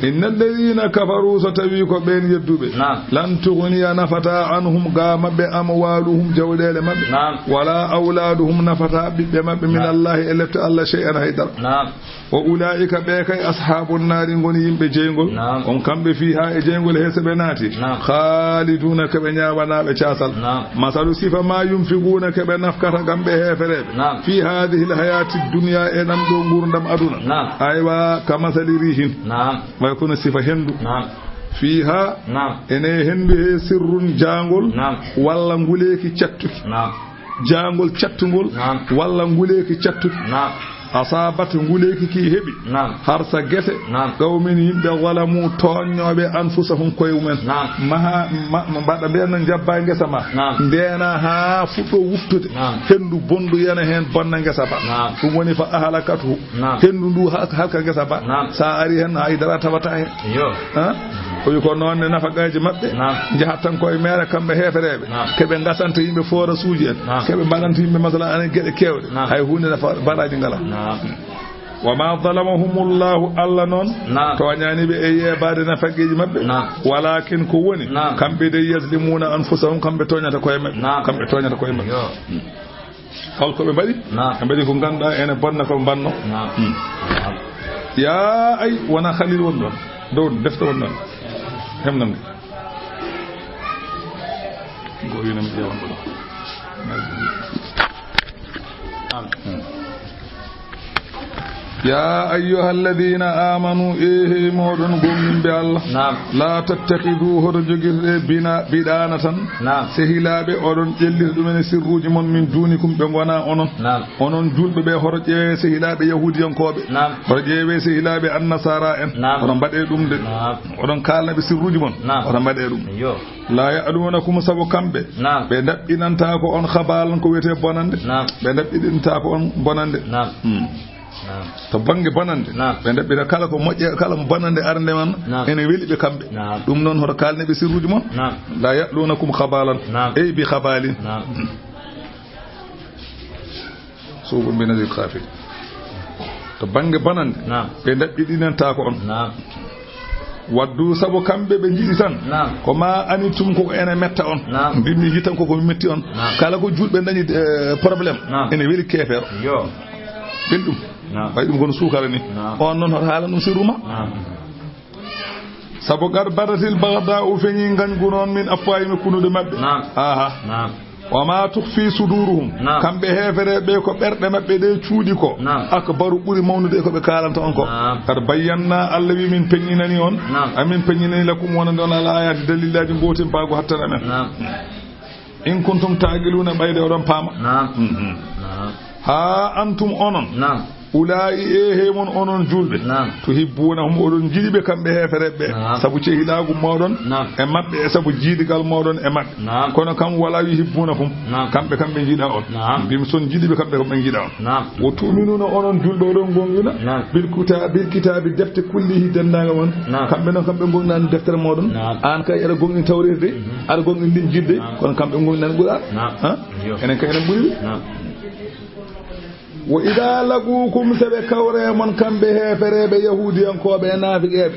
innal ladina kafaru so tawi ko ben yeddube lan tughniya nafata anhum ga mabbe amwaluhum jawdele mabbe wala auladuhum nafata bibbe mabbe min Allah elata Allah shay'an haydar wa ulaika be kay ashabun nari ngoni yimbe jeengol on kambe fiha e jeengol hesebe naati khaliduna kabe nyawana be ciasal masalu sifa ma yunfiquna kabe nafkata gambe heferebe fi hadhihi alhayati ad-dunya enam do ngurdam aduna aywa kama salirihin ma yakunu sifa hendu fiha ene hendu he sirrun jangol walla nguleki cattuki jangol cattugol walla nguleki cattuki asabatu nguleki ki hebi harsa gese gawmin yimbe walamu toñobe anfusahum koyumen maha bada be nan jabba ngesa ma ndena ha fudo wuftude hendu bondu yana hen bonna ngesa ba dum woni fa ahalakatu hendu ndu halka ngesa ba sa ari hen ay dara tabata hen ha o ko non ne nafagaaji mabbe jahatan koy mere kambe heferebe kebe ngasanta yimbe fora suuje kebe balanta yimbe masala an gede kewde hay hunde nafa baraji ngala wa ma zalamahumullahu alla non to nyani be e yebade nafagaaji mabbe walakin ko woni kambe de yazlimuna anfusahum kambe toñata koy mabbe kal ko be bari kambe ko ganda ene bonna ko banno ya ay wana khalil won don do defta won non hemnam go yunam jewon do يا أيها الذين آمنوا إيه مودن قومين بالله لا تتخذوه رجل بدانة سهلا بأورن جلد من سروج من دونكم بغنا أنون جول بهرج سهلا بيهودي ينكوب هرج سهلا بالنصارى أورن بدأ دوم أورن كالنا بسروج من أورن بدأ دوم لا يألونكم سبو كامبه بندب إن تاكو أن خبالن كويته بونند بندب إن تاكو أن بونند to bangi banande be dabbi kala ko mojje kala mo banande arande man ene weli be kambe dum non hoto kalne be sirruji mon la ya'lunakum khabalan ay bi khabalin so bo benazi khafid to bangi banande be dabbi dinanta ko on waddu sabo kambe be jidi tan ko ma anitum ko ene metta on bimmi hitan ko metti on kala ko julbe dañi problème ene weli kefer bindum bay dum gon sukara ni on non haala dum siruma sabo gar baratil bagda u feñi gangu non min afaymi kunude mabbe aha wa ma tukhfi suduruhum kambe hefere be ko berde mabbe de cuudi ko akbaru buri mawnude ko be kalanta on ko kar bayanna Allah wi min peñinani on amin peñinani lakum wona don ala ayati dalillaji gotin bago hattana men in kuntum taqiluna bayde odon pama ha antum onon ulai ehemon onon julbe tuhibbunahum odon jidibe kambe heferebe sabu cehidagu modon e mabbe sabu jidigal modon e mabbe kono kam wala yuhibbunahum kambe jida on bim son jidibe kambe ko be jida on wo tuminuna onon julbe odon gongina bil kitabi defte kullihi dendaga won kambe non kambe gongnan deftere modon an kay era gongni tawrede ara gongni din jidde kono kambe gongnan gura ha enen kay enen buri wa idha lagukum sabe kawre mon kambe heferebe yahudiyan ko be nafiqebe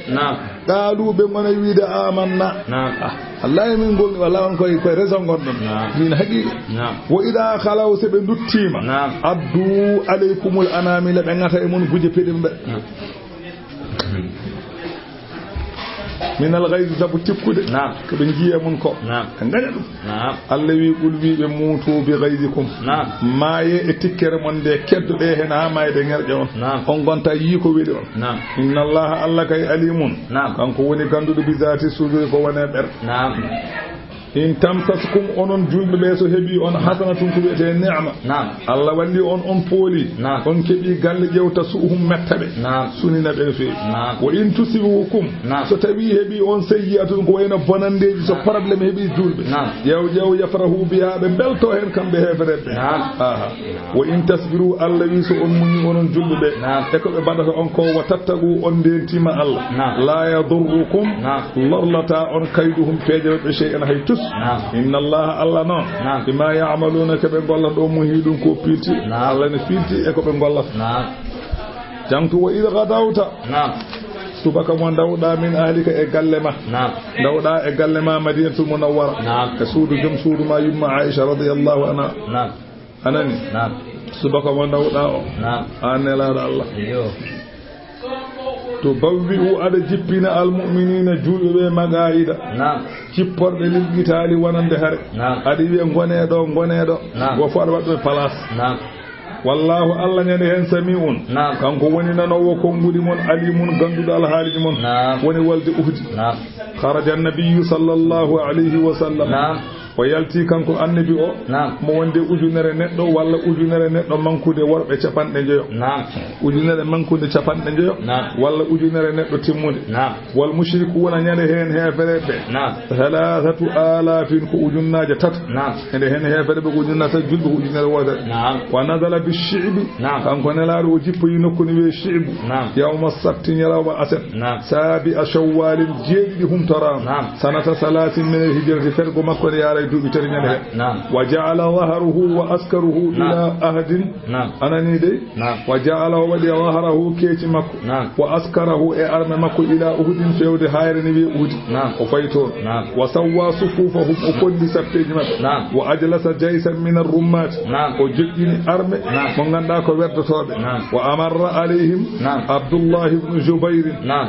qalu be mona wiida amanna Allah min gol wala on koy raison gondon min haqiqa wa idha khalaw sabe duttima addu alaykumul anamil be ngata e mon guje pedimbe min al-ghayz sabu tikkude ko be jiya mun ko ngana dum Allah wi qul wi be mutu bi ghayzikum maye e tikkere mon de keddude hen ha mayde ngerje on gonta yi ko weli on inna Allah Allah kay alimun kanko woni gandudo bi zati sudur ko wona ber in tamsaskum onon julbe be so hebi on hasanatun ko wete ni'ma Allah walli on pooli on kebi galle jewta suhum mettabe sunina be so wa in tusibukum so tawi hebi on sayyi'atun ko wayna bonandeji so problème hebi julbe jew yafrahu biha be belto hen kambe hefrebe wa in tasbiru Allah wi so on munni onon julbe be e ko be badata on ko wa tattagu on dentima Allah la yadurrukum lorlata on kayduhum pejebe shay'an haytus inna Allah Allah no bima ya'maluna ka be golla do muhidun ko pilti Allah ne pilti e ko be golla jantu wa idha gadawta subaka mo dawɗa min ahlika e galle ma dawɗa e galle ma Madinatul Munawwara e suudu jom suudu ma yumma Aisha radiyallahu anha anani subaka mo dawɗa o an nelaɗo Allah to bawwi u aɗa jippina almuminina julɓe ɓe magayida cipporɓe ligguitali wonande haare aɗa wiya goneɗo go fo aɗa waɗɗo place wallahu Allah ñande hen sami'un kanko woni nanowo konngudi mon alimun ganduɗo alhaaliji mon woni walde uhdi kharaja an-nabiyyu sallallahu alayhi wa sallam o yalti kanko annabi o mo wonde ujunere neɗɗo walla ujunere neɗɗo mankude worɓe capanɗe jeeyo ujunere mankude capanɗe jeeyo walla ujunere neɗɗo timmude wal mushrikuuna ñande hen hefere ɓe 3000 ko ujunnaje tato ende hen hefere ɓe ko ujunnaje tato julɓe ko ujunere wodere wa nazala bi shi'bi kanko nelaɗo o jippoyi nokku ni wiye shi'bu yawma sabti ñalawma aset saabi a shawwalin jeeɗiɗi humtorama sanata 30 min hijrati fergo makko ne yaara duuɓi tati ñande he wa ja'ala dhahruhu wa askaruhu ila ahadin anani de wa ja'ala waɗi dhahrahu keeci makko wa askarahu e arme makko ila uhudin fewde hayre ni wiye uhudi o fayto wa sawwa sufufahum o kondi sappeji maɓɓe wa ajlasa jaysan min ar-rummat o joƴƴini arme mo ganduɗa ko werdotoɓe wa amarra alayhim Abdullah ibn Jubayr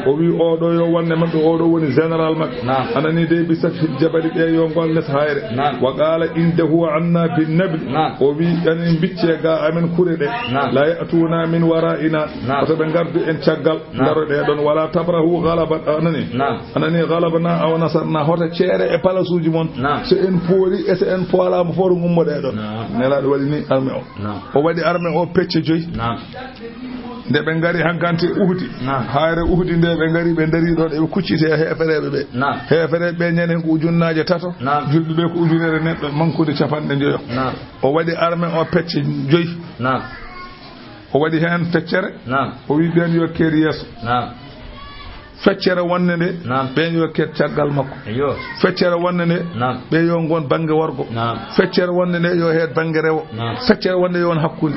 o wi oɗo yo wonde maɓɓe oɗo woni général maɓɓe anani de bi safi jabali ɓe yo gol les hayre wa qala indahu anna bin nabl o wi en bicce ga amen kure ɗe la ya'tuna min wara'ina to ɓe gardu en caggal daro ɗe ɗon wala tabrahu ghalaba anani ghalabana aw nasarna hota ceere e palasuji mon so en poori e so en poolama foto gummo ɗe ɗon nelaɗo waɗi ni arme o waɗi arme o pecce 5 nde ɓe ngari hankkante uhdi hayre uhdi nde ɓe ngari ɓe dari ɗon eɓe kuccite hefereɓe ɓe hefereɓe ɓe ñanden ko ujunnaje tato julɓe ɓe ko ujunere neɗɗo mankude capanɗe jeeyo o waɗi arme o pecce 5 o waɗi hen feccere o wi ɓen yo keer yeeso feccere wonde nde ɓen yo ket caggal makko feccere wonde nde ɓe yo gon banggue worgo feccere wonde nde yo heed banggue rewo feccere wonde yo won hakkude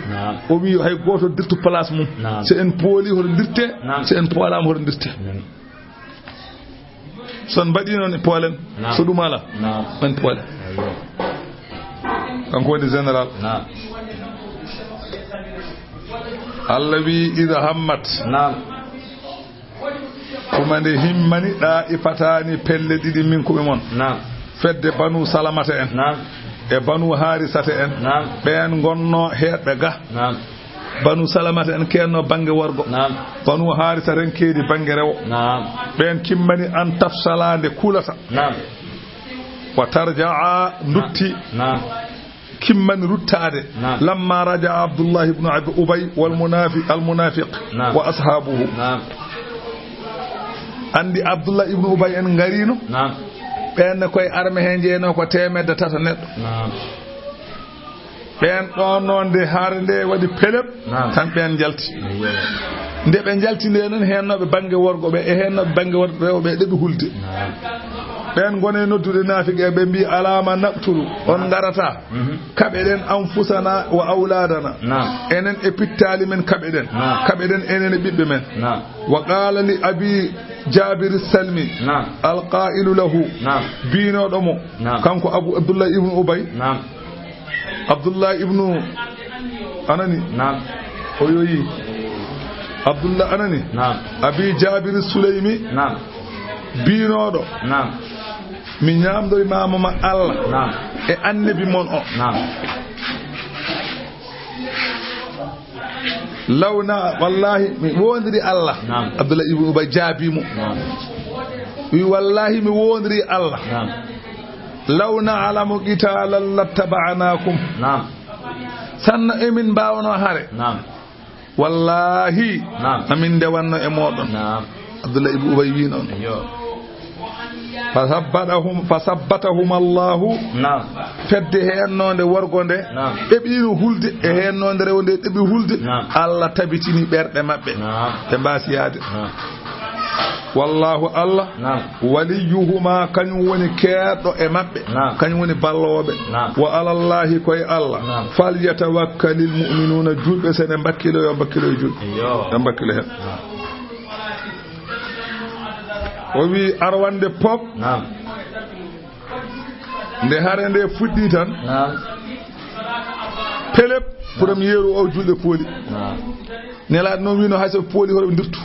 o wi hay goto dirtu place mum so en pooli hoto dirte so en poolama hoto dirte son mbaɗi noon e poolen so ɗum ala en poole kanko woni général Allah wi ida hammat kumande himmani ɗa ifatani pelle ɗiɗi min kuɓe mon fedde banu salamata en e banu harisata en ɓen gonno heɗɓe ga banu salamata en kenno banggue worgo banu harisata en keedi banggue rewo ɓen kimmani an tafsalade kulata wa tarjaa dutti kimmani ruttade lamma raja Abdullah ibn Abi Ubay wal munafiq wa ashabuhu andi Abdullah ibn Ubay en garino ɓen koye arme he jeeno ko 300 neɗɗo ɓen ɗon noon nde haare nde waɗi peleb tan ɓen jalti nde ɓe jalti nde noon hennoɓe banggue worgo ɓe e hennoɓe banggue worgo rewɓe ɗeɓi hulde ɓen gone noddude naafiqe ɓe mbi alama naqtulu on garata kaɓeɗen anfusana wa awladana enen e pittali men kaɓeɗen enen e ɓiɓɓe men wa qala li abi jabir salmi alqailu lahu binoɗo mo kanko Abdullah ibn Ubay Abdullah ibn anani o yoyi Abdullah anani abi jabir sulaymi binoɗo mi ñamdoy mamama Allah e annabi mon o lawna wallahi mi wondiri Allah Abdullah ibn Ubay jaabimo wi wallahi mi wondiri Allah lawna alamu qitalan lattaba'nakum sanna emin mbawno hare wallahi amin dewanno e moɗon Abdullah ibn Ubay wi non fasabbatahum Allahu fedde hennonde worgo nde ɗeɓino hulde e hennonde rewo nde ɗeɓi hulde Allah tabitini ɓerɗe maɓɓe ɓe mbasiyade wallahu Allah waliyuhuma kañum woni keerɗo e maɓɓe kañum woni balloɓe wa alallahi koye Allah falyatawakkalil mu'minuna julɓe sene mbakkilo yo mbakkilo e julɓe yo mbakkilo hen o wi arwande pop nde hare nde fuɗɗi tan pelep premier o julɗe pooli nelaɗo noon wino hay so pooli hoɗo dirtu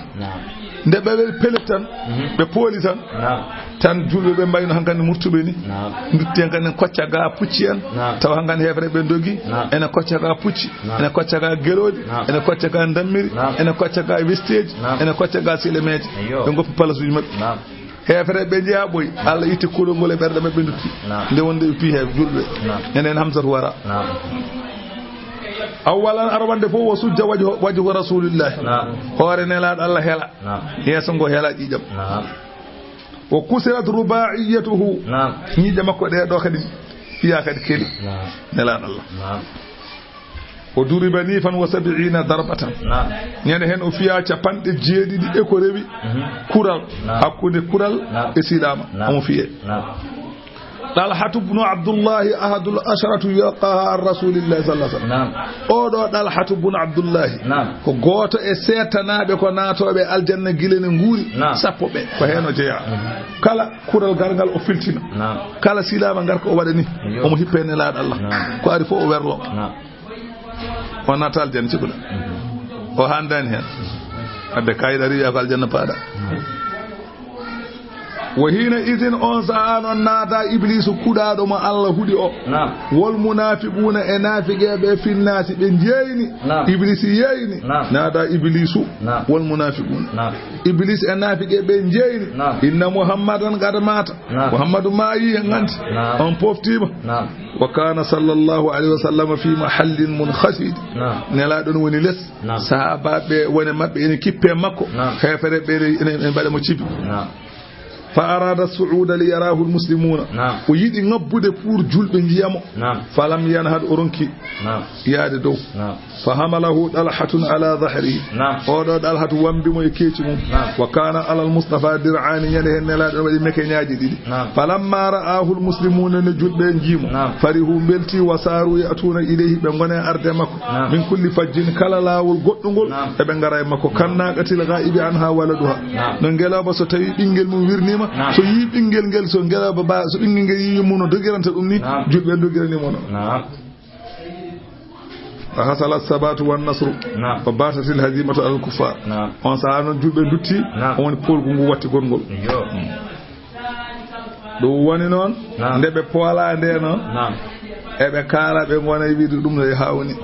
nde ɓe pelep tan ɓe pooli tan tan julɓe ɓe mbayno hankandi murtuɓe ni dirti hen kandi kocca ga pucci en taw hankandi hefere ɓe dogi ene kocca ga pucci ene kocca ga gueloɗi ene kocca ga dammiri ene kocca ga vesteji ene kocca ga silemeji ɓe goppi place uji mabɓe hefere ɓe jeeya ɓoy Allah itti kuɗol ngol e ɓerɗe mabɓe dutti nde wonde ɓe pi heɓe julɓe enen Hamsatu wara awwalan arwande fof wo sujja wajhu rasulillahi hoore nelaɗo Allah heela yeeso ngo heela ƴiƴam o kusirat rubaiyatuhu ñiƴƴe makko ɗe ɗo kadi fiya kadi keeli nelaɗo Allah o duriba ni fan wa 70 darbatan ñande hen o fiya capanɗe jeeɗiɗi e ko rewi kural hakkude kural e silama omo fiye Talha ibn Abdullah ahadul asharatu yaqaha ar rasulillahi sallallahu alaihi wasallam o do Talha ibn Abdullah ko goto e setanabe ko natobe aljanna gilene nguuri sappo be ko heno jeya kala kural gargal o filtina kala silama ngar ko o wadani o mo hippene laad Allah ko ari fo o werlo o nata aljanna cibula o handani hen adde kaydari ya ko aljanna paada وهنا إذن أنسان الناتا إبليس كدادو ما الله هدي أو والمنافقون انافق في الناس بنجيني إبليس ييني نادا إبليس والمنافقون إبليس انافق بنجيني إن محمدا قد مات محمد ما ينغنت أن بوفتيما وكان صلى الله عليه وسلم في محل منخفض نلا دون وني لس صحابه وني مابbe en kippe makko xefere be en bale mo cibi فأراد الصعود ليراه المسلمون ويدي نبود pour julbe njiyamo falam yanhad urunki yaade dow فحمله طلحة على ظهره ودو طلحة وامبي مو يكيتي مو وكان على المصطفى درعان ينه نلا دو مكنياجي ديدي فلما رآه المسلمون نجود نجيمو فرحوا بلتي وساروا ياتون اليه be ngone arde makko min kulli fajjin kala lawol goddungol e be ngara makko kannaqatil ghaibi anha waladuha no ngelaba so tawi bingel mum wirnima so yi bingel ngel so ngelaba ba so bingel ngel yi muno dogiranta dum ni julbe dogirani mono فحصل الثبات والنصر فباتت الهزيمة على الكفار on sa non julbe dutti on pol gungu watti gongol do woni non ndebe pola nde non ebe kala be ngona wiide dum no hawni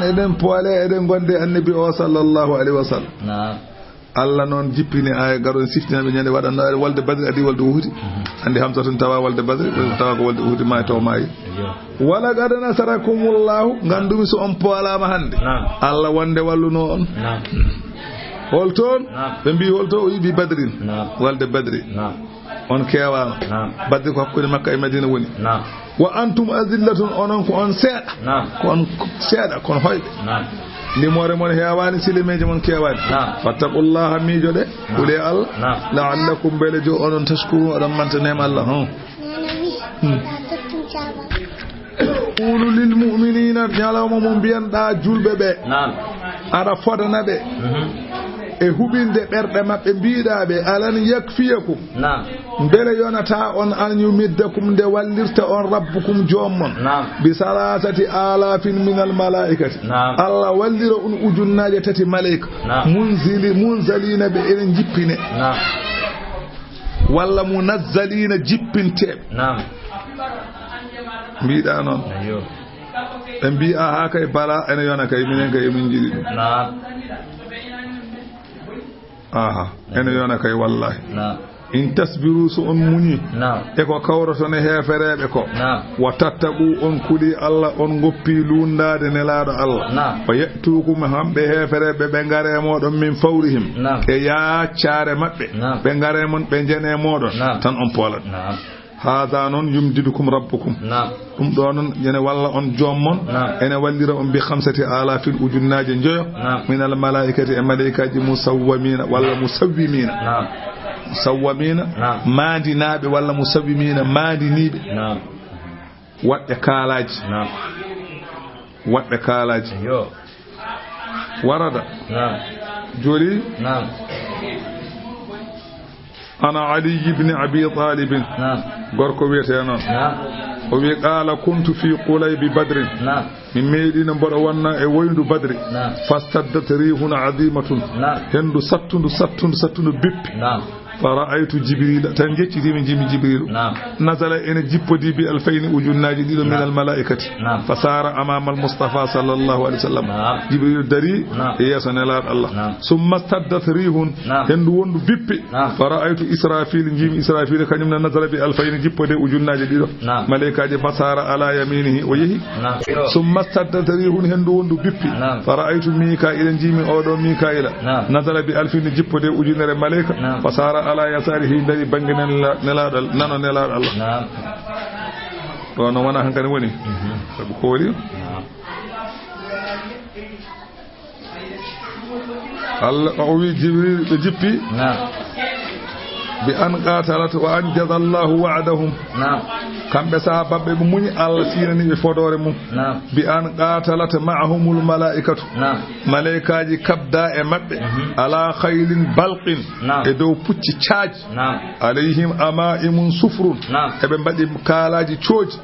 enen poale eden gonde annabi o sallallahu alaihi wasallam Allah non jippini ay garon siftinabe nyande wadanno walde badri adi walde wuhudi andi hamsatun tawa walde badri tawa ko walde wuhudi may taw may wala gada nasarakumullahu ngandumi so on poalama hande Allah wonde walluno on holton be mbi holto o yibi badrin walde badri on kewa badri ko hakkude makka e madina woni wa antum azillatun onon ko on seeda kon seeda kon hoybe limore mon hewani silimeje mon kewani fattaqullaha mijode ule Allah la'allakum belejo onon tashkuru adam mantanem Allah qulu lil mu'minina yalawma mum bianda julbe be ara fodana be e hubinde berde mabbe biidabe alan yakfiyakum bele yonata on an yumiddakum de wallirta on rabbukum jommon bi salasati alafin min al malaikati Allah wallira un ujunnaje tati malaika munzalina be en jippine walla munazzalina jippinte biida non en bi a hakay bala en yona kay minen kay min jidi aha ene yona kay wallahi in tasbiru so on muni e ko kawroto ne heferebe ko watattabu on kudi Allah on goppi lundade ne laado Allah fa yatukum hambe heferebe be ngare modon min fawrihim e ya ciare mabbe be ngare mon be jene modon tan on polat hada non yumdidukum rabbukum dum do non yene walla on jommon ene wallira on bi 5000 ujunnaje njoyo min al malaikati e malaikaji musawwimina walla musawwimina musawwimina madinabe walla musawwimina madinibe wadde kalaji yo warada joli ana Ali ibn Abi Talib gorko wiyete noon o wi qala kuntu fi qulaybi badrin min meeɗino mboɗo wonna e woyndu badri fastaddat rihun azimatun hendu sattundu bippi فرأيت جبريل تنجتي من جبريل نزل إن جبدي بألفين وجناج من الملائكة فصار أمام المصطفى صلى الله عليه وسلم جبريل دري يسن الله ثم استدت ريح هندون بيبي فرأيت إسرافيل جيم إسرافيل كان نزل بألفين جبدي وجناج ملائكة فصار على يمينه وجهه ثم استدت ريح هندون بيبي فرأيت ميكائيل جيم أودو ميكائيل نزل بألفين جبدي وجناج ملائكة فصار على يساره dari bangi nelaadal nano nelaad Allah no wana hankani woni sabu kooli Allah o wi Jibril be jippi bi an qatalat wa anjaza Allah wa'dahum kambe sahabbe be muñi Allah sinani be fodore mum bi an qatalat ma'ahumul malaikatu malaikaji kabda e mabbe ala khaylin balqin e dow pucci caaji alayhim ama'imun sufrun e be mbadi kalaji cooji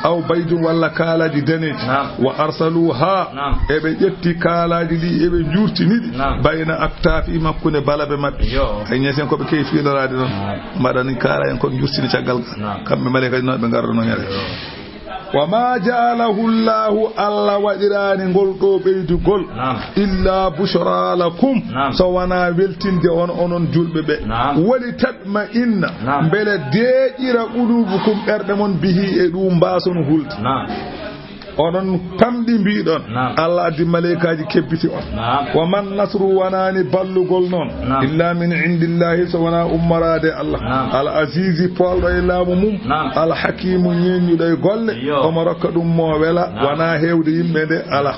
aw baydun walla kalaji daneji wa arsaluha e be jetti kalaji di e be jurtinidi bayna aktafi makkune balabe mabbe ay nyesen ko be kay fiilorade non madani kala en ko jurtini caggal kambe malaikaji no be gardo no yare wa ma ja'alahu Allah wadirani ngol do beydugol illa bushra lakum so wana weltinde onon julbe be wali tatma inna bele deejira qulubukum berde mon bihi e dum bason hulti onon tamdi mbiidon Allah addi malaikaji kebbiti on wa man nasru wanani ballugol non illa min indillahi so wana ummarade Allah al azizi poldo e laamu mum al hakimu nyenyudo e golle o maraka dum mo wela wana hewde yimbe de Allah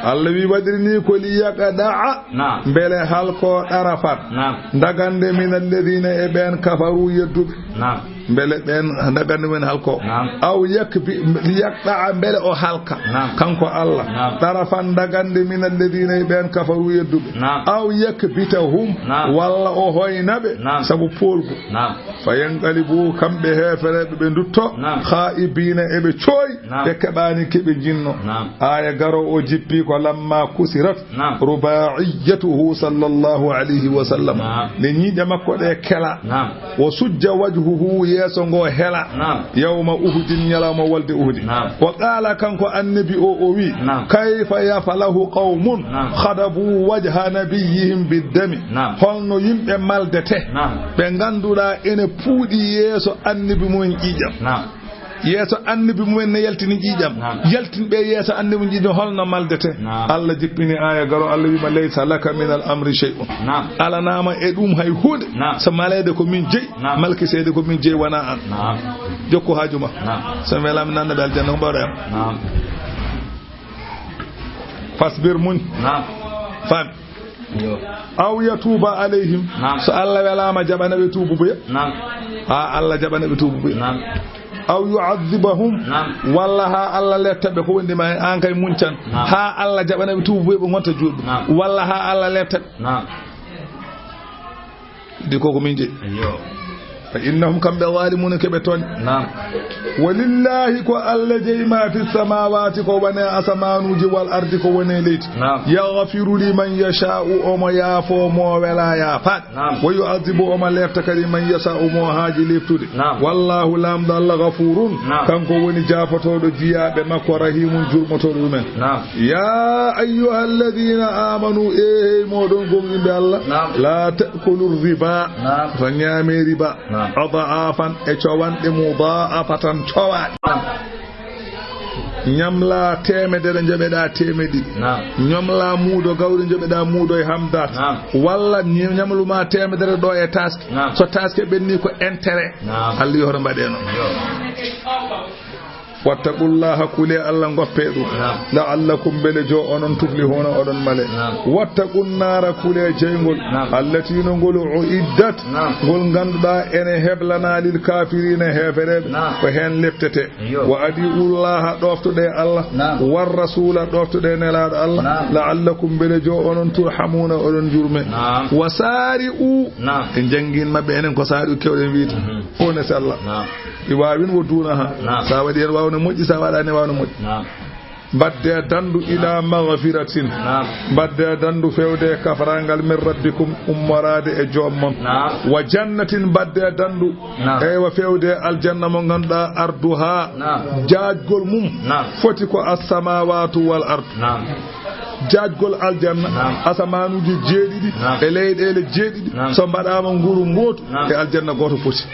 Allah wi wadrini ko li yaqda'a bele halko arafat ndagande min alladhina e ben kafaru yeddubi bele ben ndagande men halko aw yakbi li yaqda'a bele o halka kanko Allah tarafan dagande min alladhina ben kafaru yeddubi aw yakbitahum walla o hoynabe sabu polgo fayanqalibu kambe heferebe be dutto khaibina ebe coy be kebani kebe jinno aya garo o jippi ko lamma kusirat rubaiyatuhu sallallahu alayhi wa sallam ne nyiide makko de kela o sujja wajhuhu yeso ngo hela yawma uhudin yalama walde uhudi wa qala kanko annabi o wi kayfa yafalahu qaumun khadabu wajha nabiyihim biddami holno yimbe maldete be ganduda ene puudi yeso annabi mun ijam yeso annabi mun ne yaltini ijam yaltinbe yeso annabi ijam holno maldete Allah jippini aya garo Allah wi ma laysa laka min al amri shay'un ala nama e dum hay hude so malede ko min jeyi malki seede ko min jeyi wana an jokko hajuma so melam nanna dal janna mbaro fasbir mun fam aw yatuba alayhim so Allah welama jabana be tubu be Allah jabana be tubu be aw yu'adhibahum wallaha Allah letabe ko wondi ma an kay muncan ha Allah jabana be tubu be gonta joddu wallaha Allah letabe di ko min je fa innahum kam be zalimuna ke be ton walillahi ko alla jeyma fi samawati ko wana asmanuji wal ardi ko wana leyti yaghfiru liman yasha'u o mo yafo mo wela ya fat wa yu'adhibu o ma lefta kali man yasha'u mo haji leftude wallahu lam dalla ghafurun kanko woni jafotodo jiyabe makko rahimun jurmotodo men ya ayyuhalladhina amanu modon gombe Allah la ta'kulu riba fa nyame riba adafan e cowande mudafatan cowa nyamla temedere jabeda temedi nyamla muudo gawri jabeda muudo e hamdat walla nyamluma temedere do e taske so taske benni ko intérêt halli horo mbadeno wattaqullaha kule Allah goppe ɗum la'allakum bele jo onon tuflihuna oɗon male wattaqun nara kule jeygol allati no ngol uiddat ngol ganduɗa ene heblana lil kafirina hefereɓe ko hen leftete wa adiullaha ɗoftoɗe Allah war rasula ɗoftoɗe nelaɗo Allah la'allakum bele jo onon turhamuna oɗon jurme wa sari'u en jangin mabɓe enen ko sari'u kewɗen wiide one sallah i wawin wo duna ha sa waɗi en wawno moƴƴi sa waɗani wawno moƴƴi badde dandu ila maghfiratin badde dandu fewde kafrangal min rabbikum ummorade e jommon wa jannatin badde dandu e wa fewde aljanna mo ganduɗa arduha jaajgol mum foti ko as-samawati wal ard jaajgol aljanna asamanuji jeeɗiɗi e leyɗele jeeɗiɗi so mbaɗama nguru gotu e aljanna goto foti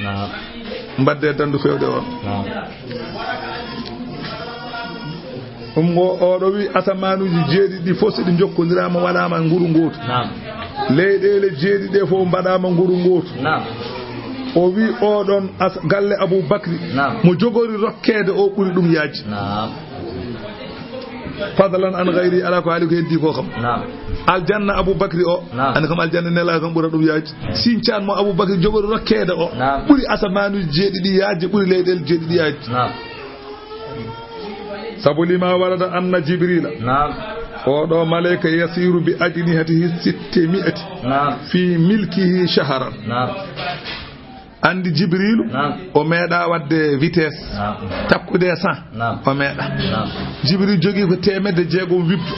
mbadde dandu fewde on oɗo wi asamanuji jeeɗiɗi fof so ɗi jokkodirama waɗama nguru gotu leyɗele jeeɗiɗe fof mbaɗama nguru gotu o wi oɗon galle Aboubacry mo jogori rokkede o ɓuuri ɗum yaaji fadlan an gayri ala ko haali ko heddi ko kam aljanna Aboubacry o ande kam aljanna nela kam ɓuura ɗum yaaji sincan mo Aboubacry jogori rokkede o ɓuuri asamanuji jeeɗiɗi yaaji ɓuuri leyɗele jeeɗiɗi yaaji sabu lima warada anna jibrila oɗo malayka yasiru bi ajnihatihi 600 fi milkihi shaharan andi jibrilu o meeɗa wadde vitesse takkude 100 o meeɗa jibril jogui ko 600 wibdu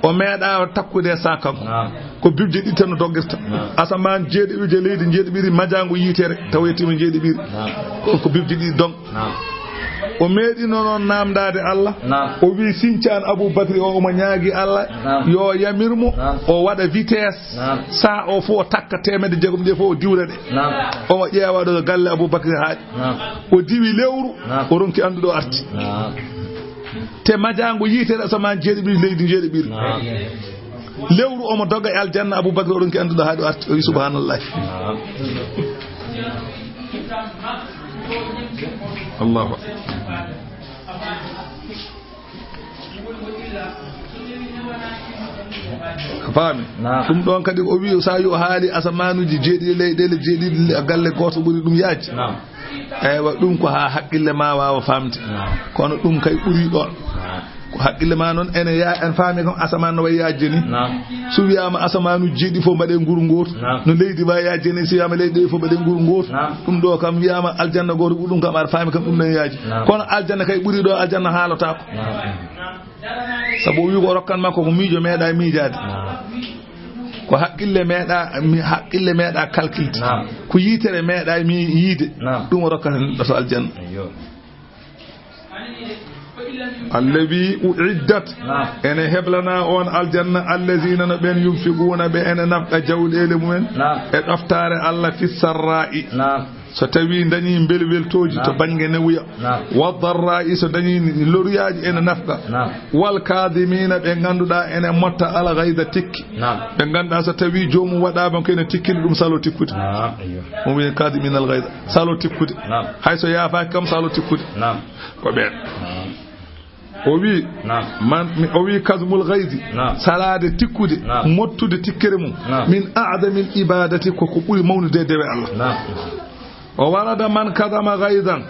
o meeɗa takkude 100 kanko ko bibje ɗi tan no doggirta asaman jeeɗiɓi leydi jeeɗiɓiri majango yitere tawetima jeeɗiɓiri ko bibje ɗi dong o meeɗino noon namdade Allah o wi sincan Aboubacry o omo ñaagui Allah yo yamirmo o waɗa vitesse sa o fo takka 600 ɗe fof o diwra ɗe omo ƴeewa ɗo galle Aboubacry haaɗi o diwi lewru o ronki anduɗo arti te majango yitere asaman jeeɗiɓiri leydi jeeɗiɓiri lewru omo dogga e aljanna Aboubacry o ronki anduɗo haaɗi o arti o wi subhanallahi Allahu faami ɗum ɗon kadi o wi sa yo haali asamanuji jeeɗiɗi leyɗele jeeɗiɗi galle goto ɓuuri ɗum yaaji eywa ɗum ko ha haqqille ma wawa famde kono ɗum kay ɓuuri ɗon ko haqqille ma noon ene en faami kam asaman no way yaajje ni so wiyama asamanu jeeɗi fof mbaɗe nguru gotu no leydi wawi yaajje ni so wiyama leydi ɗi fof mbaɗe nguru gotu ɗum ɗo kam wiyama aljanna goto ɓuuri ɗum kam aɗa faami kam ɗum nen yaaji kono aljanna kay ɓuuri ɗo aljanna haalatako sabu o wi ko rokkan makko ko miijo meeɗa miijade ko haqqille meeɗa calculde ko yitere meeɗa mi yiide ɗum o rokkata neɗɗo to aljanna allazi uiddat ene heblana on aljanna allazina no ɓen yunfiguna ɓe ene nafɗa jawɗele mumen e ɗoftare Allah fi sarra'i so tawi dañi belweltoji to banggue newuya wadarra'i so dañi loruyaji ene nafɗa wal kadimina ɓe ganduɗa ene motta ala gayda tikki ɓe ganduɗa so tawi jomum waɗama ko ene tikkini ɗum salo tikkude on wiye kadimina al gayda salo tikkude hayso yaafaki kam salo tikkude ko ɓen o wi kasmul gaydi salade tikkude mottude tikkere mum min a'damil ibadati koko ɓuuri mawnude dewe Allah o warada man kadama gaydan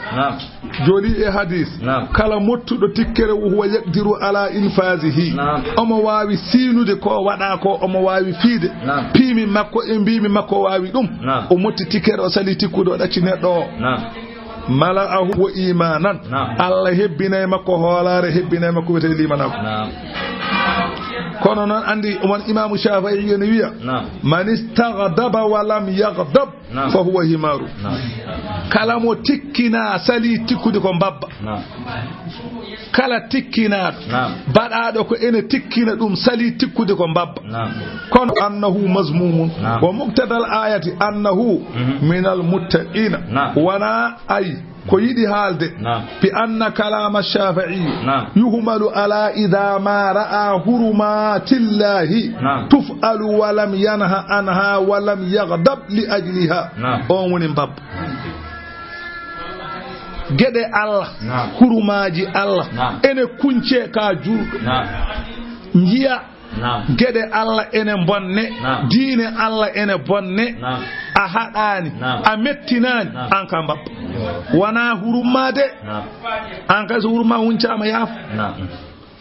joli e hadis kala mottuɗo tikkere huwa yaqdiru ala infasihi omo wawi siinude ko waɗa ko omo wawi fiide piimi makko e mbimi makko wawi ɗum o motti tikkere o sali tikkude o ɗacci neɗɗo o mala'ahu wa imanan Allah hebbinay makko hoolare hebbinay makko wete limanako kono noon andi mon imamu Shafi'i ene wiya man istaghdaba wa lam yaghdab fa huwa himaru kala mo tikkina sali tikkude ko mbabba kala tikkinaɗo baɗaɗo ko ene tikkina ɗum sali tikkude ko mbabba kono annahu mazmumun wa muqtadal ayati annahu minal muttaqina wana ay ko yiɗi haalde bi anna kalama Shafi'i yuhmalu ala idha ma ra'a hurumatillahi tuf'alu wa lam yanha anha wa lam yaghdab li ajliha on woni mbabba gede Allah hurumaji Allah ene kunce ka julɗo njiya gede Allah ene bonne diine Allah ene bonne a haɗani a mettinani an ka mbappa wona hurumade an kay so huruma huncama yaaf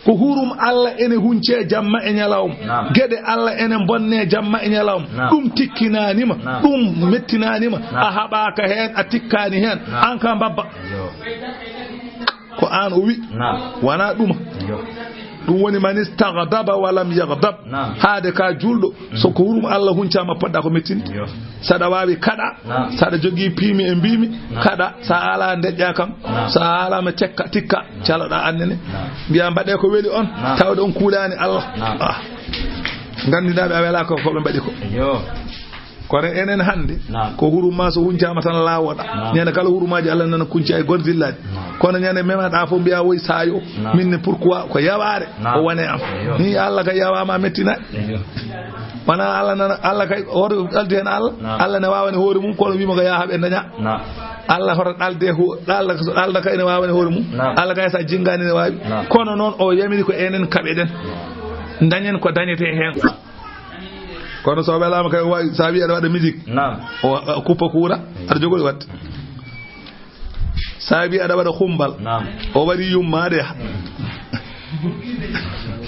ko hurum Allah ene hunce jamma e nyalawma gede Allah ene bonne jamma e nyalawma dum tikkinanima dum mettinanima a haɓaka hen a tikkani hen an ka mbabba ko an o wi wana ɗuma ɗum woni man istaghdaba wa lam yaghdab haade ka julɗo so ko hurum Allah huncama podɗa ko mettini saɗa wawi kaɗa saɗa jogui piimi e mbimi kaɗa sa ala deƴƴa kam sa alama cekka tikka caloɗa annene mbiya mbaɗe ko weeli on tawde on kuulani Allah gandinaɓe a wela ko koɓe mbaɗi ko kono enen hande ko huruma so huncama tan lawoɗa ñande kala hurumaji Allah nana kunci ay gonzillaji kono ñande memaɗa fo mbiya woy sayo minne pourquoi ko yaware o wone am ni Allah kay yawama mettinaɗi wona Allah nana Allah kay hoto ɗaldi hen Allah ne wawani hoore mum kono wima ko yahaɓe daña Allah hoto ɗalde Allah kay ne wawani hoore mum Allah kay sa jingani ne wawi kono noon o yamiri ko enen kaɓeɗen dañen ko dañete hen kono so welama kay sa wi aɗa waɗa musique o kuppa kuura aɗa jogori wadde sa wi aɗa waɗa humbal o waɗi yummade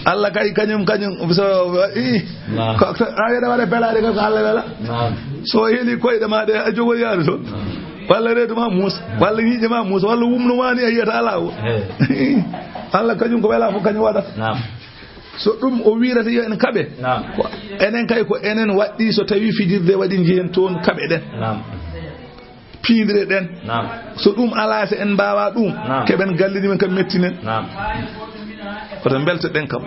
Allah kay kañum so aɗa waɗa belade ko Allah wela so heeli koyɗe ma ɗe a jogori yaade to walla reedu ma muusa walla ñiiƴe ma muusa walla wumnumani a yiyata ala o Allah kañum ko wela fof kañum waɗata so ɗum o wirata yo en kaɓe enen kay ko enen waɗɗi so tawi fijirde waɗi jihen toon kaɓe ɗen piidire ɗen so ɗum ala so en mbawa ɗum keɓen gallidi men kam mettinen koto belto ɗen kam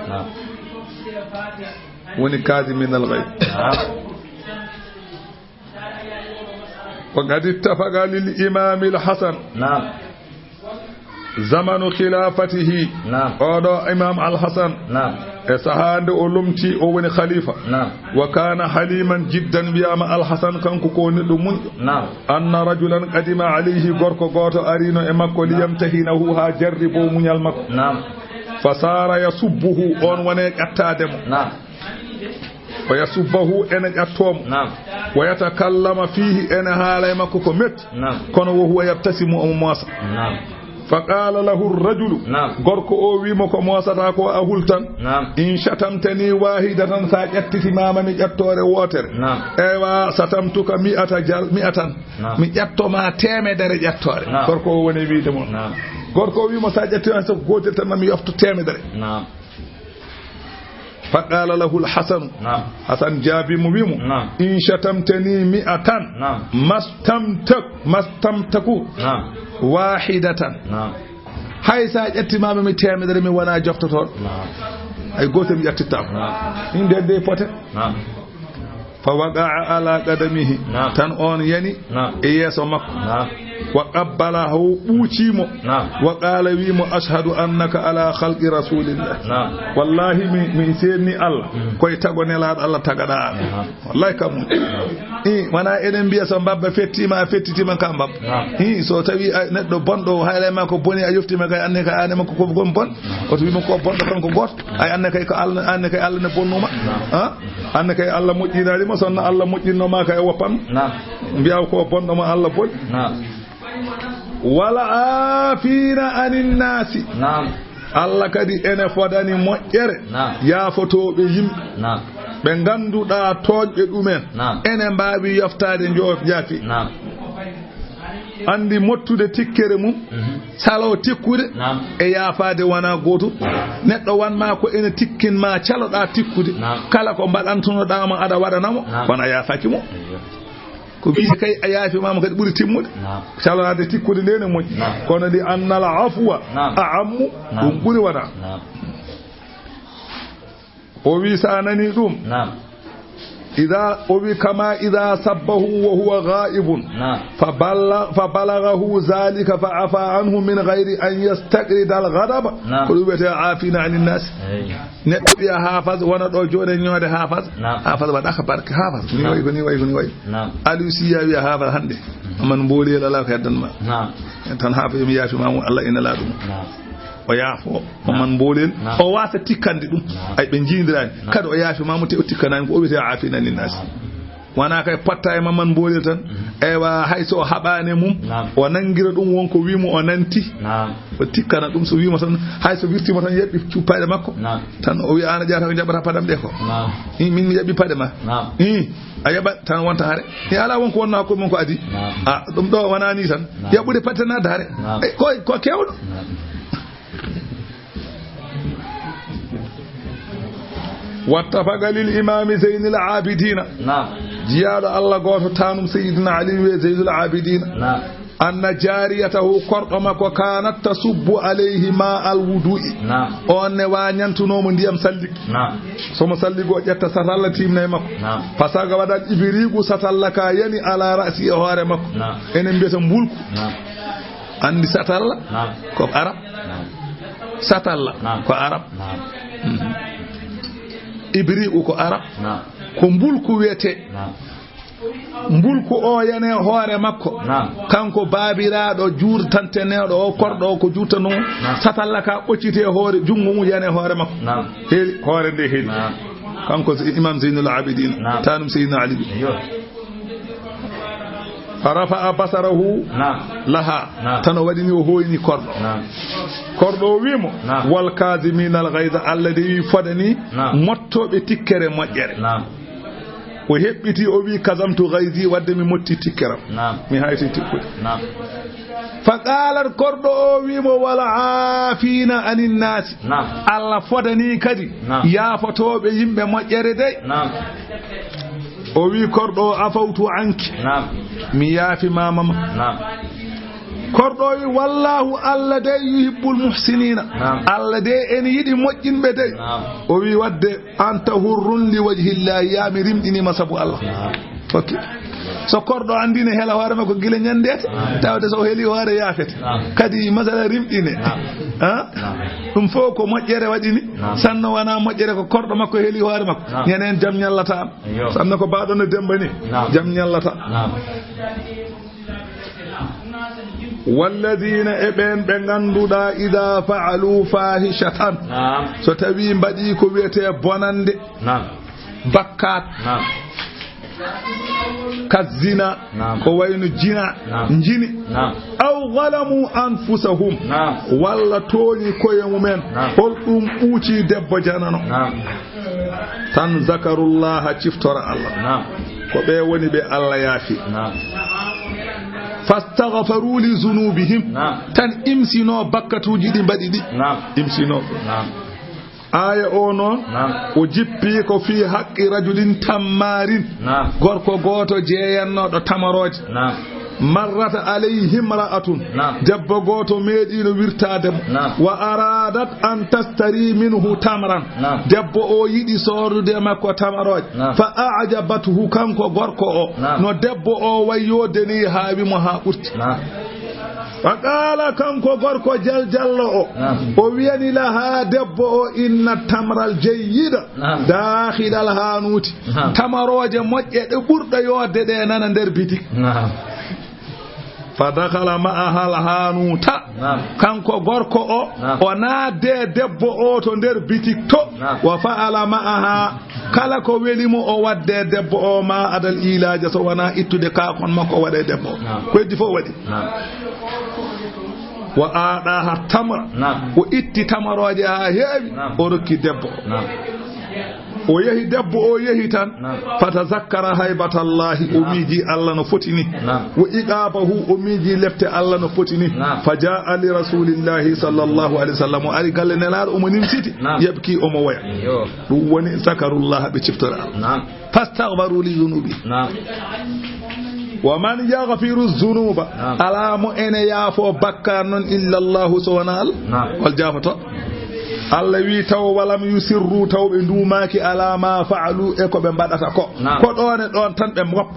woni kaadi minal gayb وقد اتفق للإمام الحسن زمن خلافته أودو إمام الحسن سهاد أولمتي أو خليفة وكان حليما جدا بيام الحسن كان كون دمون أن رجلا قدم عليه غوركو غوتو أرينو إمكو ليمتهنه ها جربو من المكو فصار يسبه أون ونك أتادم ويسبه إنك أتوم ويتكلم فيه إنها ليمكو كمت كون وهو يبتسم أمواسا فقال له الرجل غوركو او ويما كو موسata ko a hultan in shatamtani wahidatan sa ƴettiti mama mi ƴettore wotere ewa satamtuka mi'atan mi ƴettoma temedere ƴettore gorko o woni wiide mon gorko o wimo sa ƴettima so gotel tan mi yofto temedere فقال له الحسن حسن جابي مويمو إن شتمتني مئة ما استمتكو واحدة هاي ساعة اتمام متيام درمي وانا جفتطور أي قوتم يتتام إن دي فوتة فوقع على قدمه تنقون يني إيسو مكو وقبله أوتيمو وقال ويمو أشهد أنك على خلق رسول الله والله من سيدني الله كوي تغني لاد الله تغدا والله كمون وانا إذن بيا سنباب فتي ما كان باب so tawi neɗɗo bonɗo hayle ma ko boni a yoftima kay anne kay ane makko ko gon bon oto wimo ko bonɗo tan ko goto ay anne kay ko Allah anne kay Allah ne bonnuma anne kay Allah moƴƴinari mo sonna Allah moƴƴinno kay woppam mbiya ko bonɗo mo Allah boni wala afina anin nasi Allah kadi ene fodani moƴƴere yafotoɓe yimɓe ɓe ganduɗa toƴƴe ɗumen ene mbawi yoftade jaafi andi mottude tikkere mum salo tikkude e yaafade wana goto neɗɗo wanma ko ene tikkinma caloɗa tikkude kala ko mbaɗantunoɗama aɗa waɗanamo wona yaafaki mo ko bii kay a yaafimama kadi ɓuuri timmude calonade tikkude nde ne moƴƴi kono ndi annal afwa a'ammu ɗum ɓuuri wona o wi sa nani ɗum إذا أبي كما إذا سبه وهو غائب فبلغه ذلك فعفى عنه من غير أن يستقرد الغضب قلوبة عافين عن الناس نبي حافظ ونرى جود نيود حافظ حافظ بعد أخبارك حافظ نيوي ألوسيا يا حافظ هندي من بولي لا كيدن ما تنحافظ يا في مامو الله إن لا دم o yaafo o man bolel o wasa tikkande dum ay be jindirani kada o yaafi mamuti o tikkanani ko o wiete afina lin nas wana kay patta e man bolel tan ewa hayso habane mum o nangira dum wonko wimo o nanti o tikkana dum so wimo tan hayso wirtimo tan yebbi cuppade makko tan o wi ana jata ko jabata padam de ko min mi yebbi pade ma a yaba tan wonta hare ya ala wonko wonna ko mon ko adi dum do wana ni tan yabude patana dare ko kewdo واتفق للإمام زين العابدين جياد الله قوة تانم سيدنا علي زين العابدين أن جاريته قرطمك وكانت تصب عليه ماء الوضوء أن وانينتنو من ديام سلك ثم سلك وجدت ستالتي من يمك فساق وداد إبريق ستالك يعني على رأسي أهارمك إنم بيتم بولك أن ستال كو عرب ستال كو عرب ibri'u ko arab ko mbulku wiyete mbulku o yane hoore makko kanko baabiraaɗo juurtanteneeɗo o korɗo ko juurtano satalla ka ɓoccite hoore junngo mum yane hoore makko heeli hoore nde heeli kanko imam zeynul abidin tanum seydina ali farafa basarahu laha tan o waɗini o hooyni korɗo o wiimo wal kasimina al gayda allah de wi fodani mottoɓe tikkere moƴƴere o heɓɓiti o wi kasamtu gaydi wadde mi motti tikkeram mi hayti tikkude fa qalat korɗo o wiimo wal aafina anin naasi allah fodani kadi yaafotoɓe yimɓe moƴƴere dey o wi korɗo o afawtu anki mi yaafi mamama korɗo wi wallahu allah de yuhibbul muhsinina allah de en yiɗi moƴƴinɓe dey o wi wadde anta hurrun li wajhillahi ya mi rimɗinima sabu allah ok so korɗo andine hela hoore makko gila ñandete tawde so heeli hoore yaafete kadi masala rimɗine ɗum fof ko moƴƴere waɗini sanno wona moƴƴere ko korɗo makko heeli hoore makko ñenen jam ñallata sanno ko baɗono demba ni jam ñallata walladina eɓen ɓe ganduɗa ida faalu fahishatan so tawi mbaɗi ko wiyete bonande bakkat kazina ko wayno jina jini aw zalamu anfusahum walla toñi koye mumen holɗum ɓuuci debbo janano tan zakarullaha ciftora allah ko ɓe woni ɓe allah yaafi fastaghfaru li zunubihim tan imsino bakkatuji ɗi mbaɗi ɗi imsino aya o noon o jippi ko fi haqqi rajulin tammarin gorko goto jeeyannoɗo tamaroje marrata alayhi imra'atun debbo goto meeɗino wirtademo wa aradat an tastari minhu tamran debbo o yiɗi sorude makko tamaroje fa a'jabathu kanko gorko o no debbo o wayyodeni haawimo ha ɓurti faqala kanko gorko jaljallo o wiyani laha debbo o inna tamral jayyida dakhilal hanuti tamaroje moƴƴe ɗe ɓurɗo yodde ɗe nana nder bitik fadakala ma'aha al hanuta kanko gorko o naade debbo o to nder bitik to wa fa'ala ma'aha kala ko welimo o wadde debbo o ma adal ilaja so wana ittude kakon makko waɗe debbo ko heddi fof waɗi wa aɗaha tamra o itti tamaroje ha heewi o rokki debbo o yehi debbo o yehi tan fatazakkara haybatallahi o miiji allah no fotini wa iqabahu o miiji lefte allah no fotini fa jaa li rasulillahi sallallahu alaihi wasallam o ari galle nelaɗo omo nimsiti yebki omo woya ɗum woni zakarullah ɓe ciftora fastaghfaru li zunubi wa man yaghfiru dhunuba ala mo ene yaafo bakkar non illa allah subhanahu wal jafato Allah wi taw walam yusirru taw be ndumaki ala ma fa'alu e ko be badata ko don e don tan be ngop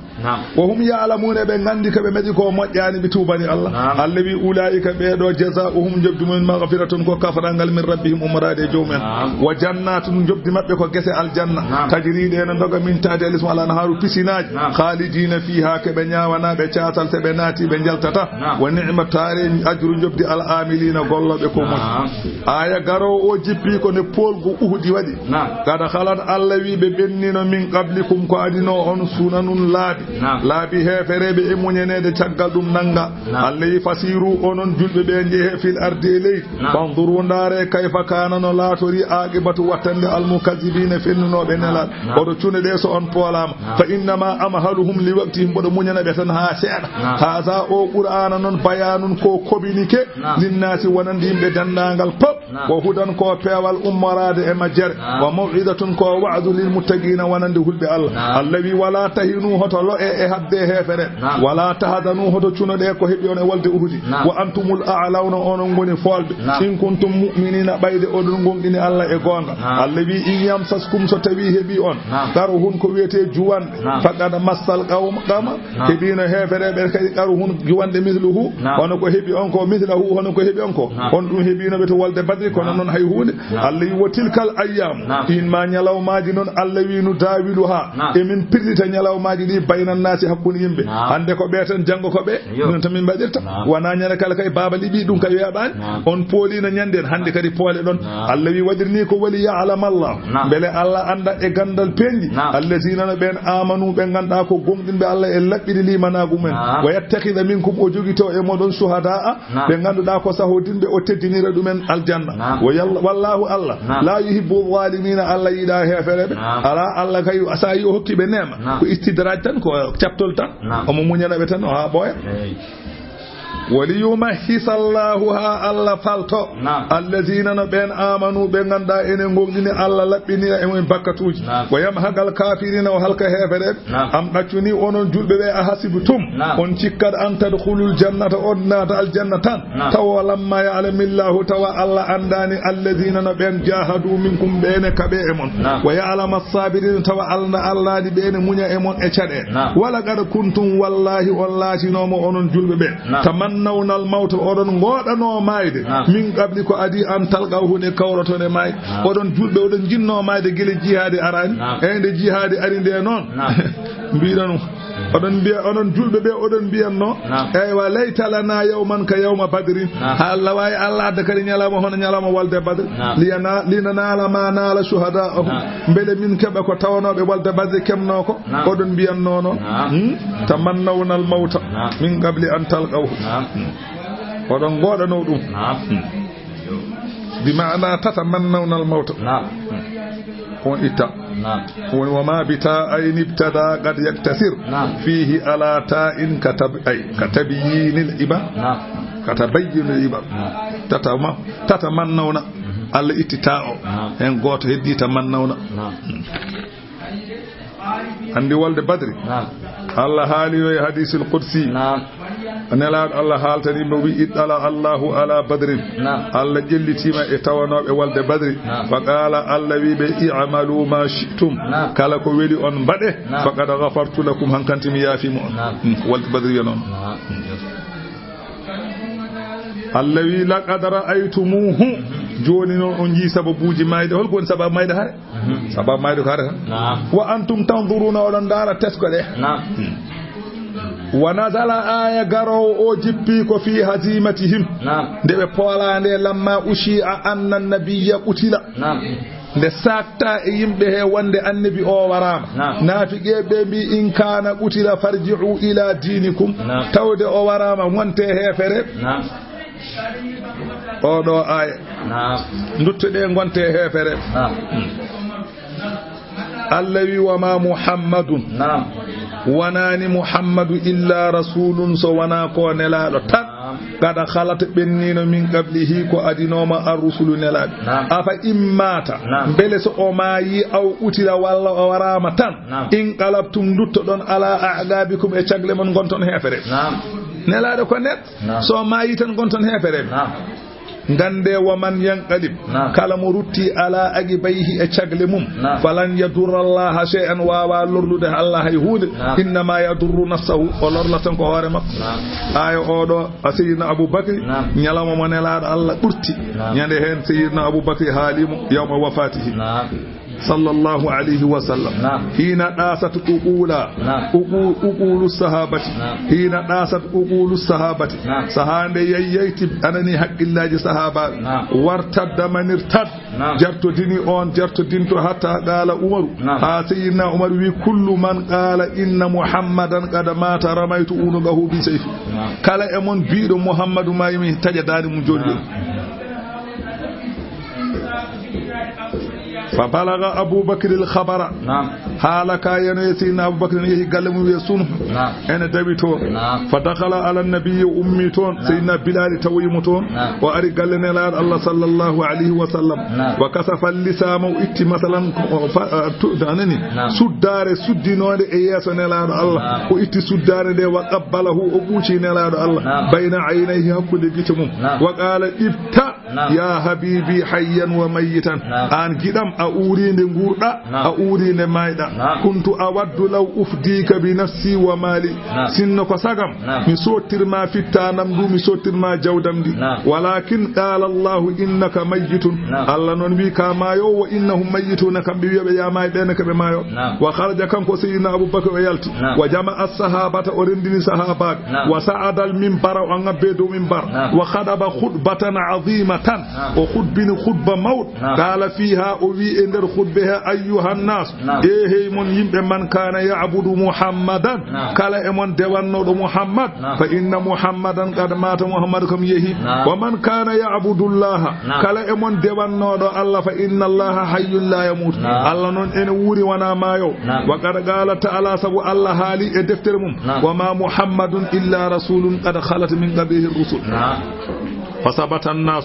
wa hum ya'lamuna be ngandi ko be medi ko mojjani bi tubani Allah Allah wi ulaika be do jazaohum jabdum maghfiratun ko kafarangal min rabbihim umrade jawmen wa jannatun jobdi mabbe ko gese aljanna tajri de no doga min tade lis wala naharu pisinaji khalidina fiha ke be nyawana be tiatal se be nati be jaltata wa ni'matare ajru jobdi al amilina gollobe ko mo aya garo o jippi ko ne polgu uhudi wadi kada khalat Allah wi be bennino min qablikum ko adino on sunanun laabi heferebe e munyenede caggal dum nanga Allah yi fasiru onon julbe be jehe fil ardi leydi fanzuru ndare kayfa kana no latori aqibatu watande al mukazzibina fennobe nelal odo tune de so on polama fa inna ma amhaluhum li waqtihim bodo munyana be tan ha seeda haza o qur'ana non bayanun ko communique linnasi wonande yimbe dandangal pop wa hudan ko pewal ummarade e majjere wa maw'idatun ko wa'du lil muttaqina wonande hulbe Allah allawi wala tahinu hoto lo e habde hefere wala tahadanu hoto cunode ko hebi on e walde uhudi wa antumul a'launa onon goni folbe in kuntum mu'minina bayde odon gongini Allah e gonga allawi in yamsaskum so tawi hebi on garu hun ko wiete juwande faqada masal qama hebina hefere be kay garu hun juwande misluhu on ko hebi on ko misluhu on ko hebi on ko on dum hebina be to walde badri kono non hay hunde allawi wotilkal ayyam in ma nyalawmaji non allawi nu dawiluha e min pirdita nyalawmaji di baynan nasi hakkunde yimbe hande ko beten jango ko be non tan min badirta wana nyana kala kay baba libi dum kay yabani on polina nyanden hande kadi pole don allawi wadirni ko wali ya'lam Allah bele Allah anda e gandal penji allazina ben amanu be ganda ko gomdinbe Allah e labbidi limanagu men wa yattakhidha minkum o jogito e modon shuhada be ganduda ko sahodinbe o teddinira dumen aljanna wallahu Allah la yuhibbu zalimina Allah yida heferebe ala Allah kay asayi o hokkibe nema ko istidraj tan ko chaptol tan o mo munyana be tan ha boya وليمحص الله ها الله فالتو الذين بين آمنوا بين غندا إن غوغني الله لبني إمن بكتوج ويمحق الكافرين وهلك هفرب أم أتوني أنون جلبة أحسبتم أن تكاد أن تدخلوا الجنة أدنى الجنة تو لما يعلم الله تو الله أنداني الذين بين جاهدوا منكم بين كبيرمون ويعلم الصابرين تو الله بين منيا إمون أشد ولقد كنتم والله نوم أنون جلبة تمنون الموت أودن غودانو مايد من قبل كو أدي أن تلقوه ne kawrato ne may odon julbe odon jinno mayde gele jihadi arani ende jihadi arinde non biidanu odon biya odon julbe be odon biyanno ay wa layta lana yawman ka yawma badrin Allah way Allah da kadi nyalama hono nyalama walde badr lina la ma nala shuhada bele min kebe ko tawnobe walde badr kemno ko odon biyanno no tamannawna al mauta min qabli an talqahu odon godano dum بمعنى تتمنون الموت هون إتا وما بتاء ابتدى قد يكتسر فيه على تاء كتبيين الإبا كتبين الإبا تتمنون على اتتاء ان غوت هدي تمنون عندي والد بدر الله حالي حديث القدسي نلا الله حالتني مبي إدلا الله على بدر الله جلتيما اتوانو والد بدر فقال الله بي اعملوا ما شئتم كلا كو ويلي اون بده فقد غفرت لكم هن كنتم يافي والد بدر ينون allawi laqad ra'aytumuhu joni non on ji sababuji mayde hol gon sabab mayde hare sabab mayde ko hare wa antum tanzuruna walan dara tesko de wa nazala aya garo o jippi ko fi hazimatihim debe polande lamma ushi'a anna nabiyya qutila nde sakta e yimbe he wonde annabi o warama nafiqeɓe mbi in kana qutila farji'u ila dinikum tawde o warama wonte hefere oɗo aya duttuɗe gonte hefere Allah wi wama muhammadun wanani muhammadu illa rasulun so wana ko nelaɗo tan kada khalata bennino min qablihi ko adinoma ar-rusulu nelaɓe afa immata bele so o mayi aw utira walla o warama tan in qalabtum dutto don ala a'gabikum e cagle mon gonton hefere nelaɗo ko net so mayi tan gonton hefere gande wa man yanqalib kala mo rutti ala aqibayhi e cagle mum falan yadurra Allah shay'an wa lorlude Allah hay hunde innama yadurru nafsahu o lorlatan ko hoore makko aya oɗo sayyidina Aboubakry nyalama mo nelaɗo Allah ɓurti nyande hen sayyidina Aboubakry haalimo yawma wafatihi sallallahu alayhi wa sallam hina dasat uqulu sahabati hina dasat uqulu sahabati sahande yayyayti anani haqqillaji sahaba wartadda manirtad jarto dini on jarto dinto hatta qala umaru ha sayyidina umar wi kullu man qala inna muhammadan qad mata ramaytu unugahu bi sayfi kala e mon biido muhammadu maymi tajadani mum jodi فبلغ أبو بكر الخبر حالك ينسينا أبو بكر يهي قلم ويسونه أنا دبيتون فدخل على النبي أميتون سيدنا بلال تويمتون وأري قلنا لار الله صلى الله عليه وسلم وكسف اللسام وإتي مثلا سدار سدينون إياسا نلار الله وإتي سدار دي وقبله أبوشي نلار الله بين عينيه كل جتمم وقال ابتأ يا حبيبي حيا وميتا أن قدم أورين غوردا أورين مايدا كنت أود لو أفديك بنفسي ومالي سنك سقم مسوتر ما فتانم دو مسوتر ما جودم دي ولكن قال الله إنك ميت الله ننبي كمايو وإنهم ميتون كم بيبي يا ماي بينك بمايو وخرج كم سيدنا أبو بكر ويالتي وجمع الصحابة أورندني صحابات وسعد المنبر وأنبيدو منبر وخطب خطبة عظيمة وخطب خطبة موت قال فيها أوي إندر خطبها أيها الناس إيه من يمبي من كان يعبد محمدا قال إمن دوانو محمد فإن محمدا قد مات محمد كم يهي ومن كان يعبد الله قال إمن دوانو الله فإن الله حي لا يموت الله نون إن وري وانا مايو وقد قال تعالى سبو الله حالي إدفترمم وما محمد إلا رسول قد خلت من قبله الرسل فثبت الناس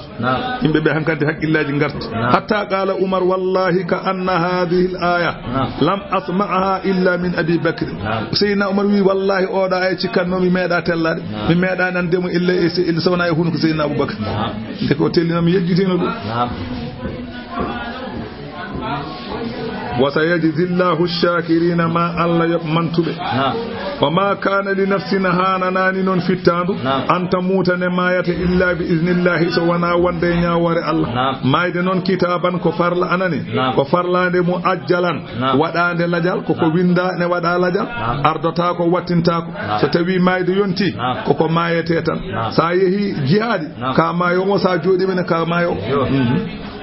إن بهم كانت حق الله جنغرت حتى قال عمر والله كأن هذه الآية لم أسمعها إلا من أبي بكر سيدنا عمر والله أودا أي تكنو ميدا تلاد ميدا نندم إلا سونا يهونك سيدنا أبو بكر تكو تلنا ميجتين وسيجزي الله الشاكرين ما الله يمنتب وما كان لنفسنا هانان فتاندو أن تموت نماية إلا بإذن الله سوانا وندينا ور الله ما يدنون كتابا كفرل أنني كفرل مؤجلا ودان لجال كوكو ويندا نودا لجال أردتاكو واتنتاكو ستوي ما يديونتي كوكو ما يتيتان سايهي جهادي كما يوم ساجودي من كما يوم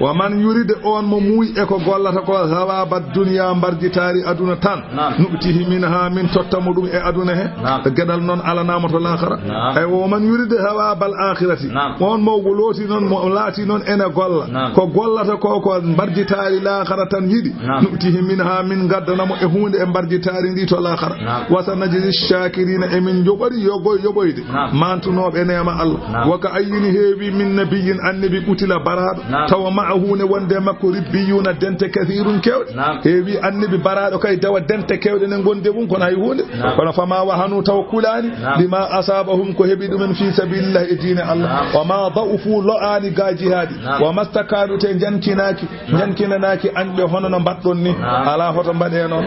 ومن يريد أن مموي إكو غولة كو ثواب الدنيا مبرجتاري أدونا تان نؤتيه منها من تتمدوم أدونه جدل نون على نامة الآخرة أي ومن يريد ثواب الآخرة ومن موغلوتي نون مولاتي نون أنا غولة كو غولة كو مبرجتاري الآخرة يدي نؤتيه منها من غدنا مؤهون مبرجتاري دي تو الآخرة وسنجزي الشاكرين من جبري يبويد ما أنتو نوب إنما الله وكأين هيبي من نبي النبي قتل براد توما معه وندى مكو ربيون دنت كثير كيود هيبي النبي براد كاي دوا دنت كيود نغون دبون كون هيهون كون فما وهنوا توكلان لما اصابهم كهبي من في سبيل الله دين الله وما ضعفوا لآني جهاد وما استكانوا تنجنكناكي جنكناكي ان هونن بادون ني على هوتو بادي نون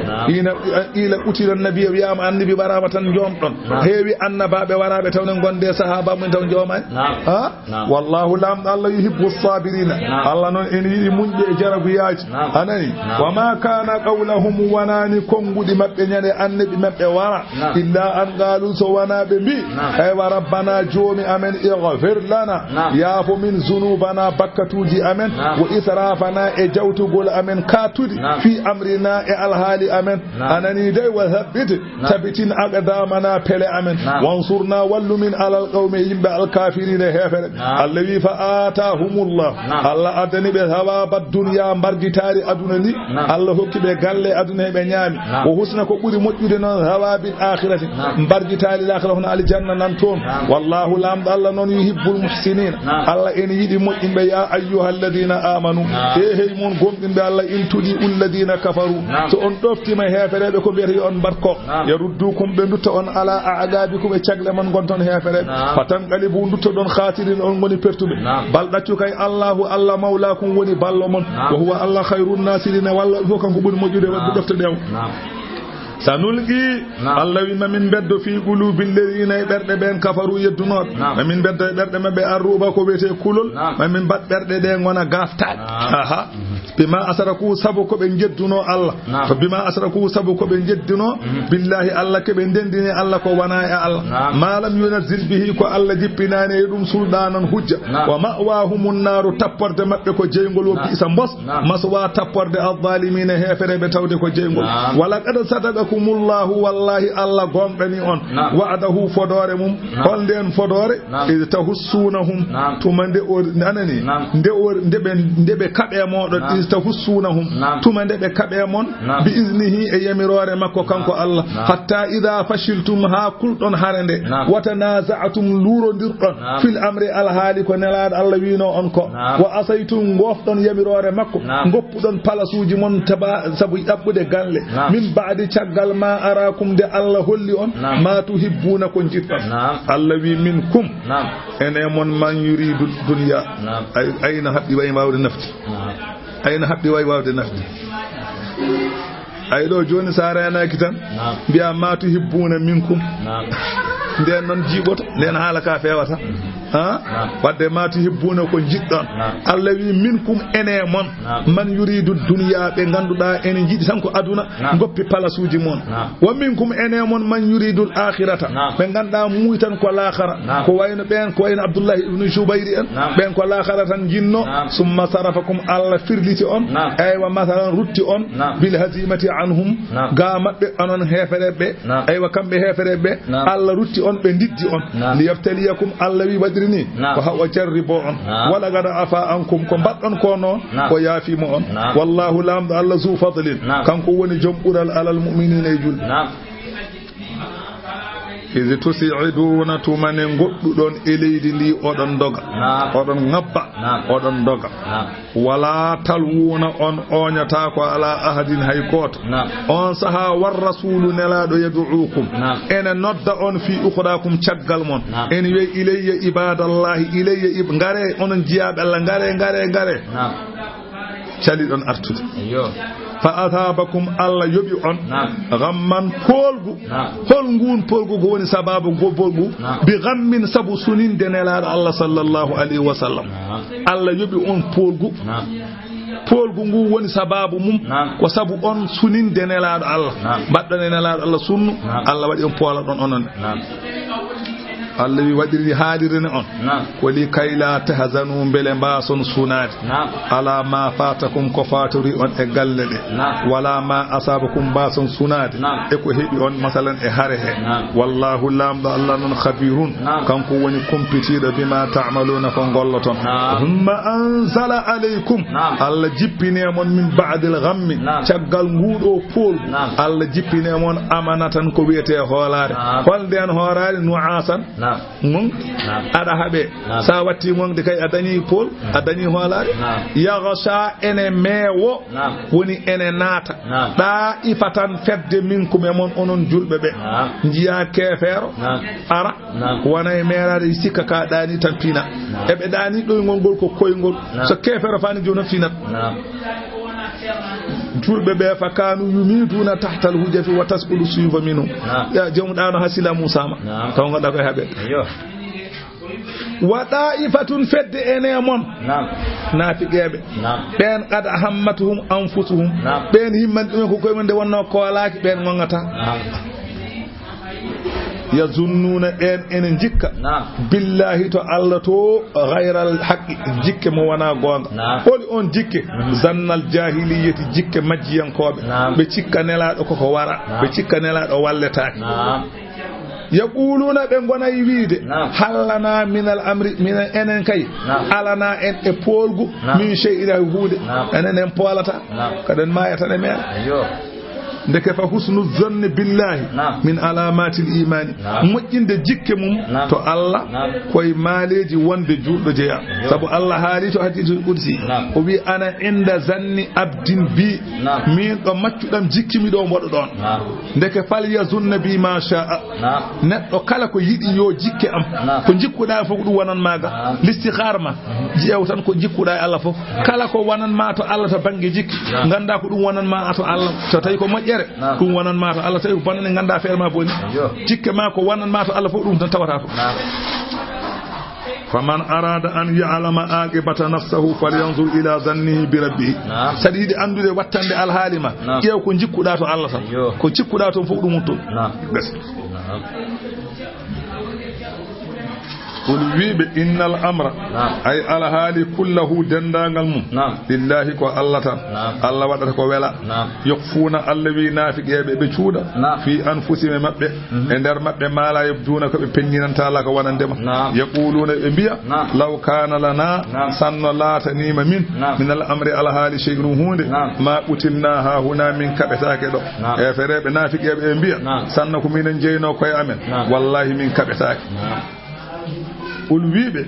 الى اوتيل النبي يام النبي برامه نجوم دون هيبي annabaabe waraabe taw ne gonde sahaba mun taw jooman ha wallahu lam Allah yuhibbu as-sabirin Allah non en yi munje jarabu yaaji anani wama kana qawluhum wanani kongudi mabbe nyane annabi mabbe wara illa an qalu so wanabe bi ay wa rabbana joomi amen ighfir lana yafu min zunubana bakkatuji amen wa israfana e jawtugol amen katudi fi amrina e alhali amen anani dai wa thabbit tabitin aqdamana pele amen وانصرنا ولمن على القوم ينبع الكافرين هفر الذي فآتاهم الله الله أدى waddani ɓe hawaba duniya mbargitari aduna ni Allah hokki ɓe galle aduna heɓe ñaami o husna ko ɓuri moƴƴude noon hawabil akhirati mbargitari l'akhira hono aljanna nan toon wallahu lamɗo Allah noon yuhibbul muhsinin Allah ene yiɗi moƴƴinɓe ya ayyuhalladina amanu hey mon gomɗinɓe Allah in tuɗi ulladina kafaru so on ɗoftima hefereɓe ko mbiyata yo on mbatko yaruddukum ɓe dutta on ala a'gabikum e cagle man gonton hefereɓe fatanqalibu dutta ɗon khatirin on goni pertuɓe bal ɗaccu kay Allahu Allah mawlakum woni ballo mon wa huwa Allah khairun nasirina walla fof kanko ɓuri moƴƴude wadde ɗofte ɗew sanulqi Allah wi mamin beddo fi qulubil ladina berde ben kafaru yeddunoɓe mamin beddo e berde mabɓe arruba ko wiyete kulol mamin bat berde ɗe gona gaftaɗe aha bima asraku sabu ko ɓe jedduno Allah to bima asraku sabu ko ɓe jedduno billahi Allah ke ɓe ndendini Allah ko wona e Allah malam yunazil bihi ko Allah jippinani e ɗum sulɗanan hujja wa ma'wahumun naru tapporde mabɓe ko jeygol wo bisa mbos maswa tapporde adh-dhalimina hefereɓe tawde ko jeygol wala qad sadaqakumullahu wallahi Allah gomɗani on wa'adahu fodore mum holde en fodore id tahussunahum tuma nde o anani nde ɓe kaɓe moɗon tahussunahum tuma nde ɓe kaɓe mon bi iznihi e yamirore makko kanko Allah hatta ida fashiltum ha kulɗon harande wa tanaza'tum lurondirɗon fil amri alhaali ko nelaɗo Allah wino on ko wa asaytum gofɗon yamirore makko goppuɗon palasuji mon taba sabu ɗaɓɓude galle min ba'di caggal ma arakum de Allah holli on ma tuhibbuna ko jiɗɗon Allah wi minkum ene mon man yuridu dunya ayna haɓɓi way wawde nafti ayna haɓɓi way wawde nafti ay ɗo joni sa renaki tan mbiya ma tuhibbuna minkum nden noon jiiɓoto nden haala ka fewata wadde ma tuhibbuna ko jiɗɗon Allah wi minkum ene mon man yuridu dunya ɓe ganduɗa ene jiiɗi tan ko aduna goppi palasuji mon wa minkum ene mon man yuridu al-akhirata ɓe ganduɗa muy tan ko l'akhara ko wayno ɓen ko wayno Abdoullahi ibn Jubayr en ɓen ko l'akhara tan jinno summa sarafakum Allah firliti on aywa masalan rutti on bil hazimati anhum ga mabɓe onon hefereɓe aywa kamɓe hefereɓe Allah rutti on ɓe diddi on liyaftaliyakum Allah wi wadrini ko hawa jarribo on wala gada afa ankum ko baddon ko non ko yaafimo on wallahu lamdo Allah zu fadlin kanko woni jom ɓural alal mu'minina e julɓe izi tusi'iduna tumane godduɗon e leydi ndi oɗon doga oɗon ngabba oɗon doga wala talwuna on oñata ko ala ahadin hay goto on saha war rasulu nelaɗo yad'ukum ene nodda on fi ukhrakum caggal mon en wi ilayya ibadallahi ilayya ngare onon jiyaɓe Allah ngare caliɗon artude fa athabakum Allah yoɓi on ghamman polgu hol ngun polgu ko woni sababu gobolgu bi ghammin sabu suninde nelaɗo Allah sallallahu alayhi wa sallam Allah yoɓi on polgu ngu woni sababu mum ko sabu on suninde nelaɗo Allah baɗɗon e nelaɗo Allah sunnu Allah waɗi on poola ɗon onon Allah wi waɗiri haalirene on ko li kayla tahzanu mbele mbason sunade ala ma fatakum ko faturi on e galle ɗe wala ma asabakum mbason sunade e ko heɓi on masalan e hare he wallahu lamɗo Allah noon khabirun kanko woni kompitiɗo bima ta'maluna ko golloton humma anzala alaykum Allah jippine mon min ba'dil ghammi caggal nguɗo polgu Allah jippine mon amanatan ko wiyete hoolare holden hoorare nu'asan mon ada habe sa watti mon de kay adani pol adani holare yaghsha ene mewo woni ene nata da ifatan fedde minkum e mon onon julbe be jiya kefero ara wona e merade sikka ka dani tan pina e be dani do ngol ko koygol so kefero fani jona finat julbe be fa kanu yumituna tahta al-hujjati wa tasqulu suyuba minhu ya jom dano hasila musa ma taw ngada ko habe wa da'ifatun fedde ene mon nafiqebe ben qad hammatuhum anfusuhum ben himman dum ko koy monde wonno ko laaki ben ngongata yazunnuna en jikka billahi to Allah to ghayral haqqi jikke mo wana gonga holi on jikke zannal jahiliyati jikke majjiyankobe be cikka nelado ko wara be cikka nelado walletaaki yaquluna be gona wiide hallana min al amri min enen kay alana en e polgu min shay'ira huude enen en polata kaden mayata ne mer ndeke fa husnu zanni billahi min alamati al imani mojjinde jikke mum to Allah koy maleji wonde juudo jeya sabu Allah haali to hadithul qudsi o wi ana inda zanni abdin bi min do maccudam jikkimi do modo don ndeke fal yazunna bi ma sha'a neddo kala ko yidi yo jikke am ko jikkuda fof dum wonan maga listikhar ma jeew tan ko jikkuda Allah fof kala ko wonan ma to Allah to bangi jikki ganda ko dum wonan ma to Allah to tay ko mojjere dum wonan ma to Allah tay ko banane ganda feer ma boni jikke ma ko wonan ma to Allah fof dum tan tawata ko faman arada an ya'lama aqibata nafsihi falyanzur ila dhannihi bi rabbih sadidi andude wattande alhalima jeew ko jikkuda to Allah tan ko jikkuda to fof dum ton قل ويب إن الأمر أي على هالي كله دندان المم لله كو الله الله ودر كو ولا يخفون الذي نافق بشودا في أنفسهم مبه اندر مبه ما لا يبدون كو بنينان تالا كو ونندم يقولون انبيا لو كان لنا سن لا تنيم من الأمر على هالي شيء هوند ما قتلنا ها هنا من كبتاك دو فريب نافق انبيا سنكم من جينو كو امن والله من كبتاك قل ويبه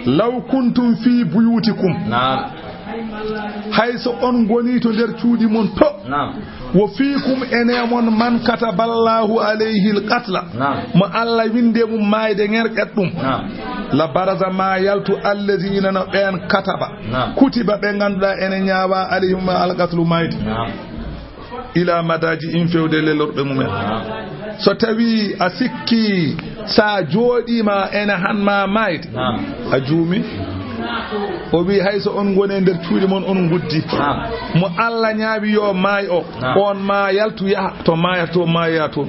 لو كنتم في بيوتكم حيث أنغوني تدر تودي من تو وفيكم انيمون من كتب الله عليه القتل ما الله ويندم مايده نركتم la baraza ma yaltu allazina na ben kataba kutiba be ganduda ene nyaawa alayhim alqatlu mayd ila madaji infewde lelorbe mumen so tawi a sikki sa joodima ene hanma mayd a juumi o wi hayso on gone nder cuuɗi mon on guddi mo Allah ñaawi yo maay o on ma yaltu yaha to maayato maaya toon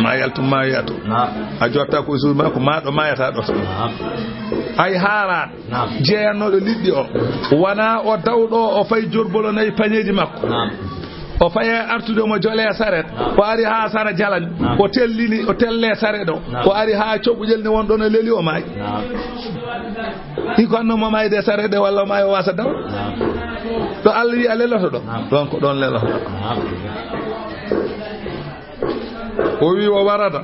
ma yaltu maayato a jotta ko suuma ko maado maayata do ay haara jeeyanodo liddi o wana o dawdo o fay jorbolo nay pañeji makko o faye artude mo jole saret o ari ha sara jalan o tellini o telle sare do o ari ha cobujel ne won don leli o may iko no mo may de sare de walla may o wasa daw to Allah wi aleloto do donc don leloto o wi o warada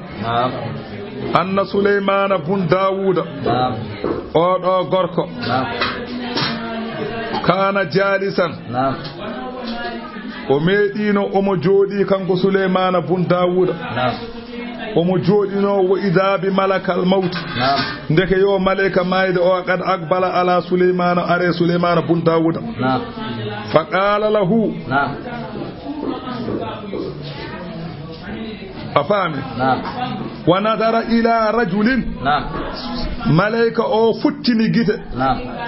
anna Sulaymana bun Dawuda o do gorko kana jalisan o meedino omo joodi kanko Sulaymana bun Dawuda omo joodino wo idabi malakal maut ndeke yo malaika mayde o qad aqbala ala Sulaymana are Sulaymana bun Dawuda fa qala lahu afami wa nadara ila rajulin malaika o futtini gite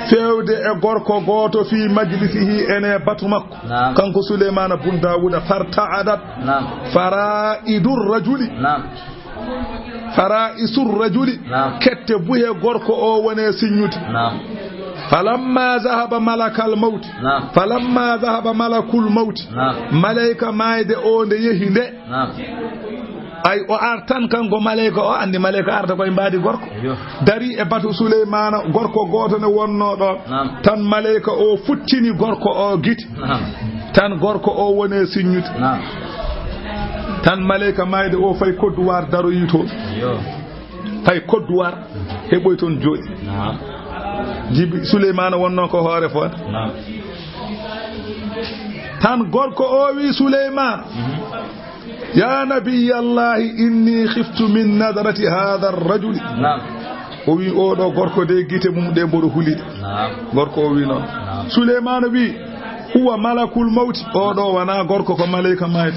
fewde e gorko goto fi majlisihi ene batu makko kanko Sulaymana bun Dawuda farta'adat fara'isur rajuli kette buhe gorko o wone sinyuti falamma zahaba malakul maut malaika mayde o nde yehi nde ay o artan kanko malaika o andi malaika arta koy mbaadi gorko dari e batu Sulaymana gorko goto ne wonno do tan malaika o futtini gorko o giti tan gorko o wone sinyuti tan malaika mayde o fay kodduwar daroyi to fay kodduwar heboy ton jodi jibi Sulaymana wonno ko hoore fo tan gorko o wi Sulaymana يا نبي الله إني خفت من نظرة هذا الرجل وي أودو غوركو دي جيتي مum دي مبرو هوليد غوركو وي نون سليمان وي هو ملك الموت أودو وانا غوركو كو ملائكة مايت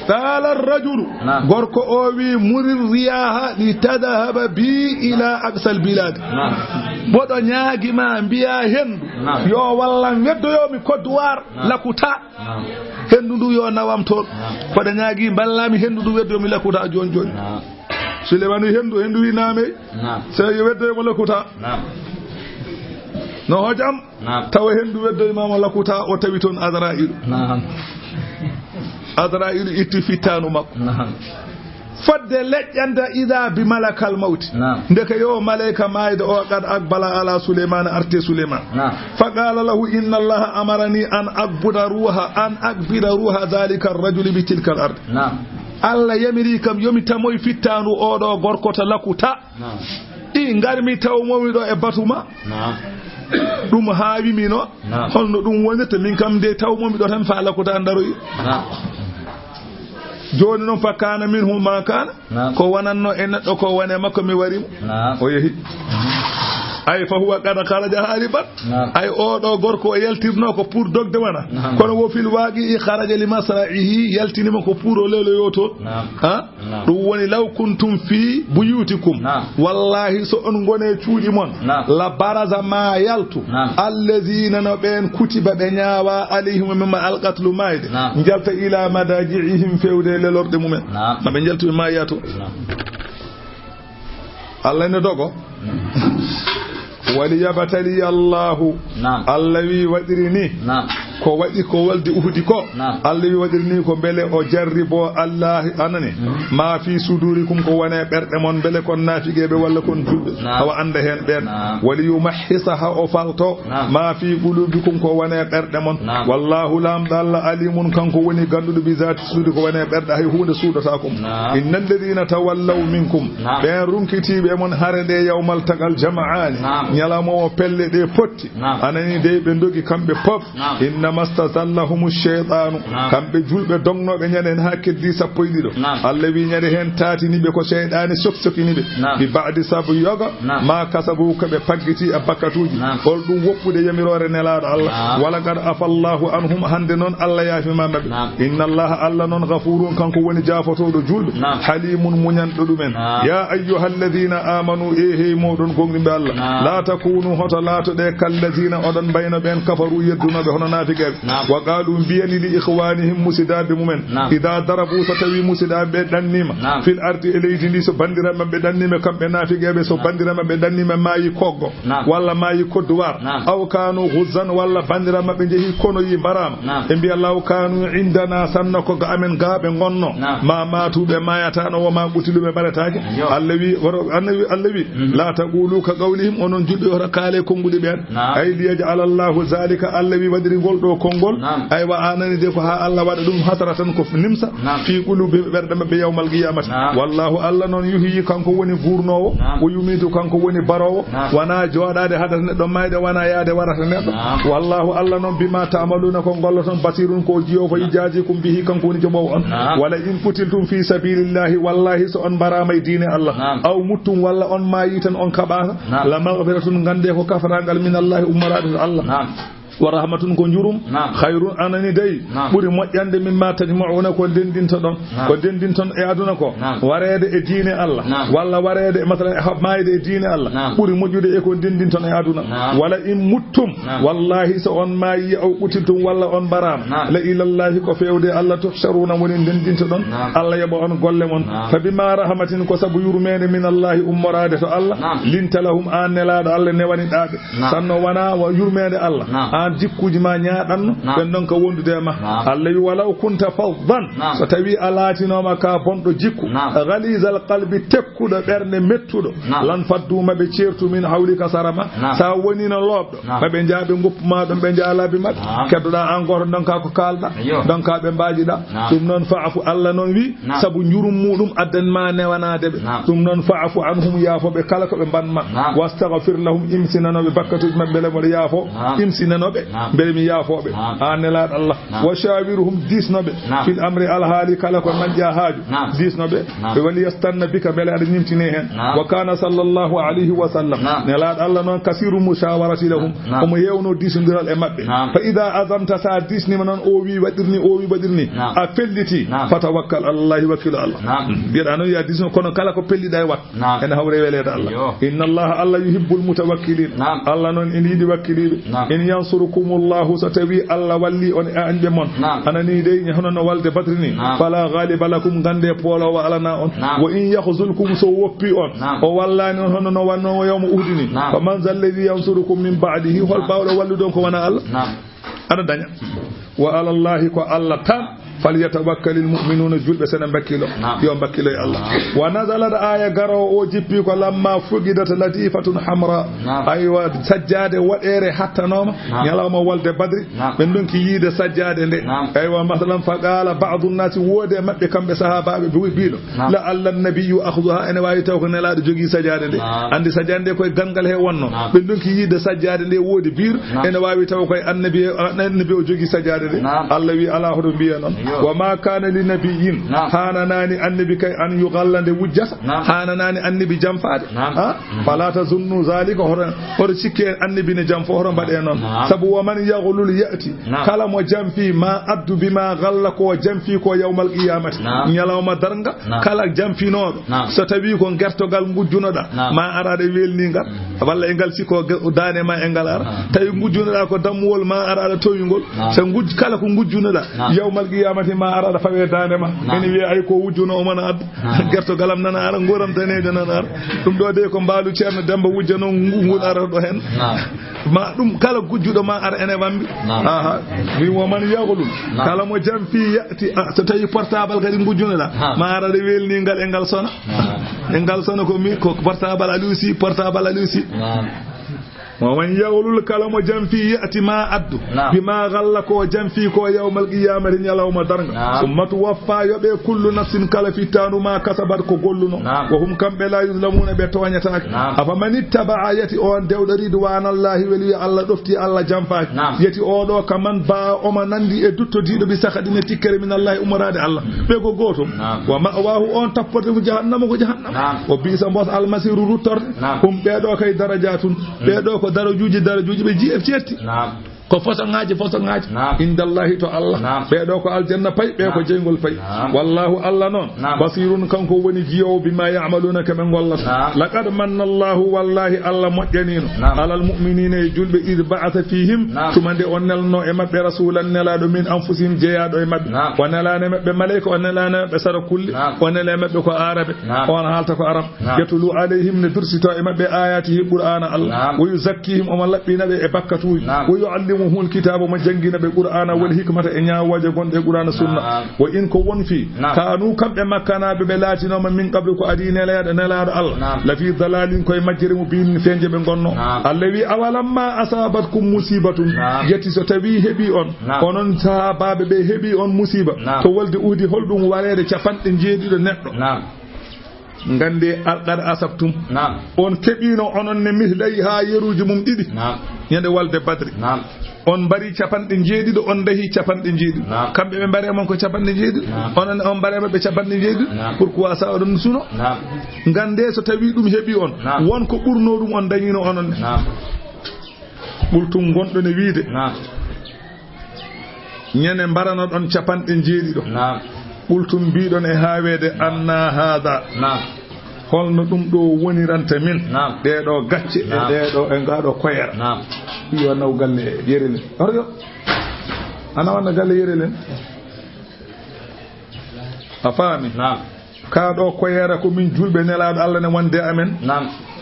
قال الرجل غوركو وي مري الرياح لتذهب بي إلى أقصى البلاد bodo nyaagi ma mbiya hendu yo walla weddo yo mi kodduwar lakuta hendu ndu yo nawam ton bodo nyaagi ballami hendu ndu weddo mi lakuta jon jon Suleymanu hendu wi name sey weddo mo lakuta no hojam taw hendu weddo imam lakuta o tawi ton Azrail Azra'ilu itti fittanu makko fadde leƴƴanda ida bi malakal mawti ndeka yo malaika mayde o qad aqbala ala Suleyman arte Suleyman fa qala lahu inna allaha amarani an aqbida ruha dhalika ar-rajuli bi tilka al-ard Allah yamiri kam yomi tamoy fittanu oɗo gorko to lakuta ɗi ngarmi taw momi ɗo e batuma ɗum haawimi no holno ɗum wonirta min kam de taw momi ɗo tan fa lakuta daroyi joni noon fa kana minhu ma kana ko wonanno e neɗɗo ko wone makko mi warimo o yehi ay fa huwa qad kharaja hariban ay oɗo gorko o yaltirno ko pour dogde wana kono wo fil waqi kharaja li masra'ihi yaltinima ko pour o lelo yoto ɗum woni law kuntum fi buyutikum wallahi so on gone cuuɗi mon la baraza ma yaltu allazina no ɓen kutiba ɓe ñaawa alayhim mimma alqatlu mayde jalta ila madaji'ihim fewde lelorde mumen maɓe jaltu ma yato Allah ne dogo waliyabtali Allahu Allah wi waɗirini ko waɗi ko waldi uhudi ko Allah wi waɗirini ko bele o jarribo Allah anani ma fi sudurikum ko wone ɓerɗe mon bele kon nafigeɓe walla kon julɓe awa anda hen ɓen waliyumahhisa ha o falto ma fi qulubikum ko wone ɓerɗe mon wallahu lamɗo Allah alimun kanko woni ganduɗo bi zati sudi ko wone ɓerɗe hay hunde suudatakum innal ladina tawallaw minkum ɓen runkitiɓe mon hare nde yawmal tagal jama'ani ñalamo o pelle ɗe potti anani de ɓe dogi kamɓe pop innama stazallahum shaytanu kamɓe julɓe dognoɓe ñanden ha keddi sappo e ɗiɗo Allah wi ñande hen tatiniɓe ko shaytani soksokiniɓe bi ba'di sabu yoga ma kasabu koɓe paggiti e bakkatuji hol ɗum woppude yamirore nelaɗo Allah wala kad afallahu anhum hande noon Allah yaafima maɓe inna allaha Allah noon ghafurun kanko woni jafotoɗo julɓe halimun muñanɗo ɗumen ya ayyuhalladhina amanu hey moɗon gonɗiɓe Allah la takunu hoto laatoɗe kallazina oɗon mbayno ɓen kafaru yeddunoɓe hono naafigeɓe wa qalu mbiyani li ikhwanihim musidaɓe mumen ida darabu so tawi musidaɓe ɗannima fil ardi e leydi ndi so bandiraɓe ɓe ɗannima kamɓe naafigeɓe so bandiraɓe ɓe ɗannima maayi koggo walla maayi kodduwar aw kanu ghuzzan walla bandiraɓe maɓɓe jeehi konoyi mbarama ɓe mbiya law kanu indana sanna ko ga amen gaaɓe gonno ma matuɓe mayatano woma ɓutiluɓe ɓaɗetake Allah wi la taqulu ka qawlihim onon julɓe ora kaale konnguli ɓen ay liyaj'ala Allahu zalika Allah wi waɗiri ngol ɗo konngol ay wa anani de ko ha Allah waɗa ɗum hasratan ko nimsa fi qulubi ɓerɗe maɓɓe yawmal qiyamati wallahu Allah noon yuhyi kanko woni gurnowo o yumitu kanko woni barowo wana jooɗade hadata neɗɗo mayde wana yaade warata neɗɗo wallahu Allah noon bima ta'maluna ko golloton basirun ko jiyo fo ijajikum bihi kanko woni joɓowo on wala in kutiltum fi sabilillahi wallahi so on barama e diine Allah aw muttum walla on mayi tan on kaɓaka la maghfiratun gande ko kafaragal min Allah ummarade to Allah wa rahmatun ko jurum khayrun anani day ɓuri moƴƴande mimma tajma'una ko dendinta ɗon ko dendinton e aduna ko warede e diine Allah walla warede masalan e mayde e diine Allah ɓuri moƴƴude e ko dendinton e aduna wala in muttum wallahi so on mayi aw qutiltum walla on barama la ilallahi ko fewde Allah tuhsharuna woni dendinta ɗon Allah yabo on golle mon fa bima rahmatin ko sabu yurmede min Allah ummorade to Allah linta lahum an nelaɗo Allah newani ɗaɓe sanno wana yurmede Allah jikkuji ma ñaaɗanno ɓen ɗon ko wondude ma Allah wi walaw kunta faddan so tawi a laatinoma ka bonɗo jikku ghalizal qalbi tekkuɗo ɓernde mettuɗo lan faddu maɓe ceertu min hawlika sarama sa wonino looɓɗo maɓe jaa ɓe goppuma ɗon ɓe jaa laabi maɓɓe keddoɗa an goto donka ko kalɗa donka ɓe mbajiɗa ɗum noon fa'fu Allah noon wi saabu jurum muɗum addanma newanade ɓe ɗum noon fa'fu anhum yaafoɓe kala koɓe mbanma wastaghfir lahum imsinanoɓe bakkatuji maɓɓe lemoɗo yaafo imsinanoɓe mbele mi yaafoɓe an nelaɗo Allah wa shawiruhum disnoɓe fil amri alhaali kala ko nanƴa haaju disnoɓe ɓe woni yastanna bika beele aɗa ñimtini hen wa kana sallallahu alayhi wa sallam nelaɗo Allah noon kasiru mushawarati lahum omo yewno disodiral e mabɓe fa ida azamta sa disnima noon o wi waɗirni a felliti fatawakkal alallahi wakkilu Allah mbiyeɗa noon ya disno kono kala ko pelliɗa e wat ene hawre welede Allah inna allaha Allah yuhibbul mutawakkilin Allah noon ene yiɗi wakkiliɓe en yansurukumullahu so tawi Allah walli on e anɓe mon anani dey hono no walde badri ni fala ghaliba lakum gande polowo alana on wa in yakhzulkum so woppi on o wallani on hono no wannowo yawma uhdini fa man zal ladhi yansurukum min ba'dihi hol bawɗo wallu ɗon ko wona Allah aɗa daña wa alallahi ko Allah tan falyatawakkalil mu'minuna julɓe sene bakkilo yo bakkilo e Allah wa nazalat aya garo o jippi ko lamma fugidat latifatun hamra aywa sajjade waɗere hattanoma ñalawma walde badri ɓen ɗon ki yiide sajjade nde aywa masalan fa qala ba'du nnasi woode mabɓe kamɓe sahabaɓe biiɗo la alla nabiyyu akhduha ene wawi taw ko nelaɗo jogui sajjade nde andi sajjade nde koye gangal he wonno ɓen ɗon ki yiide sajjade nde woodi biir ene wawi taw koye annabi o jogui sajjade nde Allah wi ala hoɗo mbiya noon wa ma kana li nabiyyin hananani annabi kay an yughallande wujjata hananani annabi jamfade fala tazunnu zalika hoto sikke annabi ne jam fo hoto mbaɗe noon sabu wa man yaghlul ya'ti kala mo jamfi ma addu bima ghalla ko jamfi ko yawmal qiyamati nyalawma darga kala jamfinoɗo so tawi ko gertogal gujjunoɗa ma arade welningal walla e ngal siko dane ma e ngal ara tawi gujjunoɗa ko dammuwol ma arade toyingol so kala ko gujjunoɗa yawmal qiyamati ma arade fawe dane ma ene wiya ay ko wujjuno o mana addu gertogalam nana ara goram danejo nana ara ɗum ɗo de ko mbaalu ceerno Demba wujja noon ngul ara ɗo hen ma ɗum kala gujjuɗo ma ara ene wambi mi woman yaghlul kala mo jamfi yati so tawi portable kadi gujjunoɗa ma arade welningal e ngal sona e ngal sona ko mi ko portable alusi ومن يغلل كلام جنفي يأتي ما أدو بما غلق جنفي كو يوم القيامة يوم درن ثم توفى يبي كل نفس كلا في تانو ما كسبت كو قلنا وهم كم لا يظلمون بتوانية تاك أفمن اتبع يتي أون دود رضوان الله ولي الله دفتي الله جنفاك يتي أودو كمان با أما نندي ادوتو ديدو بسخدين تكر من الله أمراد الله بيكو غوتم ومأواه أون تفوت جهنم وبيس موس المسير روتر هم بيدو كي درجات بيدو darajuji be jetti ko fosangaji indallahi to Allah be do ko aljanna pay be ko jengol pay wallahu Allah non basirun kanko woni jiyo bima ya'maluna kama ngollata laqad manna Allahu wallahi Allah mojjanino alal mu'minina julbe id ba'atha fihim tumande onnelno e mabbe rasulan nelado min anfusihim jeyado e mabbe wonelane mabbe malaika wonelane mabbe sara kulli wonelane mabbe ko arabe on halta ko arab yatulu alayhim ne dursito e mabbe ayatihi qur'ana Allah wa yuzakkihim o labbina be e bakkatu wa yu'allimuhum الكتاب ما جنجنا بالقرآن والحكمة إن يواجه قند القرآن السنة وإن كون في كانوا كم مكانا ببلاتنا من قبل كأدين لا الله لفي ضلال كوي مجرم بين فين جبن قنو الذي أولما أصابتكم مصيبة يتي ستبي هبي أون ساباب بهبي مصيبة تولد أودي هلدون والد شفان إنجيدي لنقل ngande alqad asabtum on kebino onon ne mihlay ha yeruji mum didi nyande walde badri on bari capanɗe jeeɗiɗo on dahi capanɗe jeeɗiɗo kamɓe ɓe mbare mon ko capanɗe jeeɗiɗo onon on mbarema ɓe capanɗe jeeɗiɗo pourquoi sa oɗon suno ngande so tawi ɗum heeɓi on won ko ɓurno ɗum on dañino onon ne ɓurtum gonɗo ne wiide ñande mbarano ɗon capanɗe jeeɗiɗo ɓultum mbiɗon e hawede anna hada holno ɗum ɗo woniranta min ɗeɗo gacce e ɗeɗo e ngaɗo koyera yo naw galle yerelen oryo ana wanna galle yerelen a faami kaɗo koyera ko min julɓe nelaɗo Allah ne wonde amen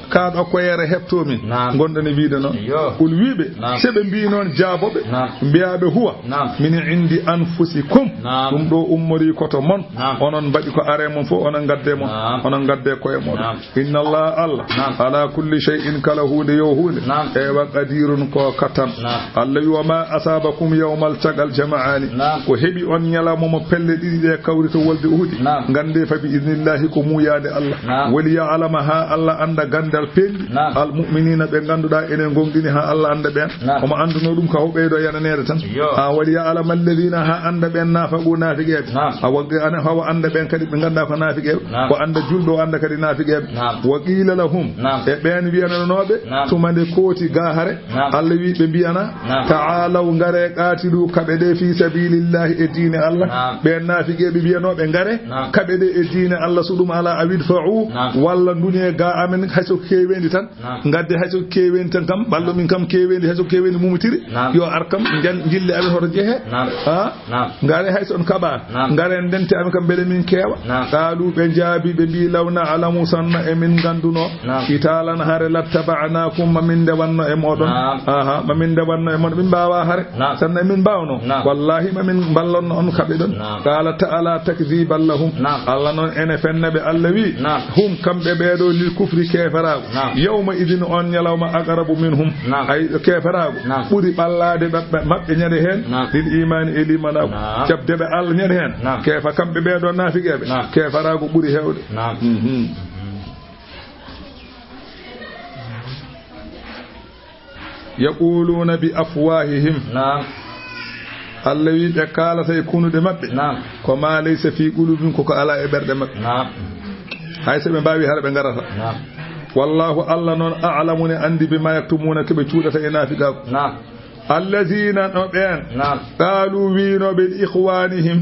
kaɗo koyere hepto min gondone wiide noon ɓul wiɓe seɓe mbi noon jaaboɓe mbiyaɓe huwa min indi anfusikum ɗum ɗo ummori koto mon onon mbaɗi ko are mon fof onon gadde mon onon gadde koye moɗon inna Allah ala kulli shay'in kala hunde yo hunde ewa qadirun ko katan Allah wi wa ma asabakum yawmal tagal jama'ani ko heɓi on ñalamo mo pelle ɗiɗi ɗe kawri to wolde uhudi gande fa bi idnillahi ko muyade Allah wali ya'lama ha Allah anda gande pelli al mu'minina be ganduda enen gongdini ha Allah anda ben o mo anduno dum ka hoɓeydo yananede tan ha wali ya alam alladhina ha anda ben nafaqu nafiqeɓe ha wagge ana hawa anda ben kadi be ganda ko nafiqeɓe ko anda juldo anda kadi nafiqeɓe wa qila lahum e ben wiyananoɓe tumande kooti ga hare Allah wi be biyana ta'alu ngare qatilu kabe de fi sabilillahi e dine Allah be nafiqeɓe biyanoɓe ngare kabe de e dine Allah sudum ala awid fa'u walla dunya ga amen haso kewendi tan gadde hayso kewendi tan kam ballo min kam kewendi hayso kewendi mumutiri yo arkam jille amin hoto jehe ha ngare hayso on kaba ngare dente amin kam bele min kewa qalu be jaabi be bi lawna ala musanna e min ganduno italan hare lattaba'nakum min dewanno e modon aha min dewanno e modon min bawa hare sanna min bawno wallahi min ballonno on kabe don qala ta'ala takziban lahum alla non ene fennabe alla wi hum kambe beedo lil kufri kefarago yawma idin on nyalawma aqrabu minhum ay kefarago buri ballade mabbe nyade hen lil imani e limanago jabdebe alla nyade hen kefa kambe beedo nafigebe kefarago buri hewde yaquluna bi afwahihim Allah wi be kala tay kunude mabbe ko ma laysa fi qulubin ko ala e berde mabbe hay se be bawi hare be garata wallahu alla non a'lamu ni andi bima yaktumuna ke be cuudata e nafiga allazina noben qalu wi no bil ikhwanihim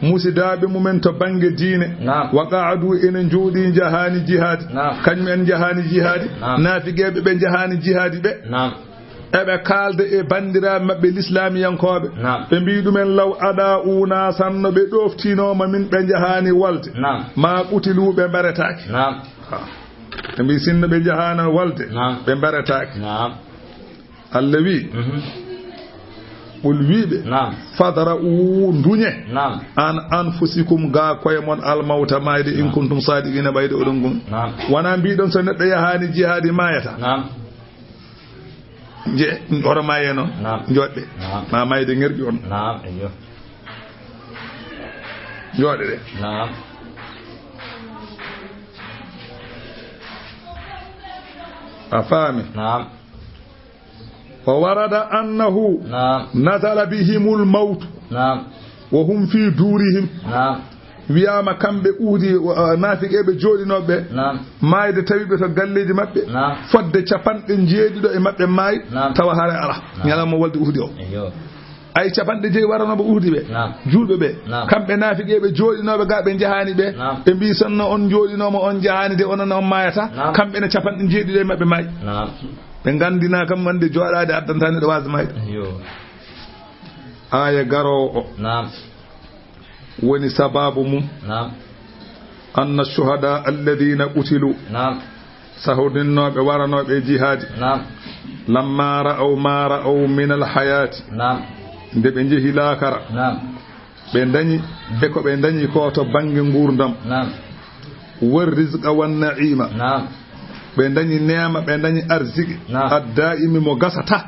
musidabe mumen to bange diine wa qa'adu en judi jahani jihad kanyum en jahani jihad nafigebe be jahani jihad be ebe kalde e bandira mabbe l'islamiyankobe be mbi dumen law ada una sanno be doftinoma min be jahani walde ma qutilu be baretaki be mbi sinno be jahana walde be baretaki allawi ul wibe fadara ndunye an anfusikum ga koye mon al mauta mayde in kuntum sadiqina bayde odon gum wana mbi don so neddo yahani jihadi mayata je oro mayeno jodde ma mayde ngerbi on jodde de afami wa warada annahu nazala bihimul maut wa hum fi durihim wiyama kambe uudi nafiqebe jodinobe mayde tawibe to galleji mabbe fodde capande jeedido e mabbe may tawa hare ala nyalama walde uudi o ay capande jeey waranobe uudi be julbe be kambe nafiqebe jodinobe gaabe jahani be be mbi sonno on jodinoma on jahani de onon on mayata kambe ne capande jeedido e mabbe may be gandina kam mande jodaade addantane do wazi mayde aya garo woni sababu mum anna shuhada alladhina qutilu sahudinnobe waranobe jihadi lamma ra'aw ma ra'aw min alhayati nde be jehi lakara be dañi be ko be dañi ko to bangi ngurdam war rizqa wan na'ima be dañi neema be dañi arziki ad-da'imi mo gasata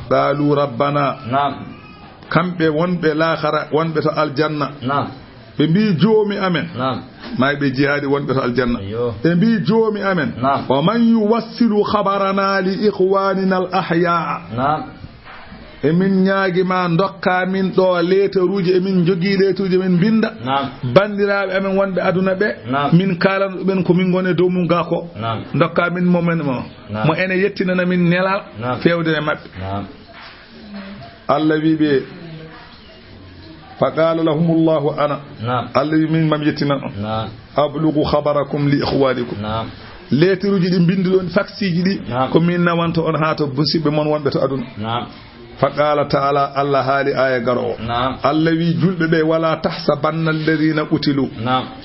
qalu rabbana kambe wonbe laakhara wonbe to aljanna be mbi joomi amen may be jihadi wonbe to aljanna be mbi joomi amen wa man yuwassilu khabarana li ikhwanina al ahya e min nyaagi ma ndokka min do leteruuje e min jogi leteruuje min binda bandiraabe amen wonbe aduna be min kalan ben ko min gone dow mum gako ndokka min momen mo ene yettinana min nelal fewde mabbe Allah wibe faqala lahumullahu ana Allah min mam yettina ablugu khabarakum li ikhwanikum leteruji di bindilon faksiji di ko min nawanto on haato busibbe mon wonbe to aduna faqala ta'ala Allah hali aya garo Allah wi julbe be wala tahsabanna alladhina qutilu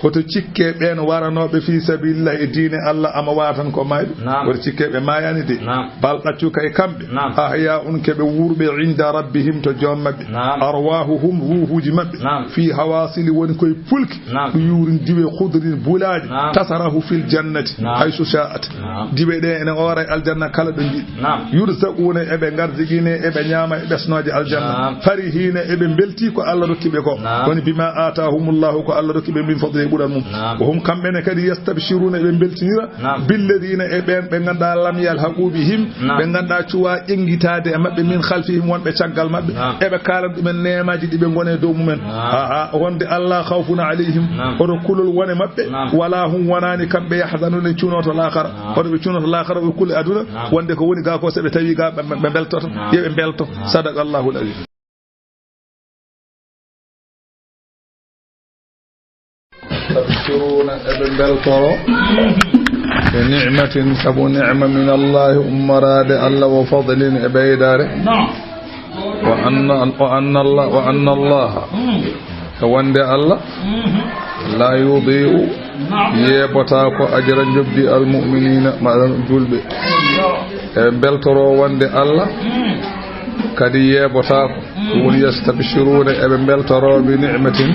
hoto cikke ben waranobe fi sabilillah e diine Allah ama watan ko maybe wor cikke be mayani de bal daccu kay kambe ahya un kebe wurbe inda rabbihim to jommabe arwahuhum ruhuji mabbe fi hawasil won koy fulki yurin diwe khudrin bulaji tasarahu fil jannati haythu sha'at diwe de en ora aljanna kala do jidi yurzaquna ebe garzigine ebe besnoje aljanna farihina ebe belti ko Allah rokkibe ko woni bima atahumullahu ko Allah rokkibe min fadli budan mum wa hum kambene kadi yastabshiruna ebe beltinira billadina ebe be ganda lam yalhaqu bihim be ganda cuwa jengitade mabbe min khalfihim wonbe caggal mabbe ebe kala dum neemaji dibe gone dow mumen wonde Allah khawfuna alayhim odo kulul wone mabbe wala hum wanani kambe yahzanuna cunoto lakhara odo be cunoto lakhara be kul aduna wonde ko woni ga ko sebe tawi ga be beltoto yebe belto صدق الله العظيم تبشرون ابن بلطو ni'matin sabu ni'ma min Allah ummarade Allah wa fadlin e baydare wa anna Allah wande Allah la yudhi'u yebota ko ajra jobdi al mu'minina madan julbe e beltoro wande Allah kadi yebota ko woni yastabshiruna e beltoro bi ni'matin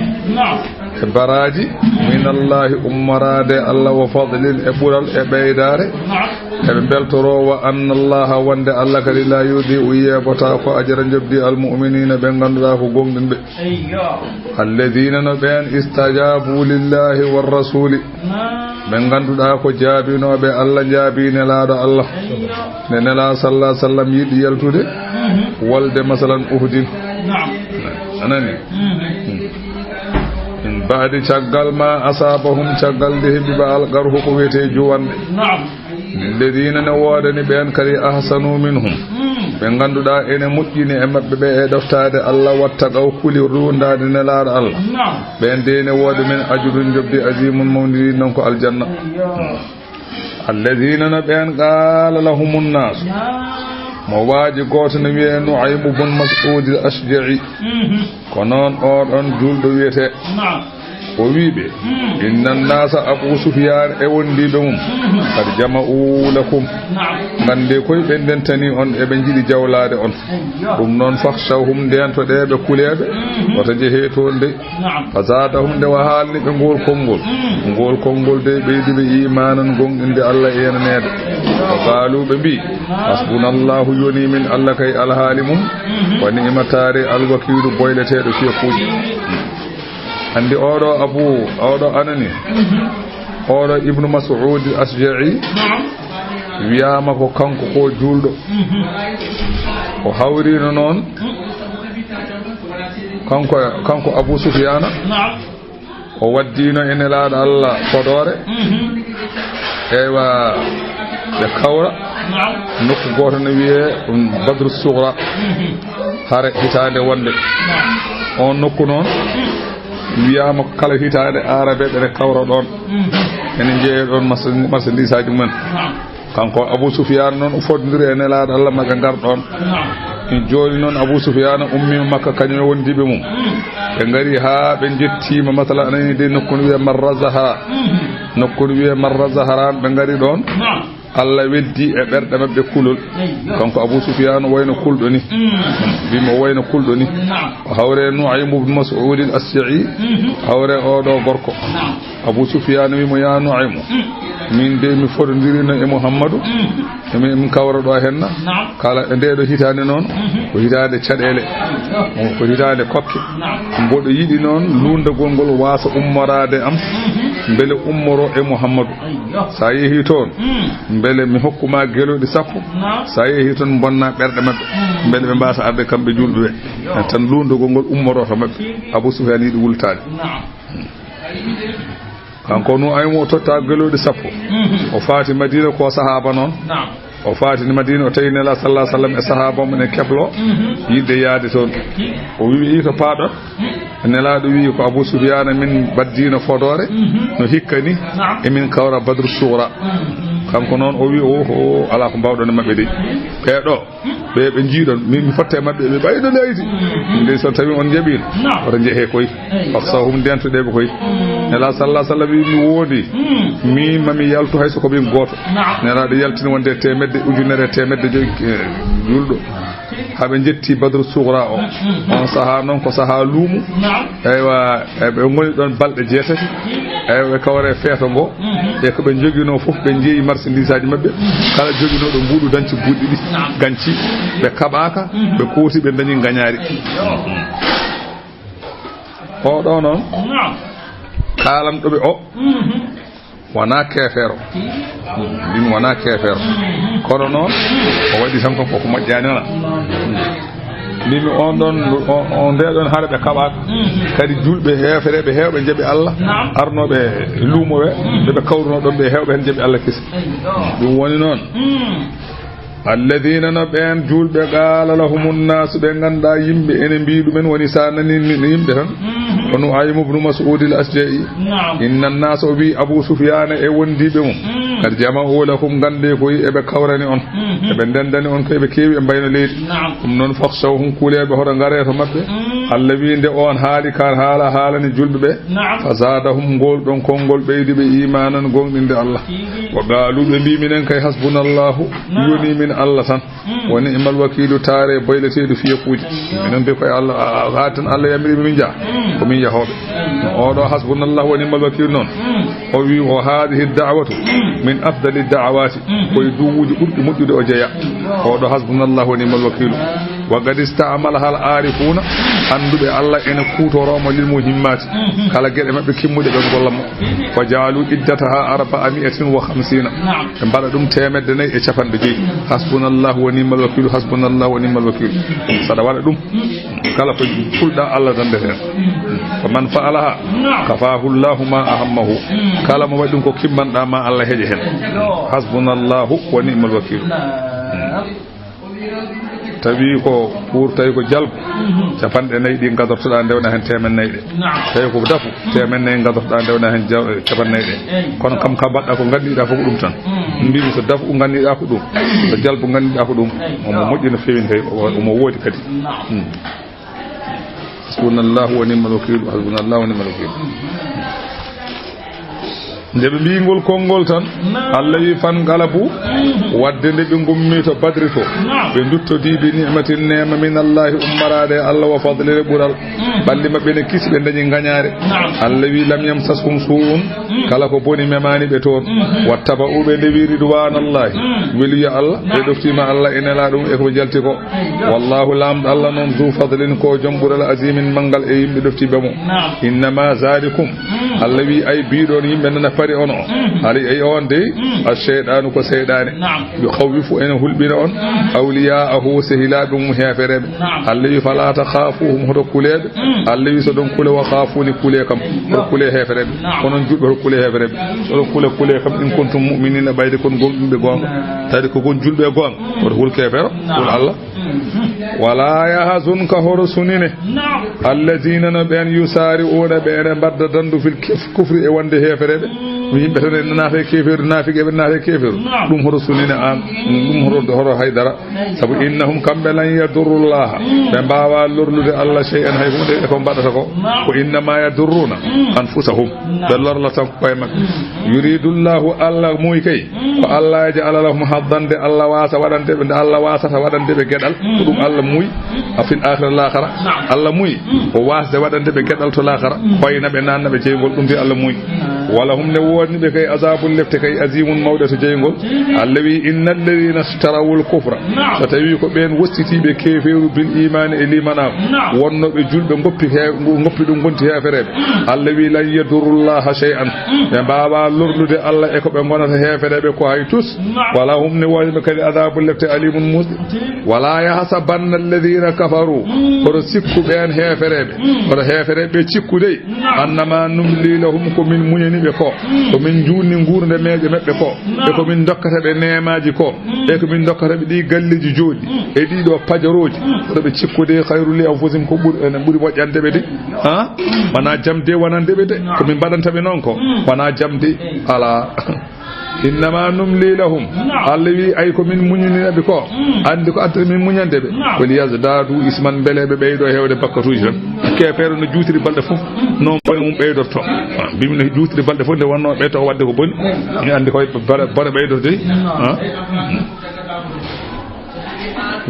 e baraji min Allah ummarade Allah wa fadlin e bural e baydare e beltoro wa anna Allah wande Allah kadi la yudhi'u yebota ko ajra jobdi al mu'minina be ganduda ko gongdinbe alladhina naben istajabu lillahi war rasuli be ganduda ko jaabinobe Allah jaabine laado Allah ne nela sallallahu alaihi wasallam yidi yaltude walde masalan uhdin anani in baadi caggal ma asabahum caggal de hebiba algarhu ko wete juwande alladhina nawadani ben kali ahsanu minhum be ganduda ene mujjini e mabbe be e doftade Allah watta gaw kuli ruundade ne laado Allah ben de ne wode men ajrun jobdi azimun mawni non ko aljanna alladhina naben qala lahumun nas mo waaji goto ne wiye Nu'aym ibn Mas'ud al-Ashja'i konon on juldo wiyete o wiibe inna an-nasa Abu Sufyan e wondibe mum kad jama'u lakum gande koy be dentani on e be jidi jawlaade on dum non fakhshawhum dento de be kulebe wata jehe to de fazadahum de wa halni be ngol kongol de be dibe imanan gonginde Allah e yenanede qalu be bi hasbunallahu yuni min Allah kay alhalimum wa ni'matari alwakilu boyletedo fi kuji andi odo odo anani odo ibnu Mas'ud al-Ashja'i wiyama ko kanko ko juldo o hawrino non kanko Abu Sufyan o waddino ene laado Allah fodore ewa be kawra nokku goto ne wiye Badru Sughra hare hitande wonde on nokku non wiyama kala hitade arabe be kawra don en jeey don marchandise men kanko Abu Sufyan non fodndire en laado Allah maga gar don en joli non Abu Sufyan ummi Makka kanyo wondibe mum be ngari ha be jettima masala anani de nokku wiye marra zaharan be ngari don Allah weddi e berde mabbe kulol kanko Abu Sufyan wayno kuldo ni bimo wayno kuldo ni hawre Nu'aym ibn Mas'ud al-Ashja'i hawre odo gorko Abu Sufyan wi mo ya Nu'aym min de mi fodondirina e Muhammadu min kawra do henna kala de do hitande non ko hitande cadele ko hitande kokke mbodo yidi non lunda gongol wasa ummarade am bele ummoro e Muhammadu sa yehi ton bele mi hokkuma gelodi sappo sa yehi ton bonna berde mabbe bele be mbasa arde kambe julbe tan lundo gongol ummoro to mabbe Abu Sufyan yidi wultade kanko no ay mo totta gelodi sappo o faati Madina ko sahaba non o faati Madina o tawine la sallallahu alaihi wasallam e sahaba mun e keblo yidde yaade ton o wi to paado nelaado wi ko Abu Sufyan min baddina fodore no hikkani e min kawra Badru Sughra kanko non o wi o ala ko bawdo mabbe de beedo be jiidon min fotte mabbe be baydo leyti de so tawi on jabil o jehe koy faksahum dento de be koy nela sallallahu alaihi wasallam mi wodi mi mami yaltu hayso ko be goto nelaado yaltini wonde temedde ujunere temedde joyi juldo habe jetti Badru Sughra on saha non ko saha luumu aywa be ngoni don balde jetati aywa kawre feeto go e ko be jogino fof be jeeyi marchandise aji mabbe kala jogino do buudu danci buudi di ganci be kabaka be kooti be dañi gañaari o do non kalam do be o wana kefero din wana kefero kono non o wadi tan ko majjani na limi on don on de don harbe kabaka kadi julbe hefere be hewbe jebi Allah arnobe lumowe be kawruno don be hewbe jebi Allah kisi dum woni non alladhina nab'an julbe qala lahumun nas be ganda yimbe ene biidu men woni sanani yimbe tan ono aymu ibn mas'ud al-asja'i inna an-nas bi abu sufyan e wondibe mum kad jama'u lakum gande ko ebe kawrani on ebe dendani on ko ebe kewi e bayno leydi dum non fakhshawhum kulebe hoto ngareto mabbe Allah wiinde on haali kar haalani julbe be fazadahum gol don kongol beydi be imanan gongdinde Allah wa qalu be bi minen kay hasbunallahu yoni min Allah tan woni imal wakilu tare boyleteedu fiye kuuji minen be koy Allah hatan Allah yamiri min ja ko min yahobe o do hasbunallahu wa ni'mal wakil non o wi o hadhihi da'watu min afdali da'awati koy duwuji burdi muddude o jeya o do hasbunallahu wa ni'mal wakil wa qad ista'mala hal arifuna andube Allah ene kutoroma lil muhimmati kala gede mabbe kimmude be gollamo wa ja'alu iddataha 450 e bada dum temedde nay e capande jeyi hasbunallahu wa ni'mal wakil hasbunallahu wa ni'mal wakil sada wada dum kala ko fulda Allah dande hen fa man fa'alaha kafahu Allah ma ahammahu kala mo wadum ko kimmanda ma Allah heje hen hasbunallahu wa ni'mal wakil tawi ko pour tawi ko jalb capande nayi di gadortoda ndewna hen temen nayi de tawi ko dafu temen nayi gadortoda ndewna hen capande nayi de kono kam ka badda ko gandida fof dum tan mbimi so dafu gandida ko dum so jalbu gandida ko dum mo moddi no fewi tay mo wodi kadi hasbunallahu wa ni'mal wakil hasbunallahu wa ni'mal wakil ndebe bingol kongol tan Allah wi fan galabu wadde ndebe gummi to badri to be duttodi bi ni'matin nema min Allah ummarade Allah wa fadlile bural balli mabbe ne kisbe dañi gañaare Allah wi lam yamsasum suun kala ko boni memani be ton wattaba ube de wi ridwanallahi weli Allah be doftima Allah enela dum e ko jalti ko wallahu lam Allah non zu fadlin ko jombural azimin mangal e yimbe dofti be mo inna ma zalikum Allah wi ay biidon yimbe nana ono ali ay on de ash-shaytanu ko seydane bi khawfu en hulbina on awliya'ahu sahilabum heferebe alladhi fala takhafuhum hodo kulede alladhi so don kule wa khafuni kule kam ko kule heferebe onon jubbe ko kule heferebe so kule kam in kuntum mu'minina bayde kon goldumbe gonga tadi ko gon julbe gonga ko hulke hefero wal Allah wala yahzunka horsunine alladhina nabiyan yusari'una bayna badda dandu fil kufri e wande heferebe yimbe tan naate keferu naafige be naate keferu dum hoto sunina am dum hoto haydara sabu innahum kambe lan yadurrullah be bawa lorlude Allah shay'an hay hunde e ko badata ko ko inna ma yadurruna anfusahum be lorla tan koy mak yuridullahu Allah moy kay ko Allah ja'ala lahum haddan de Allah wasa wadante be Allah wasata wadante be gedal dum Allah moy afin akhir al-akhirah Allah moy o wasde wadante be gedal to al-akhirah koyna be nanna be ceygol dum bi Allah moy wala hum ne woni be kay azabul lefte kay azimun mawdatu jeygol allawi innal ladina ishtarawul kufra so tawi ko ben wostitibe keferu bil iman e limana wonno be julbe ngoppi dum gonti heferebe allawi lan yadurullaha shay'an be baba lorlude Allah e ko be gonata heferebe ko hay tus wala hum ne woni be kay azabul lefte alimun mus wala yahsabanna alladhina kafaru ko sikku ben heferebe ko heferebe cikkude annama numli lahum ko min munyani be ko min juuni ngurde meje mabbe ko e ko min dokkata be neemaaji ko e ko min dokkata be di galleji jodi e di do pajarooji to be cikkude khairul li anfusim ko buri mojjande be de ha wana jamde wonande be de ko min badanta be non ko wana jamde ala innama numli lahum allawi ay ko min munyini be ko andi ko adda min munyande be ko yazdadu isman belebe beydo hewde bakkatuji tan kefere no juutiri balde fof non boy mum beydorto bimi no juutiri balde fof de wonno be to wadde ko boni ni andi ko bare beydorde ha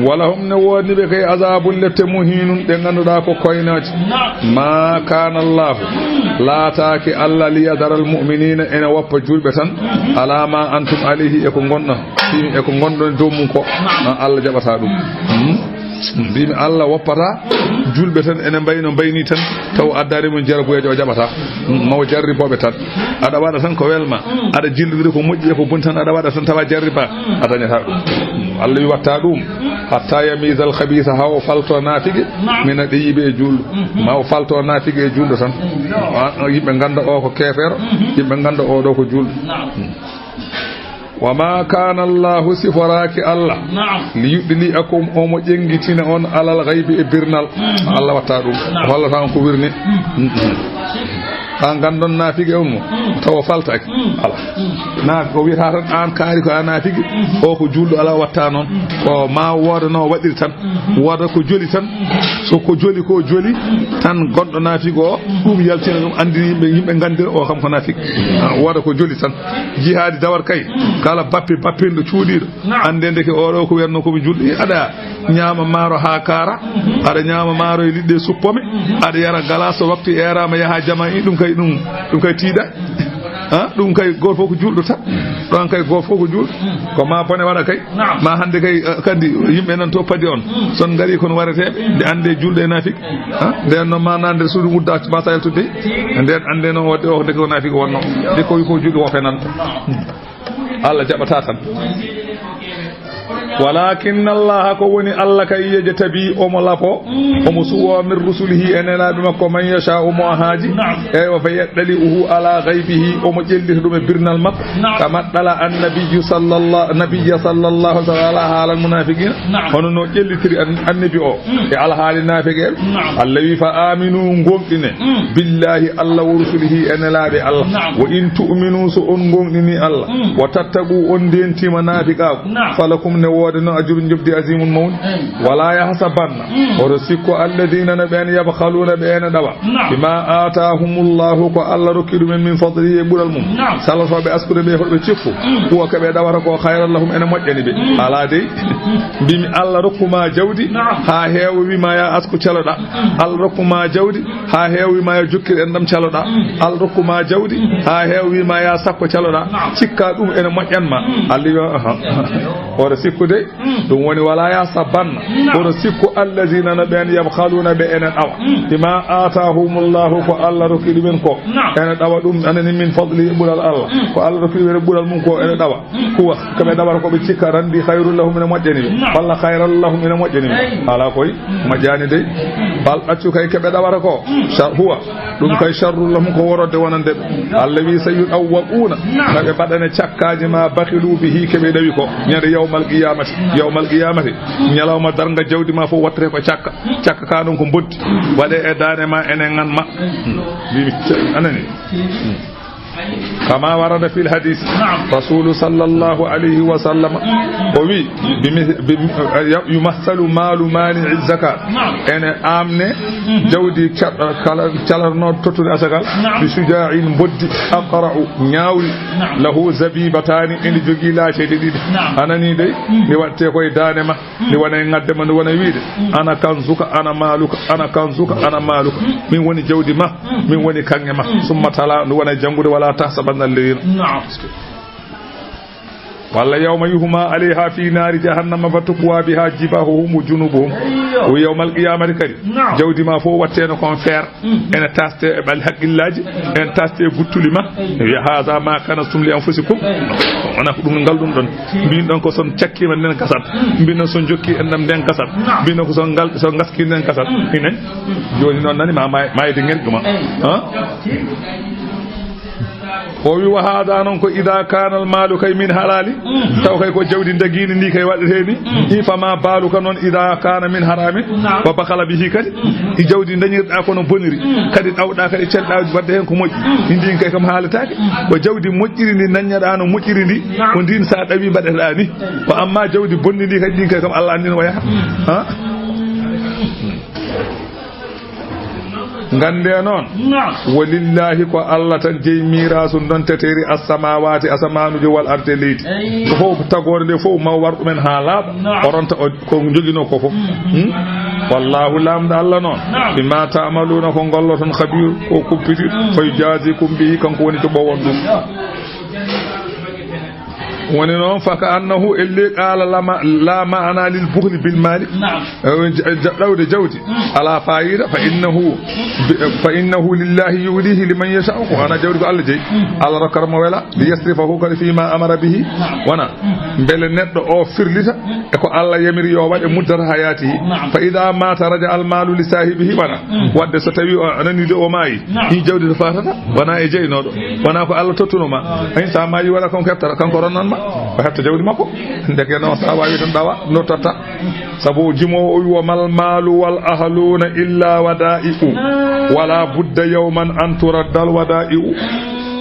wala hum ne woni be kay azabul lete muhinun de ganduda ko koynaji ma kana Allah la taaki Allah li yadaral mu'minina ina wappa julbe tan alama antum alayhi e ko gonna e ko gondon do mum ko Allah jabata dum bimi Allah woppata julbe tan ene bayno bayni tan taw addare mun jarboyejo jabata maw jarribobe tan ada wada tan ko welma ada jillude ko mojji ko buntan ada wada tan tawa jarriba adanyata dum Allah wi watta dum hatta yamizal khabitha haw falto nafige min adibe jul maw falto nafige juldo tan yimbe ganda o ko kefero yimbe ganda o do ko jul وما كان الله سفراك الله ليدليكم أم جنجتين on على الغيب إبرنال الله وتعالى والله تعالى كبرني an gandon naafigi on mo tawa faltake ala na ko wiita tan an kaari ko naafigi o ko juldo ala watta non ko ma woda no wadiri tan woda ko joli tan so ko joli tan goddo naafigi o dum yaltina dum andiri yimbe gandira o kam ko naafigi woda ko joli tan jihadi dawar kay kala bappendo cuudido ande ndeke o do ko werno ko be juldi ada nyaama maro ha kara ada nyaama maro e lidde suppome ada yara galaso waktu erama yaha jama'i dum kay tiida dum kay goto fof ko juldo tan don kay goto fof ko juldo ko ma bone wada kay ma hande kay kandi yimbe nan to padi on son ngari kon waretebe de ande julde nafik den no ma nande suudu mudda matériel tudde den ande no wode o de ko nafik wonno de ko juldo wo fenan Allah jabata tan ولكن الله كوني الله كي يجتبي أملاكو ومسوى من رسله أننا بمكو من يشاء مهاجي وفيدلئه على غيبه ومجلده برنا المك كما طلع النبي صلى الله على المنافقين ونو جلتري النبي على حال النافقين الذي فآمنوا غومتنا بالله الله ورسله أننا بالله وإن تؤمنوا سؤنغومتني الله وتتقوا أندين منافقا فلكم نوادنا أجر جبدي عظيم المون ولا يحسبن ورسكوا الذين نبين يبخلون بين دوا بما آتاهم الله والله ركيد من فضله يقول المون سالفا بأسكر بيهر بتشفو هو كبه دوركو خير لهم أنا مجنبي على دي بم الله ركما جودي ها هيو بما يا أسكو تشلدا الله ركما جودي ها هيو بما يجكر أندم تشلدا الله ركما جودي ها هيو بما يا سكو تشلدا تشكا دوم أنا مجنما الله ورسكوا دي دون وني ولا يحسبن ورسكوا الذين نبين يبخلون بأن أو بما آتاهم الله والله ركيد منكو أنا دوا دوم أنا من فضله يقول الله والله ركيد يقول منكو أنا دوا هو كما دوا ركوا بتشكا رندي خير الله من مجنبي والله خير الله من مجنبي على كوي مجاني دي بل أتشو كي كما دوا ركوا هو دون كي شر لهم كورد ونند الذي سيؤوقون فبدنا شكا جما بخلوا به كما دويكو يعني يوم القيامة نيلاوما درنga jawdi ma fo watre ko cakka ka don ko boddi wade e dane ma enen an ma bimi anani كما ورد في الحديث رسول صلى الله عليه وسلم وي يمثل مال مانع الزكاة ان امنه جودي كالرنو توتو اسكال بشجاع بدي اقرا نياول له زبيبتان ان جوغي لا شيدي اناني دي ني واتي كوي دانما ني وانا نغدما ني وانا ويد انا كنزوك انا مالوك انا كنزوك انا مالوك من وني جودي ما من وني كانما ثم تلا وانا جنغود ولا تحسبن الذين والله يوم يهما عليها في نار جهنم فتقوى بها جباههم وجنوبهم ويوم القيامة كريم جودي ما فو واتينا كونفير ان تاستي بالحق الله ان تاستي غتولما هذا ما كنتم لانفسكم انا دum ngal dum don bin don ko son ciakki man den kasat bin son jokki endam den kasat bin ko son ngal so ngaski den kasat hinen joni non nani ma mayde ngel duma ha وهذا نونكو إذا كان المال كي من حلال تو كي كو جودي دغين ndi kay wadeteni ifama balu kanon إذا كان من حرام وبخل به كدي i jawdi dañirda ko no boniri kadi dawda kadi celda wadde hen ko moji ndin kay kam haalataake ko jawdi mojjiri ndi nanyada no mojjiri ndi ko ndin sa dawi badata ni ko amma jawdi bonni ndi kadi din kay kam Allah andina waya ha ngande non walillahi ko Allah tan jeey mirasu don teteri as-samawati asmanuji wal ardi leyti fo tagore de fo ma wardu men halaba oronta ko jogino ko fo wallahu lamda Allah non bima ta'maluna ko golloton khabir ko kuppiti fay jazikum bihi kan ko woni to bawon dum وننون فكأنه اللي قال لا معنى للبخل بالمال داود جودي على فائدة فإنه لله يوليه لمن يشاء وأنا جودي قال جي على ركرم ولا ليصرفه فيما أمر به وانا بل النت أو فرلسة يقول الله يمر يوم مدر حياته فإذا مات رجع المال لصاحبه وانا ود ستوي أنا ندي وماي هي جودي فاتنا وانا إجي نود وانا كو الله تطنما إن سامي ولا كم كتر كم كورونا o hetta jawdi makko ndeke noon sa wawi tan ɗawa nottata sabu jimowo o wi wa mal malu wal ahluna illa wada'i'u wala budda yawman an turaddal wada'i'u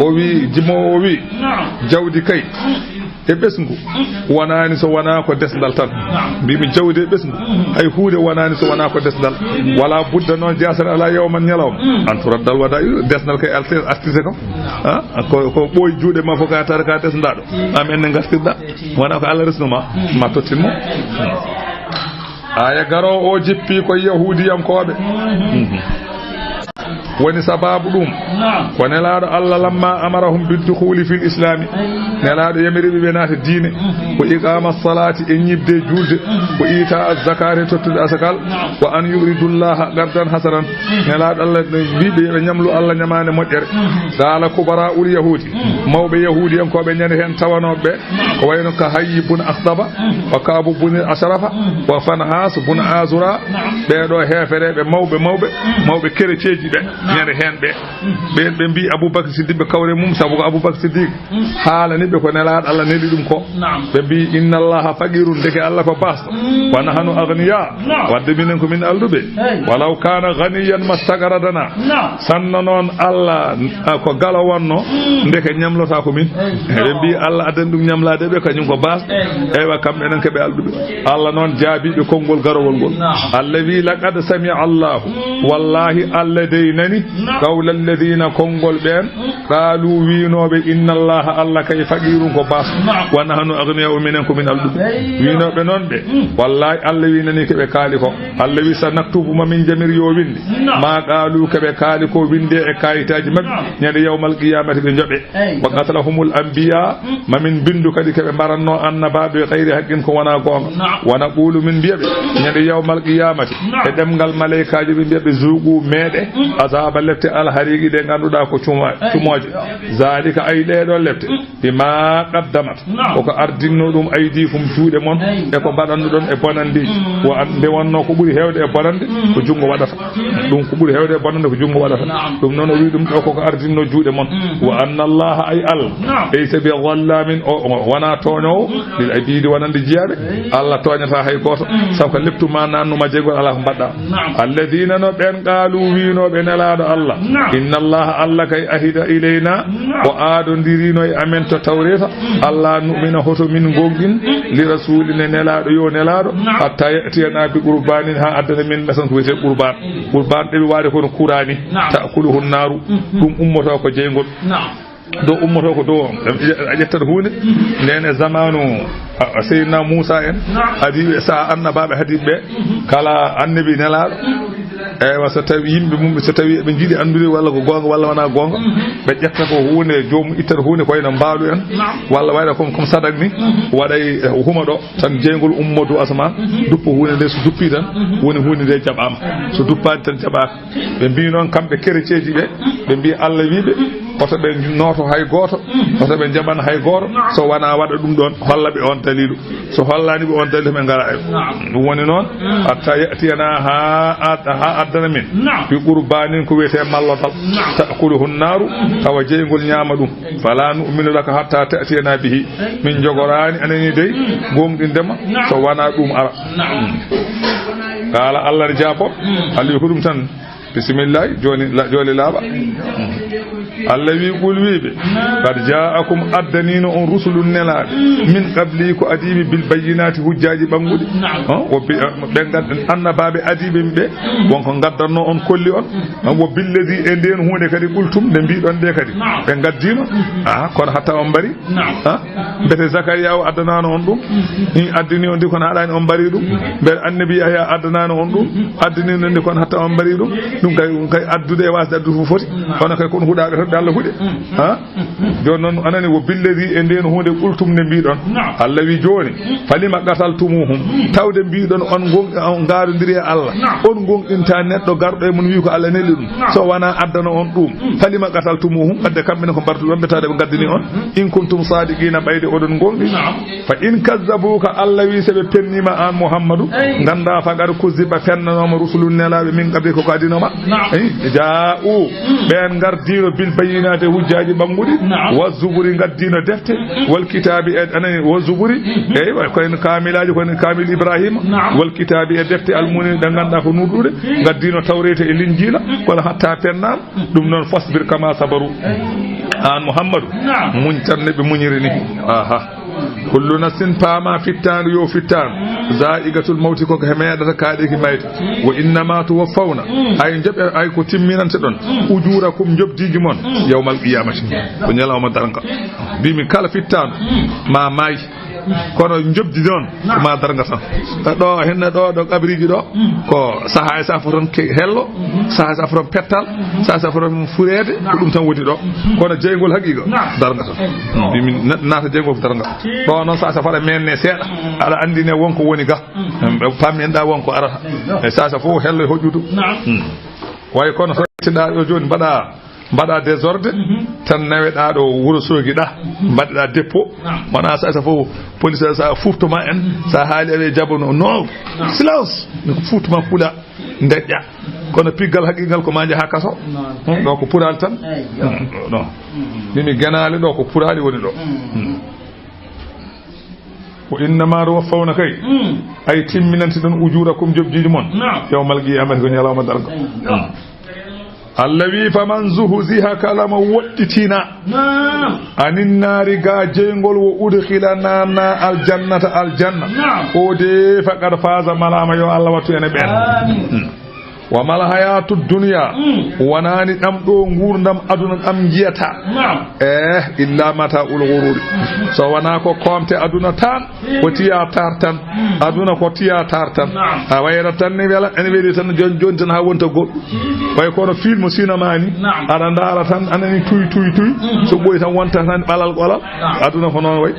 o wi jimowo o wi jawdi kay e ɓesngu wonani so wona ko desdal tan mbimi jawdi e ɓesngu hay huude wonani so wona ko desdal wala budda noon jasere ala yawman ñalawma an turaddal waɗa desdal kay artite kam ko ɓooyi juuɗe ma fof ka tara ka desdaɗo am enne gartirɗa wona ko Allah resnuma ma tottinmo aya garowo o jippi ko yahudiyankoɓe woni sababu ɗum ko nelaɗo Allah lamma amarahum bidukhuli fil islami nelaɗo yamiriɓe ɓe naata diine ko iqama salati e ñibde julde ko ita az-zakati tottude asakal wa an yuridullaha gardan hasanan nelaɗo Allah wiɓe yoɓe ñamlu Allah ñamane moƴƴere dala kubara ul yahudi mawɓe yahudi en koɓe ñande hen tawanoɓe ko wayno ka hayyi bun akhdaba wa kabu bun ashrafa wa fanhas bun azura ɓeɗo hefereɓe mawɓe kerecieji ɓe ñande hen ɓe mbi Aboubacry Siddiq ɓe kawre mum sabu ko Aboubacry Siddiq haalani ɓe ko nelaɗo Allah neli ɗum ko ɓe mbi inna allaha faqirun ndeke Allah ko basto wa nahnu aghniya wadde minen ko min alduɓe walaw kana ghaniyan mastagaradana sanno noon Allah ko gala wonno ndeke ñamlota ko min ɓe mbi Allah adani ɗum ñamlade ɓe kañum ko basto eywa kamɓe enen keɓe alduɓe Allah noon jaabiɓe konngol garowol ngol Allah wi laqad sami'a Allahu wallahi Allah dey nani qawla alladhina kongol ben qalu winobe inna allaha Allah kay faqirum ko bas wa nahnu aghniya'u minen ko min alduɓe winobe non be wallahi Allah wi nani ke be kaali ko Allah wi sanaktubu ma min jamir yo winde ma qalu ke be kaali ko winde e kayitaji mabbe nyande yawmal qiyamati be jobe wa qatalahumul anbiya ma min bindu kadi ke be baranno annababe khayri haqqin ko wana gonga wa naqulu min biyabe nyande yawmal qiyamati e demgal malaikaji be biyabe zuqu mede azaba lefte alharigi de ganduda ko cumoje zalika ay ɗeɗo lefte bima qaddamat ko ardinno ɗum aydi fum juuɗe mon e ko mbaɗanno ɗon e bonandi nde wonno ko ɓuuri hewde e bonande ko jungo waɗata ɗum ko ɓuuri hewde e bonande ko jungo waɗata ɗum noon o wi ɗum ɗo koko ardinno juuɗe mon wa anna allaha ay Allah laysa bi dhallamin wona toñowo lil abidi wonande jiyaɓe Allah toñata hay goto sabu ko leptuma nannuma jeygol ala ko mbaɗɗa alladina no ɓen qalu winoɓe nelaɗo Allah inna allaha Allah kay ahida ilayna o aadondirino e amen to tawreta Allah nu'mina hoto min gonɗin li rasuline nelaɗo yo nelaɗo hatta yatiyana bi qurbanin ha addana min masan ko wiyete qurban ɗeɓe waade kono kurani ta'kuluhu naru ɗum ummoto ko jeygol do ummoto ko do a ƴettata hunde nene zamanu Seydina Moussa en hadiɓe sa annabaɓe hadiɓe kala annabi nelaɗo eywa so tawi yimɓe mum so tawi ɓe jiiɗi andude walla ko gonga walla wona gonga ɓe ƴetta ko hunde jomum ittata hunde koyno mbaalu en walla wayda comme sadak ni waɗay huma ɗo tan jeygol ummo dow asaman duppa hunde nde so duppi tan woni hunde nde jaɓama so duppani tan jaɓaka ɓe mbi noon kamɓe kerecieji ɓe mbi Allah wiɓe oto ɓe noto hay goto oto ɓe jaɓana hay goto so wona waɗa ɗum ɗon holla ɓe on dalilu so hollani ɓe on dalilu ɓe gara e ɗum woni noon hatta yatiyana ha addana min fi qurbanin ko wiyete mallodal ta'kuluhu naru tawa jeygol ñaama ɗum fala nu'minu laka hatta ta'tiyana bihi min jogorani anani dey gonɗindema so wona ɗum ara kala Allah ne jaabo Allah ko ɗum tan bismillah joni laaɓa Allah wi qul wiɓe qad ja'akum addanino on rusulun nelaɓe min qabli ko adiɓe bil bayyinati hujjaji ɓanguɗe ɓe annabaɓe adiɓe ɓe wonko gaddanno on kolli on wo billadi e nden hunde kadi ɓultum nde mbiɗon ɗe kadi ɓe gaddino kono hatta on mbari mbete Zakariya o addanano on ɗum ni addini on ndi kono haɗani on mbari ɗum mbeɗa annabi Yahya addanano on ɗum addinino ndi kono hatta on mbari ɗum ɗum kay addude e wasde addude fof foti hono kay kono huɗaɓe tan Allah huɗe joni noon anani wo billedi e nden hunde ɓultum nde mbiɗon Allah wi joni falima qataltumuhum tawde mbiɗon on garodiri e Allah on gonɗinta neɗɗo garɗo e mun wi ko Allah nelli ɗum so wona addana on ɗum falima qataltumuhum wadde kamɓene ko mbartuɗon ɓe tawde ɓe gaddini on in kuntum sadiqina ɓayde oɗon gonɗi fa in kazzabuka Allah wi seɓe pennima an Muhammadou ganda faqad kuziba fennanoma rusulun nelaɓe min qabli koko adinoma ja'u ɓen gardino bil bayinati hujjaji bangudi wa zuburi gaddino defte wal kitabi anani wa zuburi ko en kamilaji ko en kamil ibrahima wal kitabi defte almuni da ganda ko nudude gaddino tawrete e linjila wala hatta pennam dum non fasbir kama sabaru an muhammadu muñ tan ne be muñiri ni aha kullu nafsin fama fittan yo fittan za'igatul mauti ko hemedata kaade ki mayta wa innama tuwaffawna ay jobe ay ko timminante don ujurakum jobdiji mon yawmal qiyamati ko nyalawma daranka bimi kala fittan ma may kono jobdi don ko ma daranga tan do henna do kabriji do ko saha sa foton hello saha sa foton pettal saha sa foton furede ko dum tan wodi do kono jeygol haqiqa daranga tan bimi nata jeygol daranga do non sa fara menne seeda ala andine wonko woni ga pamenda wonko arata e sa fo hello hojjudu way kono so tinda do joni bada désordre tan naweda do wuro sogida badda dépôt wana sa fo police sa fuftuma en sa haali e jabono no silence ko fuftuma pula ndejja kono piggal haqiqal ko manje ha kaso do ko pural tan non mimi ganale do ko purali woni do wa innama tuwaffawna kay ay timminanti don ujurakum jobjiji mon yawmal qiyamati ko nyalama dargo allawi faman zuhziha kalama wodditina anin naari ga jeygol wo udkhilana na aljanna o de faqad faza malama yo Allah wattu ene ben wa mal hayatud dunya wanani dam do ngurdam aduna dam jiyata illa mata ul ghurur so wana ko komte aduna tan ko tiya tartan aduna ko tiya tartan a wayra tan ni wala en wedi tan jon tan ha wonta go way ko no film cinema ni ada ndara tan anani tuy so boy tan wonta tan balal golal aduna ko non way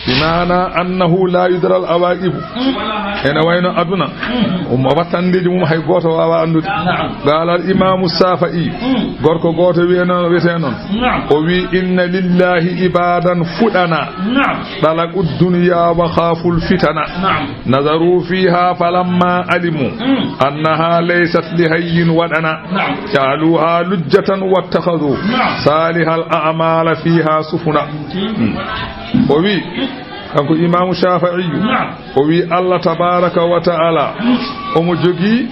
bimana annahu la yudra al awaqib ena wayno aduna wattandeji mum hay goto wawa andude qala al imam safai gorko goto wi'eno wete non o wi inna lillahi ibadan fudana talaqud dunya wa khaful fitana nazaru fiha falamma alimu annaha laysat lihayyin wadana jaluha lujjatan wattakhadhu salihal a'mala fiha sufuna o wi kanko imam shafi'i o wi Allah tabaraka wa ta'ala omo jogi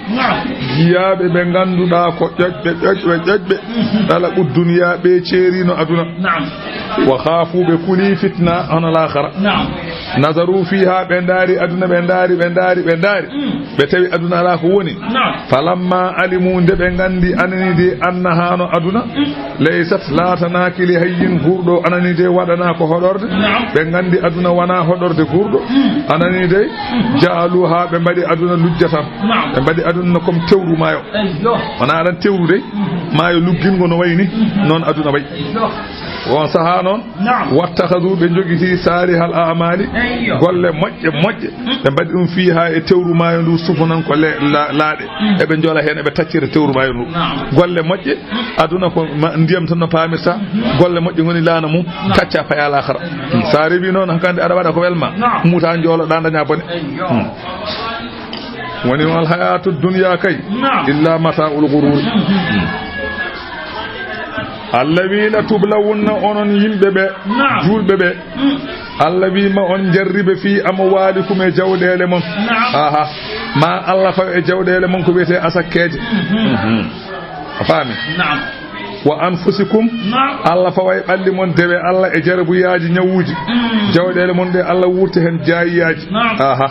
jiyabe be ganduda ko ƴoƴɓe dala bu dunya be cerino aduna wa khafu be kuli fitna on al-akhirah nazaru fiha be ndari aduna be ndari be tawi aduna ala ko woni falamma alimu de be gandi anani de annaha no aduna laysat la tanakili hayyin gurdo anani de wadana ko hodorde be gandi aduna wana hodorde gurdo anani de jaaluha be mbadi aduna lujjatan be mbadi aduna comme tewru mayo wana ran tewru de mayo luggingo no wayni non aduna way won saha non wattakhadhu be jogiti salihal a'mali golle mojje be mbadi dum fiha e tewru mayo ndu sufunan ko laade e be jola hen e be taccire tewru mayo ndu golle mojje aduna ko ndiyam tan no pamita golle mojje ngoni laana mum tacca fa yala akhara sare bi non hakande ada wada ko welma muta jolo da daña bone woni wal hayatud dunya kay illa mata'ul ghurur allawina tublawunna onon yimɓeɓe julɓeɓe Allah wi ma on jarribe fi amwalikum e jawdele mon aha ma Allah fa e jawdele mon ko wiyete asakkeje afami na'am wa anfusikum Allah fa way balli mon dewe Allah e jarabuyaaji nyawuji jawdele mon de Allah wurti hen jaayiyaji aha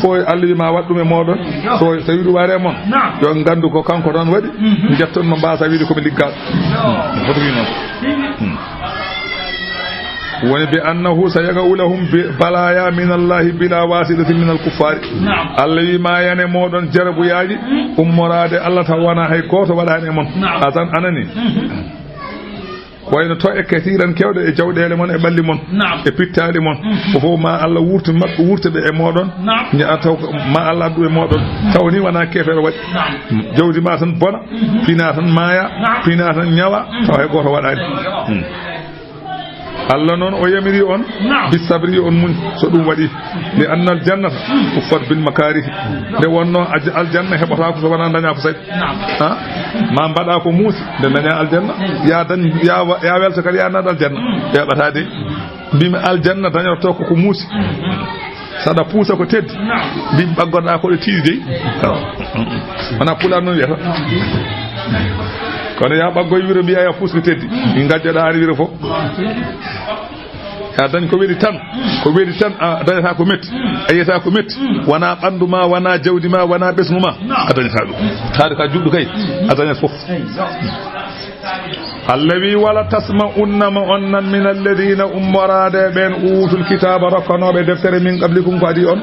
fo Allah wi ma waddum e modon so tawi du ware mon yo gandu ko kanko don wadi jetton mo mbasa wiide ko mi liggal fodo wi non woni bi annahu sayaga'u lahum balaya min Allah bila wasidatin min al-kuffar Allah ma yane modon jarabuyaaji ummorade Allah ta wana hay goto wadane mon azan anani wayno to e kathiran kewde e jawdele mon e balli mon e pittali mon fo ma Allah wurti makko wurtede e modon nya taw ma Allah du e modon tawni wana kefere wadi jawdi ma tan bona fina tan maya fina tan nyawa taw hay goto wadani Allah noon o yamiri on bisabri on muñ so ɗum waɗi li anna al jannata uffat bil makarih nde wonno aljanna heɓata ko so wona daña ko saɗi ma mbaɗa ko muusi nde daña aljanna ya welta kadi ya naɗa aljanna heɓata de mbimi aljanna dañorto ko muusi saɗa puusa ko teddi mbimi ɓaggoɗa koɗo tiiɗi dey wona Pulaar noon wiyata kono ya ɓaggoy wiro mbiya ya puus ko teddi mi gajjoɗa ari wiro fof ya dañ ko weɗi tan a dañata ko metti a yiyata ko metti wona ɓandu ma wona jawdi ma wona ɓesgu ma a dañata ɗum taade ka juɗɗo kay a dañat fof Allah wi wala tasma'unna ma onnan min alladhina ummarade ben utul kitaba rakkanobe deftere min qablikum ko adi on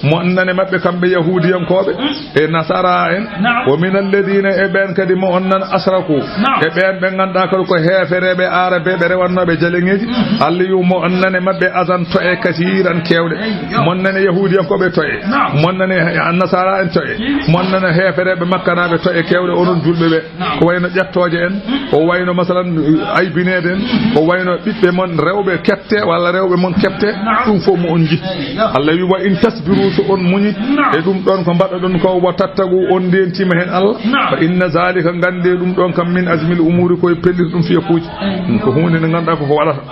mo onnane mabbe kambe yahudiyankobe e nasara en wa min alladhina e ben kadi mo onnan asraku e ben be ganda ko heferebe arabe be rewannobe jalengeji Allah yu mo onnane mabbe azan to e kasiran kewde monnane yahudiyankobe to e monnane nasara en to e monnane heferebe makkanabe to e kewde onon julbe be ko wayno jettoje en o wayno masalan aybineden o wayno ɓiɓɓe mon rewɓe kette walla rewɓe mon kette ɗum fof mo on ji Allah wi wa in tasbiru so on muñi e ɗum ɗon ko mbaɗa ɗon ko wa tattagu on ndentima hen Allah fa inna zalika gande ɗum ɗon kam min azmil umuri koye pellita ɗum fiya kuuji ko hunde nde ganduɗa koko waɗata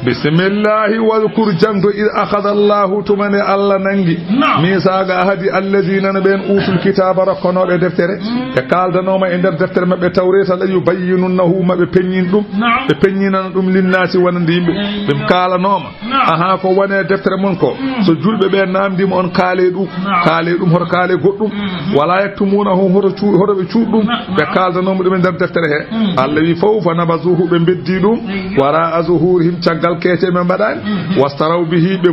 bismillahi wadhkur jangto id akhadha Allahu tumane Allah nangi misaga ahadi alladhina ben utul kitaba rakkanobe deftere e kaldanoma e der deftere mabbe tawreta la yubayyinunahu mabbe penyin dum be penyinan dum linnasi wonande yimbe bim kalanoma aha ko wone deftere mon ko so julbe be namdima on kaale dum hor kaale goddum wala yaktumunahu horo be cuudum be kaldanoma dum e der deftere he Allah wi fawfa nabazuhu be beddi dum wara azhurihim kete men mbaɗani wastaraw bihi ɓe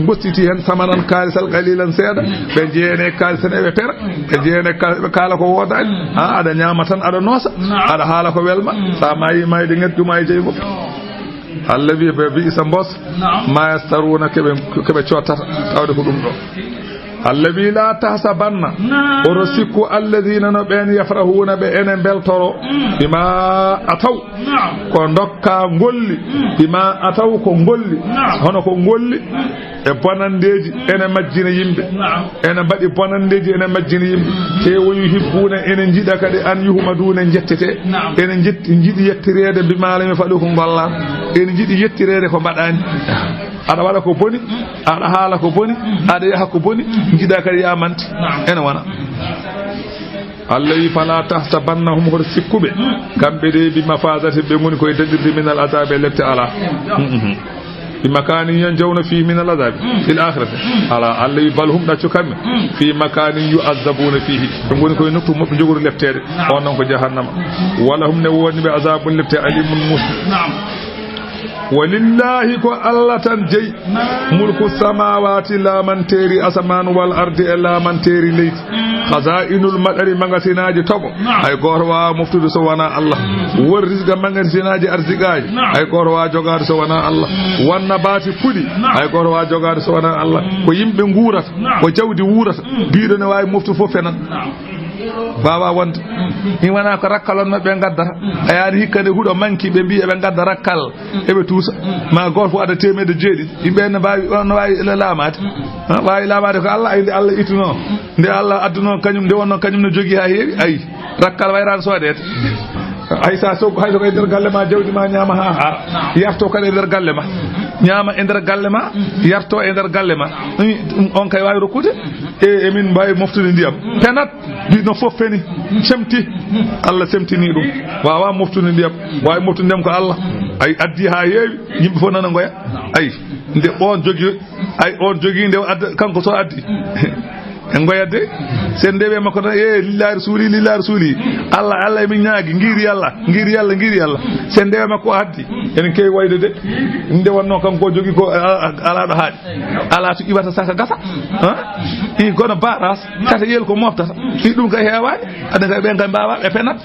gostiti hen samanan kalisal qalilan seeɗa ɓe jeene kalisan eɓe pera ɓe jeene ɓe kaala ko wodani aɗa ñama tan aɗa noosa aɗa haala ko welma sa mayi mayde ŋedduma e jeyi fof Allah wi ɓe bi'sa mbos ma yastaruna keɓe cottata tawde ko ɗum ɗo Allah wi la tahsabanna oro sikku alladhina no ben yafrahuna be enen beltoro bima ataw ko dokka golli bima ataw ko golli hono ko golli e bonandeji ene majjina yimbe ene badi bonandeji ene majjina yimbe te woyu hibbuna ene jida kadi an yuhmaduna jettete ene jidi yettirede bima lami fadu ko golla ene jidi yettirede ko badani ada wala ko boni ada haala ko boni ada yaha ko boni jida kadi yamanti ene wana Allah yi fala tahsabannahum hor sikkube kambe de bi mafazati be ngoni koy dadirde min al azabe lette ala في مكان ينجون فيه من العذاب في الآخرة على الله يبالهم داتشو كم في مكان يعذبون فيه نقول كوي نكتب مبجور لفتير ونحن جهنم ولهم نوون بعذاب لفتير عليم مسلم ولله كو الله تنجي ملك السماوات لا من تيري أسمان والأرض لا من تيري ليت خزائن المدر مغسيناجي توبو أي غوروا مفتود سوانا الله والرزق مغسيناجي أرزقاي أي غوروا جوغار سوانا الله والنبات كودي أي غوروا جوغار سوانا الله كو يمبي غورات كو جودي وورات بيدو نواي مفتو فوفنا baba wonde ni wana ko rakkalon mabbe gaddata ayani hikkade hudo manki be bi be gadda rakkal ebe tuusa ma gor fu ada temede jeedi yimbe ne bawi on wawi laamade wawi laamade ko Allah inde Allah ituno nde Allah adduno kanyum nde wonno kanyum no jogi ha heewi ay rakkal wayran soodete ay sa so hay ko e der galle ma jawdi ma nyama ha yarto kala e der galle ma nyama e der galle ma yarto e der galle ma on kay wawi rokkude e min mbawi moftude ndiyam penat no fof feni semti Allah semtini dum wawa moftude ndiyam wawi moftude ndem ko Allah ay addi ha yeewi yimbe fo nana ngoya ay nde on jogi ay on jogi nde kanko so addi en goyade sen dewe makko e lillahi rasuli Allah mi nyaagi ngiri yalla sen dewe makko haddi en kay wayde de nde wonno kanko jogi ko ala do haadi ala to ibata saka gasa i gono baras kata yel ko moftata i dum kay heewani ada kay ben kay bawa be fenat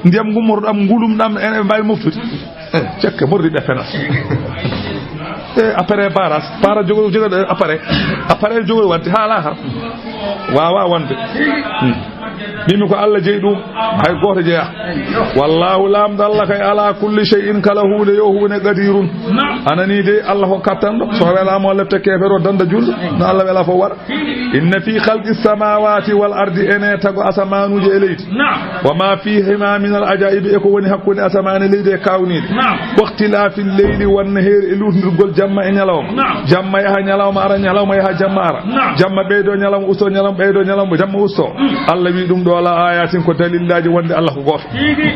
ndiyam ngumor dam ngulum dam en mbay moftude cekke mordi be fenat après baras para jogo après jogo watti hala har wawa wonde mimi ko Allah jeyi ɗum hay goto jeeya wallahu lamdo Allah kay ala kulli shay'in kala huunde yo huunde qadirun anani de Allah ko kattanɗo so welama o lefte kefero danda julɗo no Allah wela fo waɗa inna fi khalqi samawati wal ardi ene tago asamanuji e leydi wa ma fihima min al ajaibi eko woni hakkude asamane leydi e kawnide waqtilafi leyli wan nahari e lutirgol jamma e ñalawma jamma yaha ñalawma ara ñalawma yaha jamma ara jamma ɓeydo ñalawma usto ñalawma ɓeydo ñalawma jamma usto Allah wi ɗum ɗo ala ayatin ko dalillaji wonde Allah ko goto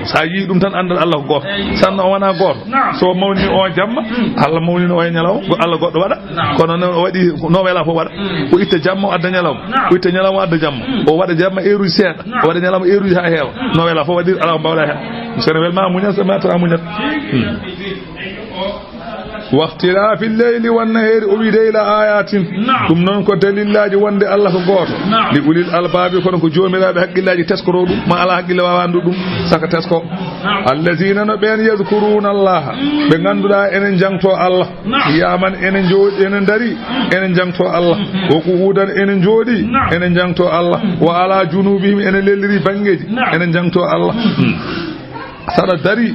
sa yi ɗum tan andal Allah ko goto sanno o wona goto so mawni o jamma Allah mawni o e ñalawma Allah goɗɗo waɗa kono no waɗi no wela fof waɗa ko itta jamma o adda ñalawma ko itta ñalawma o adda jamma o waɗa jamma eruji seeɗa o waɗa ñalawma eruji ha heewa no wela fof waɗi ala ko mbawɗa hen sene welma muñat so matra muñat واختلاف الليل والنهار وبديل آيات ثم ننكو دليل وند الله غوتو لأولي الألباب كون كو جوميرابه حق الله تسكرو ما على حق الله واندو دوم سaka تسكو الذين نبين يذكرون الله بغاندودا انن جانتو الله يامن انن جودي انن داري انن جانتو الله وقودان انن جودي انن جانتو الله وعلى جنوبهم انن للري بانجيجي انن جانتو الله sada dari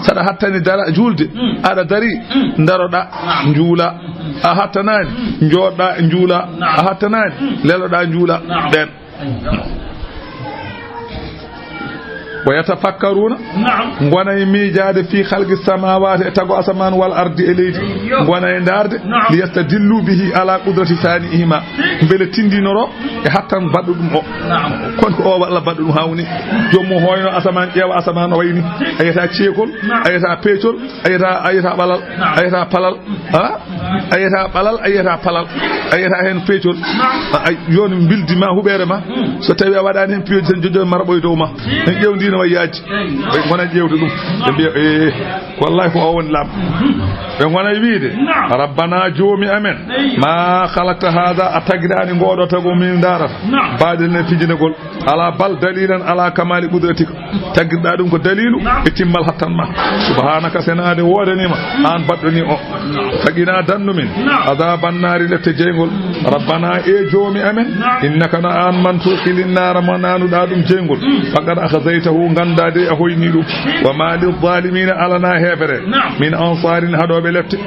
sada hattani dara julde ada dari daroda njula a hattanani jodda njula a hattanani leloda njula den ويتفكرون غنا ميجاد في خلق السماوات تغو اسمان والارض اليد غنا دارد ليستدلوا به على قدرة ثانيهما بل تندينورو حتى بددum o konko o walla badum hawni jommo hoyno asaman ƴeewa asaman wayni ayata ciekol ayata peecol ayata balal ayata palal ha ayata balal ayata palal ayata hen peecol yoni bildi ma hubere ma so tawi a wadani hen peecol tan jojo marboy dow ma en ƴewdi no yaaji be gona ƴewde ɗum be biya wallahi ko o woni lam be gona wiide rabbana joomi amen ma khalaqta hada atagirani ngodo tago min darata baadel ne fijinegol ala bal dalilan ala kamali qudratika tagirda ɗum ko dalilu e timmal hattan ma subhanaka senade wodanima an baddoni o tagina dannu min azaban nari lefte jeygol rabbana e joomi amen innaka na an man tuqilin nar mananu da ɗum jeygol faqad akhazaytahu gandade a hoyni ɗum wa ma lil zalimin alana hebere min ansarin haɗoɓe lefte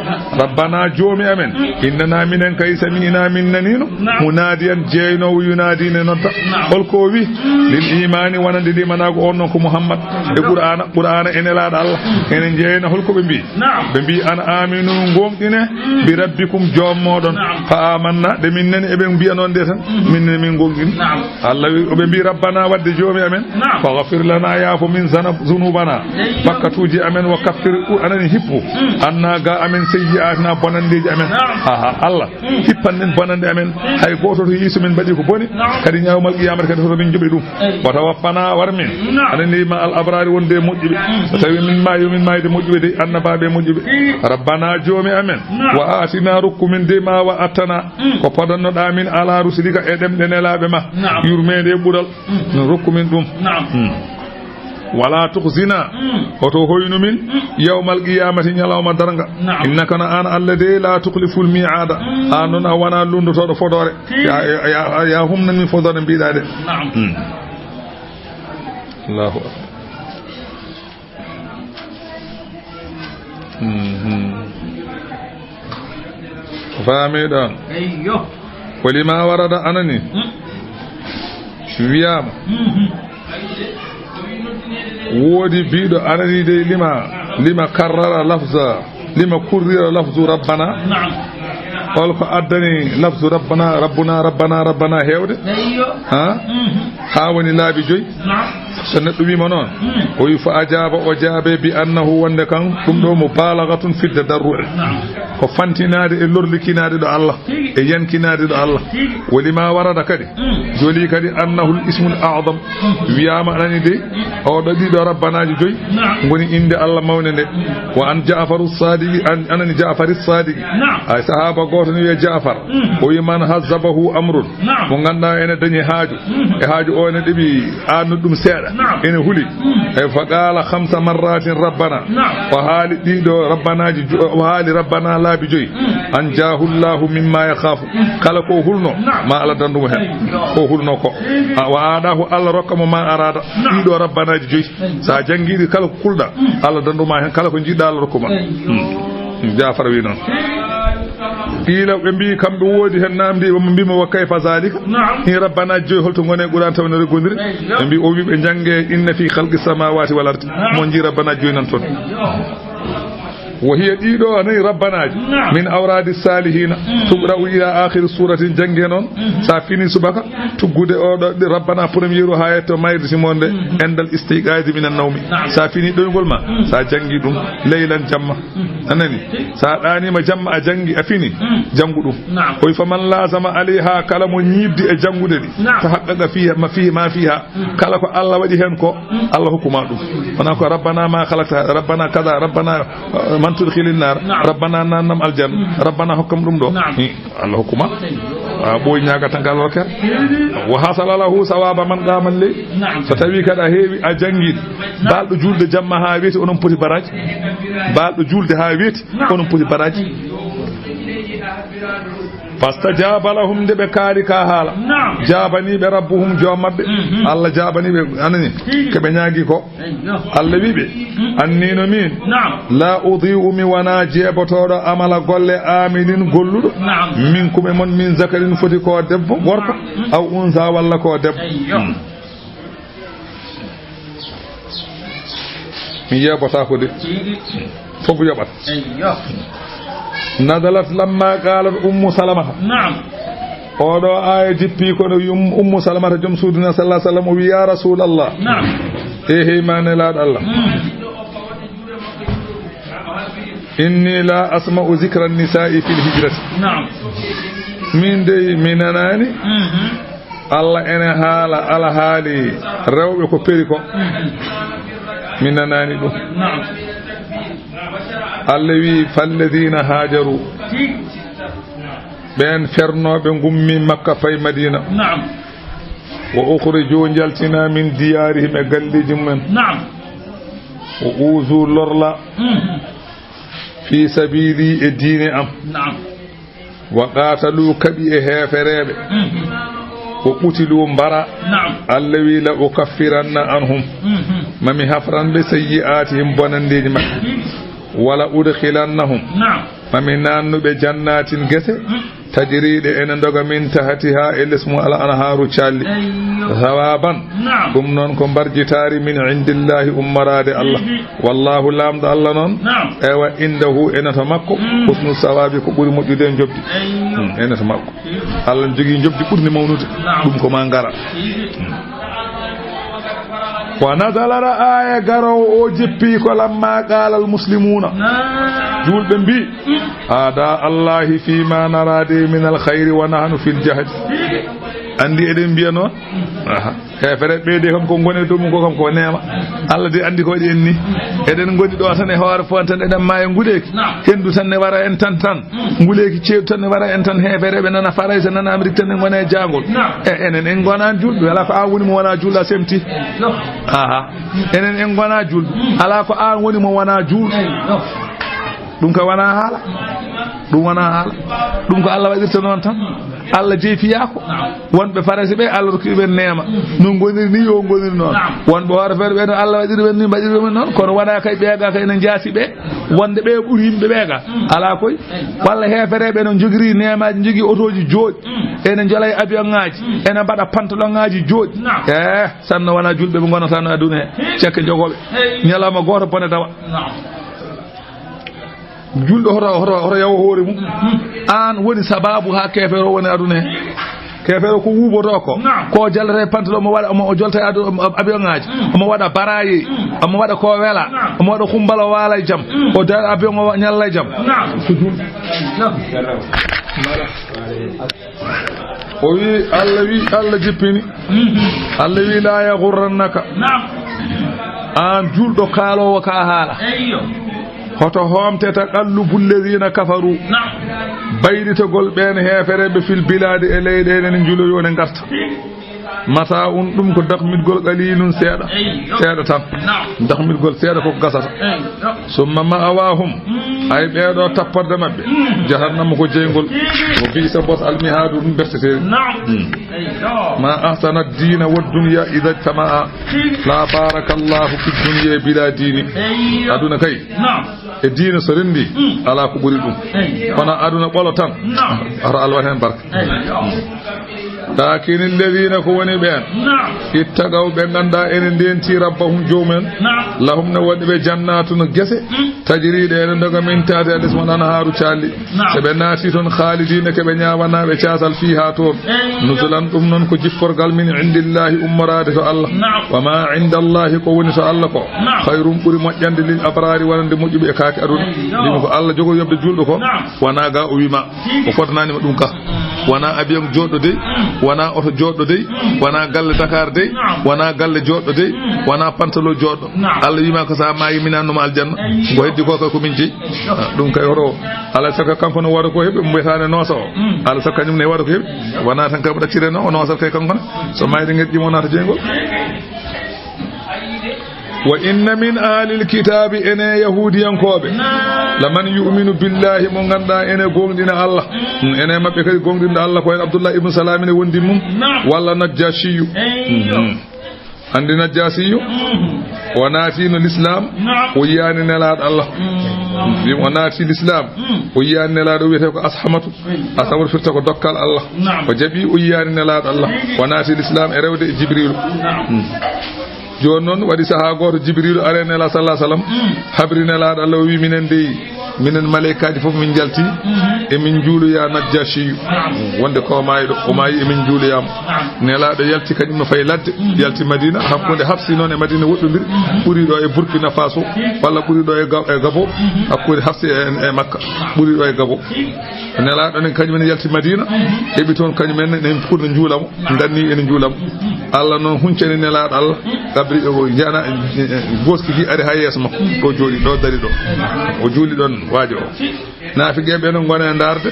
rabbana joomi amen innana minen kay samina min nanino munadiyan jeynowo yunadine nodda holko wi lil imani wonande limanago on non ko muhammad e qur'ana ene laaɗa Allah enen jeyna holko ɓe mbi an aminu gonɗine bi rabbikum joom moɗon fa amanna de min nani eɓe mbiya noon de tan min min gonɗin Allah wi oɓe mbi rabbana wadde joomi amen faghfir lana yaafo min zunubana bakkatuji amen wa kaffir anani hippu anna ga amen sayyi'atina bonandeji amen Allah hippannen bonande amen hay goto to yiso men mbaɗi ko boni kadi ñawmal qiyamata kadi to min joɓi ɗum wa tawaffana warmin anani ma al abrari wonde moƴƴuɓe so tawi min mayde moƴƴuɓe de annabaɓe moƴƴuɓe rabbana joomi amen wa atina rukku min de ma wa attana ko podannoɗa min ala rusulika e ɗemɗe nelaɓe ma yurmede ɓural rukku min ɗum wala tukhzina oto hoynu min yawmal qiyamati nyalawma daranga innaka na an allade la tukhliful mi'ada anon a wana lundotodo fodore ya humnan min fodore biidade Allahu akbar famida ayyo walima warada anani wiyama woodi biiɗo arani de lima karrara lafza lima kurrira lafzu rabbana holko addani lafzu rabbana hewde ha woni laabi joyi so neɗɗo wima noon o wi fa ajaba o jaabe bi annahu wonde kan ɗum ɗo mo balagatun fidde darruɗe ko fantinade e lorlikinade ɗo Allah e yankinade ɗo Allah wolima warada kadi joli kadi annahu l ismul a'zam wiyama anani de o do dido rabbanaji joyi ngoni inde Allah mawne nde wa an Ja'faru Sadiqi anani Ja'far as-Sadiqi ay sahaba goto ni Ja'far o yiman hazabahu amrun mo ganda ene dañi haaju e haaju o ene debi anu dum seeda ene huli e fa qala 5 marratin rabbana wa hali dido rabbanaji wa hali rabbana laabi joyi an jahullahu mimma yakhafu kala ko hulno ma ala dandumo hen ko hulno ko wa adahu Allah rokkamo ma arada dido rabbanaji joyi sa jangidi kala ko kulda Allah danduma hen kala ko jidda Allah rokkuma Ja'far wi non ila be mbi kambe wodi hen namdi mo mbima wa kayfa zalika ni rabbana joy holto ngone quran tawnere gondiri be mbi o wi be jange inna fi khalqis samawati wal ardi mo ji rabbana joy nan ton وهي ديدو اني ربنا من اوراد الصالحين تقرا الى اخر سوره جانغينون سا فيني سبaka تغودي او ربنا premier hayto mayde simonde endal istiqaaz min an-nawm sa fini doygol ma sa jangi dum laylan jamma anani sa dani ma jamma a jangi a fini jangudum koy faman lazama alaiha kala mo nyibdi e jangude di ta haqqaqa fiha ma fiha kala ko Allah wadi hen ko Allah hukuma dum wana ko rabbana ma khalaqta rabbana kaza rabbana man tudkhilin nar rabbana nanam aljan rabbana hukam dum do Allah hukuma boy nyaaga tan gal wakar wa hasala lahu sawaba man qamal li so tawi kada heewi a jangi baldo julde jamma ha weti onon poti baraji baldo julde ha weti onon poti baraji fastajaba lahum de be kaari ka hala jabani be rabbuhum jomabbe Allah jabani be anani ke be nyaagi ko Allah wibe annino min la udhi'u mi wana jebotodo amala golle aminin golludo min kuma mon min zakarin foti ko debbo gorko aw unsa walla ko debbo mi yebota ko de fofu yabat نزلت لما قالت سلمة نعم ودو آية جبي كون سلمة جم سودنا صلى الله عليه وسلم ويا رسول الله نعم إيه ما نلاد الله إني لا أسمع ذكر النساء في الهجرة نعم من دي من أناني الله أنا حالا على حالي روي كبيركو من أناني نعم allawi falladina hajaru ben fernobe gummi makka fay madina na'am wa ukhriju jaltina min diyarihim e galliji men na'am wa uzu lorla fi sabili e dine am na'am wa qatalu kabi e heferebe wa qutilu mbara na'am allawi la ukaffiranna anhum mami hafran bi sayyi'atihim bonandeji makka wala udkhilannahum na'am faminan be jannatin gese tajride en doga min tahtiha elismu ala anharu challi thawaban dum non ko barjitari min indillahi ummarade Allah wallahu lamda Allah non ewa indahu enata makko husnu sawabi ko buri moddude jobdi enata makko Allah jogi jobdi burni mawnude dum ko ma ngara ونزل آية قرأوا أوجبي لما قال المسلمون جول بنبي أداء الله فيما نراد من الخير ونحن في الجهد andi eden biya non hefere beede kam ko ngone dum ko kam ko neema Allah de andi ko di enni eden godi do tan e hoore fon tan eden maayo nguleki hendu tan ne wara en tan nguleki ceew tan ne wara en tan hefere be nana farayse nana amrik tan ngone jangol enen en gona julbe ala ko an woni mo wana julla semti enen en gona julbe ala ko an woni mo wana jul dum ka wana hala dum wana hala dum ko Allah wadirta non tan Allah jeefiyako wonbe farasi be Allah rokibe neema no goniri ni yo goniri non wonbe hoore fer be Allah wadiri ben ni badiri men non kono wana kay beega kay en jaasi be wonde be buri yimbe beega ala koy walla heferebe non jogiri neemaaji jogi otoji jooji enen jolay avion ngaaji enen bada pantalon ngaaji jooji sanno wana julbe be gonata no aduna he cekke jogobe nyalama goto bone dawa juldo horo yaw hoore mum an woni sababu ha kefero woni aduna kefero ko wuboto ko jallere pantalon mo wada mo jolta avion ngaaji mo wada barayi mo wada ko wela mo wada khumbalo wala jam o dar avion mo nyalla jam o wi Allah jippini Allah wi la yaghurrannaka an julɗo kaalowo ka haala hoto homteta qallubul ladina kafaru bayditogol ɓen heefereɓe fil biladi e leyɗele ne juloyo ne garta mata ɗum ko dakmitgol qalilun seeɗa tan dakmitgol seeɗa koko gasata summa ma'awahum ay ɓeeɗo tapporde maɓɓe jahannama ko jeygol o biisa bos almihadu ɗum berteteri ma ahsana dina wa dunya ida ijtama'a la barakallahu fi dunya bila dini aduna kay e diina so rendi ala ko ɓuri ɗum kono aduna ɓolo tan ata Allah hen barka lakin alladhina ko woni ɓen ittagaw ɓe ganda enen ndenti rabbahum joomen lahum ne waɗi ɓe jannatun gese tajiriɗe ene doga min tati ades mon anharu calli seɓe naati toon khalidina keɓe ñawanaɓe casal fiha toon nusulan ɗum noon ko jipporgal min indillahi ummorade to Allah wama indallahi ko woni to Allah ko hayrum ɓuuri moƴƴande lil abrari wonande moƴƴuɓe e kaake aduna ndimi ko Allah jogo yobde julɗo ko wona ga o wima o fotananima ɗum ka wona avion joɗɗo dey wona oto joɗɗo dey wona galle Dakar dey wona galle joɗɗo dey wona pantalon joɗɗo Allah wima ko sa maayi minannoma aljanna ko heddi ko kay ko min jeeyi ɗum kay hoto Allah saka kanko no waɗa ko heɓe mbiyatane noosa o Allah saka kañum ne waɗa ko heɓe wona tan kay ɗaccire no o noosat kay kankone so mayde gueɗɗimo nata jeygol wa inna min ahlil kitabi ene yahudiyankoɓe laman yu'minu billahi mo ganduɗa ene gonɗina Allah ene mabɓe kadi gonɗinɗo Allah ko hen Abdullah ibn Salam ne wondi mum walla Najjashiyu andi Najjashiyu o naatino l'islam o yiyani nelaɗo Allah o naati l'islam o yiyani nelaɗo wiyete ko ashamatu firta ko dokkal Allah o jaaɓi o yiyani nelaɗo Allah o naati l'islam e rewde e Jibril joni noon waɗi saaha goto Jibril are nela sallah sallam habri nelaɗo Allah o wi minen dey minen malaikaji foof min jalti emin juuloya Najjashiyu wonde ko mayiɗo o maayi emin juuloyama nelaɗo yalti kañum no fayi ladde yalti Madina hakkude Hafsi noon e Madina woɗɗodiri ɓuuri ɗo e Burkina Faso walla ɓuuri ɗo e Gabo hakkude Hafsi e Makka ɓuuri ɗo e Gabo nelaɗo nen kañumen yalti Madina heeɓi toon kañumen en ɓurno juulamo danni ene juulamo Allah noon huncani nelaɗo Allah gabri o jana goski gi ari ha yeeso makko ɗo jooɗi ɗo dari ɗo o juuli ɗon waajo o naafiqeɓe noon gona e darde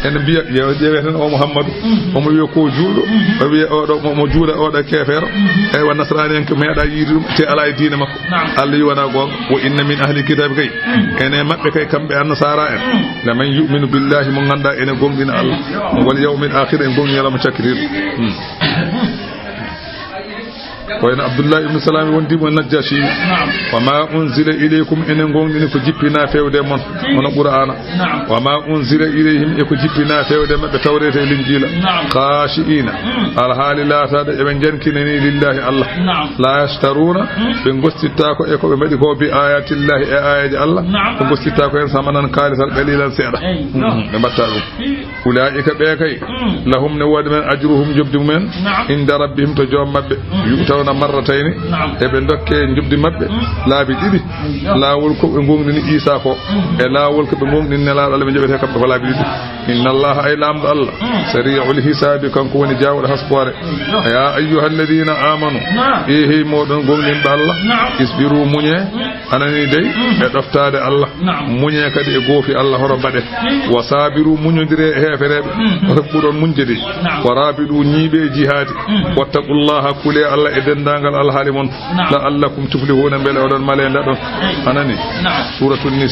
ene mbiya ƴeewe tan o Mouhammadou omo wiya ko juuɗo o wiya oɗo mo juuɗa oɗo kefeero eyi wa nasrani en ko meeɗa yiide ɗum te ala e diine makko Allah yi wona gonga wo inna min ahli kitabe kay ene mabɓe kay kamɓe annasara en laman yuminu billahi mo ganduɗa ene gonɗina Allah wal yawmil akhir en gonɗi yalama cakkitiɗo wayno Abdullah ibn Salam wondimo Najjashi wama unzila ilaykum enen gonɗini ko jippina fewde mon hono Qur'ana wama unzila ilayhim e ko jippina fewde mabɓe tawrete e linjila khashiina alhaali laataɗo eɓe jankinani lillahi Allah la yashtaruna ɓe gostittako e koɓe mbaɗi ko bi ayatillahi e ayaji Allah ɓe gostittako hen samanan kalisal qalilan seeɗa ɓe mbatta ɗum ulaika ɓe kay lahum ne woodi men ajruhum jobdi mumen inda rabbihim to joom mabɓe yutawna marratayni eɓe dokke jubdi mabɓe laabi ɗiɗi laawol ko ɓe gonɗini Isa ko e laawol ko ɓe gonɗini nelaɗo Allah ɓe joɓete kamɓe ko laabi ɗiɗi inna allaha ay lamɗo Allah sari'ul hisabi kanko woni jawɗo haspore ya ayyuhalladhina amanu hey moɗon gonɗinɓe Allah isbiru muñe anani dey e ɗoftade Allah muñe kadi e goofi Allah hoto mbaɗe wa sabiru muñodire e hefereɓe oto ɓuuron muñjede wa rabiɗu ñiiɓe jihadi wattaqullaha kule Allah e dendagal alhaali mon la'allakum tuflihuna beele oɗon male ndaɗon anani suratul